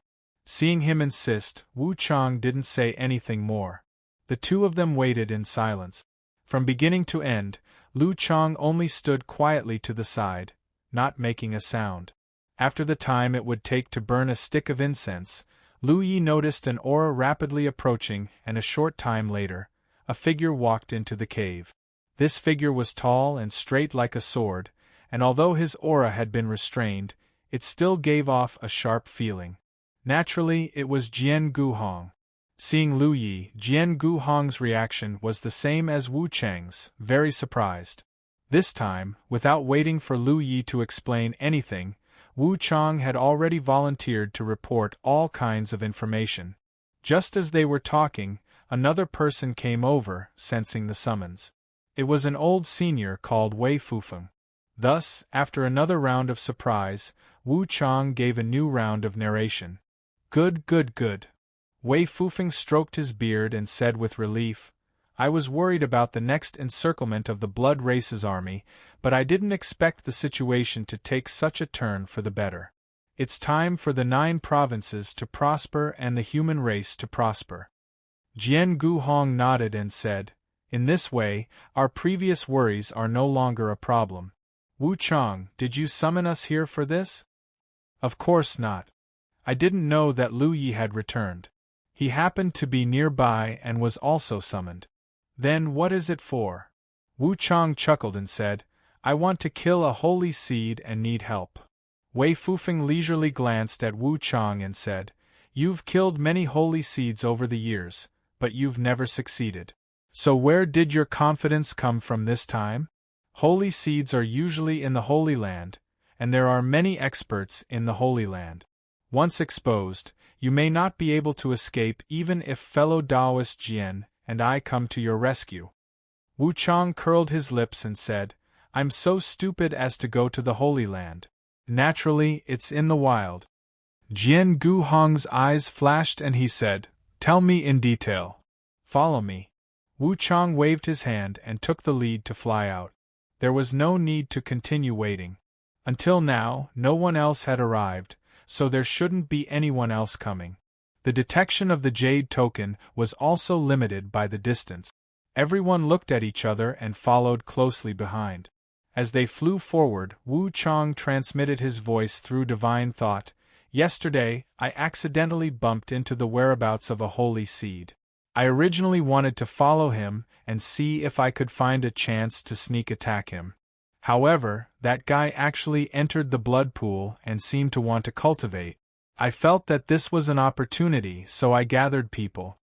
Seeing him insist, Wu Chang didn't say anything more. The 2 of them waited in silence. From beginning to end, Lu Chang only stood quietly to the side, not making a sound. After the time it would take to burn a stick of incense, Lu Yi noticed an aura rapidly approaching, and a short time later, a figure walked into the cave. This figure was tall and straight like a sword, and although his aura had been restrained, it still gave off a sharp feeling. Naturally, it was Jian Guhong. Seeing Lu Yi, Jian Guhong's reaction was the same as Wu Chang's, very surprised. This time, without waiting for Lu Yi to explain anything, Wu Chang had already volunteered to report all kinds of information. Just as they were talking, Another person came over, sensing the summons. It was an old senior called Wei Fufeng. Thus, after another round of surprise, Wu Chang gave a new round of narration. Good, good, good. Wei Fufeng stroked his beard and said with relief, I was worried about the next encirclement of the Blood Race's army, but I didn't expect the situation to take such a turn for the better. It's time for the 9 provinces to prosper and the human race to prosper. Jian Guhong nodded and said, In this way, our previous worries are no longer a problem. Wu Chang, did you summon us here for this? Of course not. I didn't know that Lu Yi had returned. He happened to be nearby and was also summoned. Then what is it for? Wu Chang chuckled and said, I want to kill a holy seed and need help. Wei Fufeng leisurely glanced at Wu Chang and said, You've killed many holy seeds over the years, but you've never succeeded. So where did your confidence come from this time? Holy seeds are usually in the Holy Land, and there are many experts in the Holy Land. Once exposed, you may not be able to escape even if fellow Taoist Jian and I come to your rescue. Wu Chang curled his lips and said, I'm so stupid as to go to the Holy Land. Naturally, it's in the wild. Jian Guhong's eyes flashed and he said, Tell me in detail. Follow me. Wu Chang waved his hand and took the lead to fly out. There was no need to continue waiting. Until now, no one else had arrived, so there shouldn't be anyone else coming. The detection of the Jade token was also limited by the distance. Everyone looked at each other and followed closely behind. As they flew forward, Wu Chang transmitted his voice through divine thought. Yesterday, I accidentally bumped into the whereabouts of a holy seed. I originally wanted to follow him and see if I could find a chance to sneak attack him. However, that guy actually entered the blood pool and seemed to want to cultivate. I felt that this was an opportunity, so I gathered people.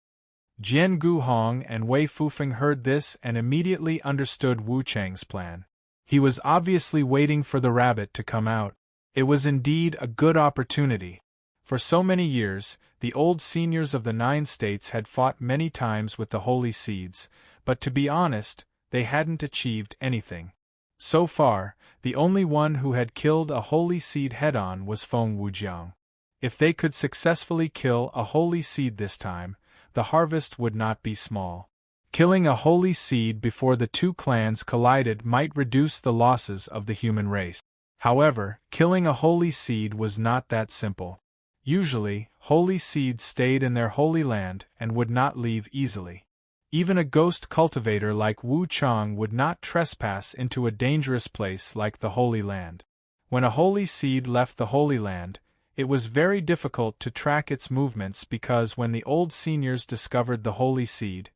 Jian Guhong and Wei Fufeng heard this and immediately understood Wu Chang's plan. He was obviously waiting for the rabbit to come out. It was indeed a good opportunity. For so many years, the old seniors of the 9 states had fought many times with the holy seeds, but to be honest, they hadn't achieved anything. So far, the only one who had killed a holy seed head-on was Feng Wujiang. If they could successfully kill a holy seed this time, the harvest would not be small. Killing a holy seed before the 2 clans collided might reduce the losses of the human race. However, killing a holy seed was not that simple. Usually, holy seeds stayed in their holy land and would not leave easily. Even a ghost cultivator like Wu Chang would not trespass into a dangerous place like the Holy Land. When a holy seed left the Holy Land, it was very difficult to track its movements because when the old seniors discovered the holy seed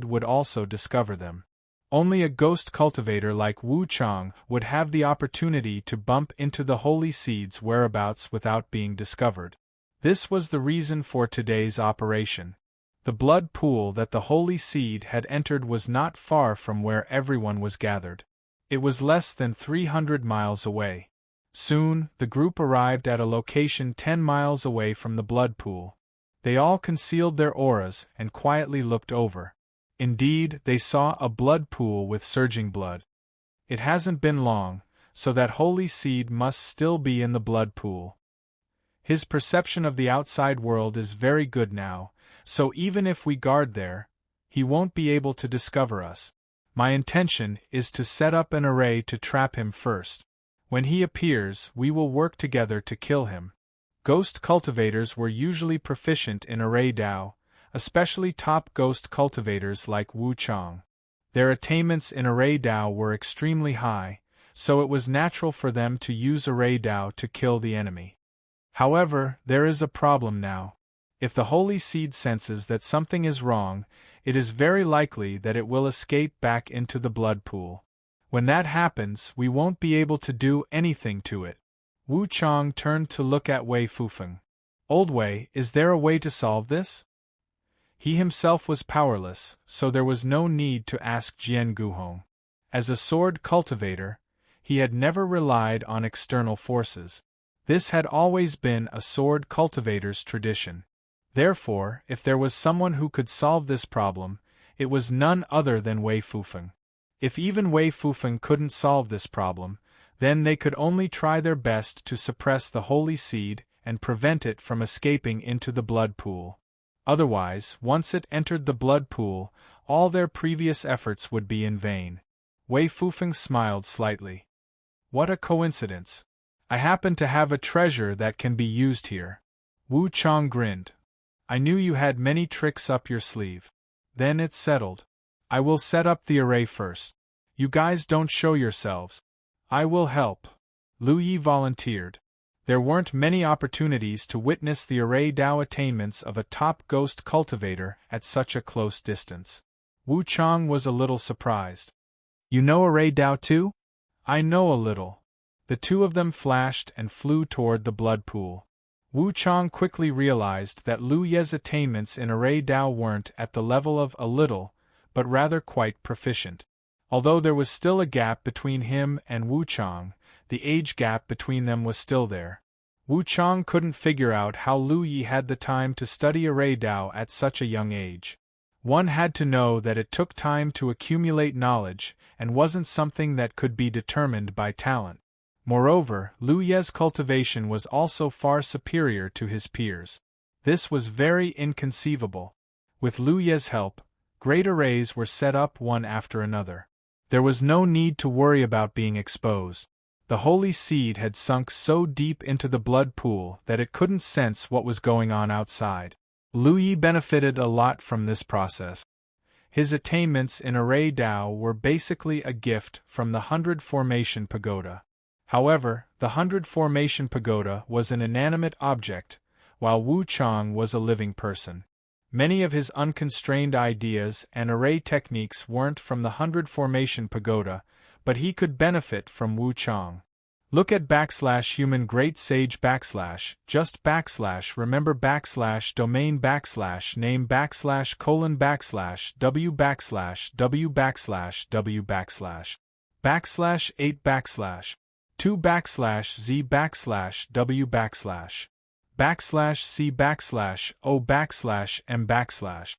would also discover them. Only a ghost cultivator like Wu Chang would have the opportunity to bump into the holy seed's whereabouts without being discovered. This was the reason for today's operation. The blood pool that the holy seed had entered was not far from where everyone was gathered. It was less than 300 miles away. Soon, the group arrived at a location 10 miles away from the blood pool. They all concealed their auras and quietly looked over. Indeed, they saw a blood pool with surging blood. It hasn't been long, so that holy seed must still be in the blood pool. His perception of the outside world is very good now, so even if we guard there, he won't be able to discover us. My intention is to set up an array to trap him first. When he appears, we will work together to kill him. Ghost cultivators were usually proficient in array Dao, especially top ghost cultivators like Wu Chang. Their attainments in array Dao were extremely high, so it was natural for them to use array Dao to kill the enemy. However, there is a problem now. If the holy seed senses that something is wrong, it is very likely that it will escape back into the blood pool. When that happens, we won't be able to do anything to it. Wu Chang turned to look at Wei Fufeng. Old Wei, is there a way to solve this? He himself was powerless, so there was no need to ask Jian Guhong. As a sword cultivator, he had never relied on external forces. This had always been a sword cultivator's tradition. Therefore, if there was someone who could solve this problem, it was none other than Wei Fufeng. If even Wei Fufeng couldn't solve this problem, then they could only try their best to suppress the holy seed and prevent it from escaping into the blood pool. Otherwise, once it entered the blood pool, all their previous efforts would be in vain. Wei Fufeng smiled slightly. What a coincidence. I happen to have a treasure that can be used here. Wu Chang grinned. I knew you had many tricks up your sleeve. Then it's settled. I will set up the array first. You guys don't show yourselves. I will help. Lu Yi volunteered. There weren't many opportunities to witness the array Dao attainments of a top ghost cultivator at such a close distance. Wu Chang was a little surprised. You know array Dao too? I know a little. The two of them flashed and flew toward the blood pool. Wu Chang quickly realized that Lu Ye's attainments in array Dao weren't at the level of a little, but rather quite proficient. Although there was still a gap between him and Wu Chang, the age gap between them was still there. Wu Chang couldn't figure out how Lu Yi had the time to study array Dao at such a young age. One had to know that it took time to accumulate knowledge and wasn't something that could be determined by talent. Moreover, Lu Ye's cultivation was also far superior to his peers. This was very inconceivable. With Lu Ye's help, great arrays were set up one after another. There was no need to worry about being exposed. The holy seed had sunk so deep into the blood pool that it couldn't sense what was going on outside. Lu Yi benefited a lot from this process. His attainments in array Dao were basically a gift from the 100 Formation Pagoda. However, the 100 Formation Pagoda was an inanimate object, while Wu Chang was a living person. Many of his unconstrained ideas and array techniques weren't from the 100 Formation Pagoda, but he could benefit from Wu Chang. Look at /human great sage /just /remember /domain /name /:w /w /w /8 2 /z /w /c /o /m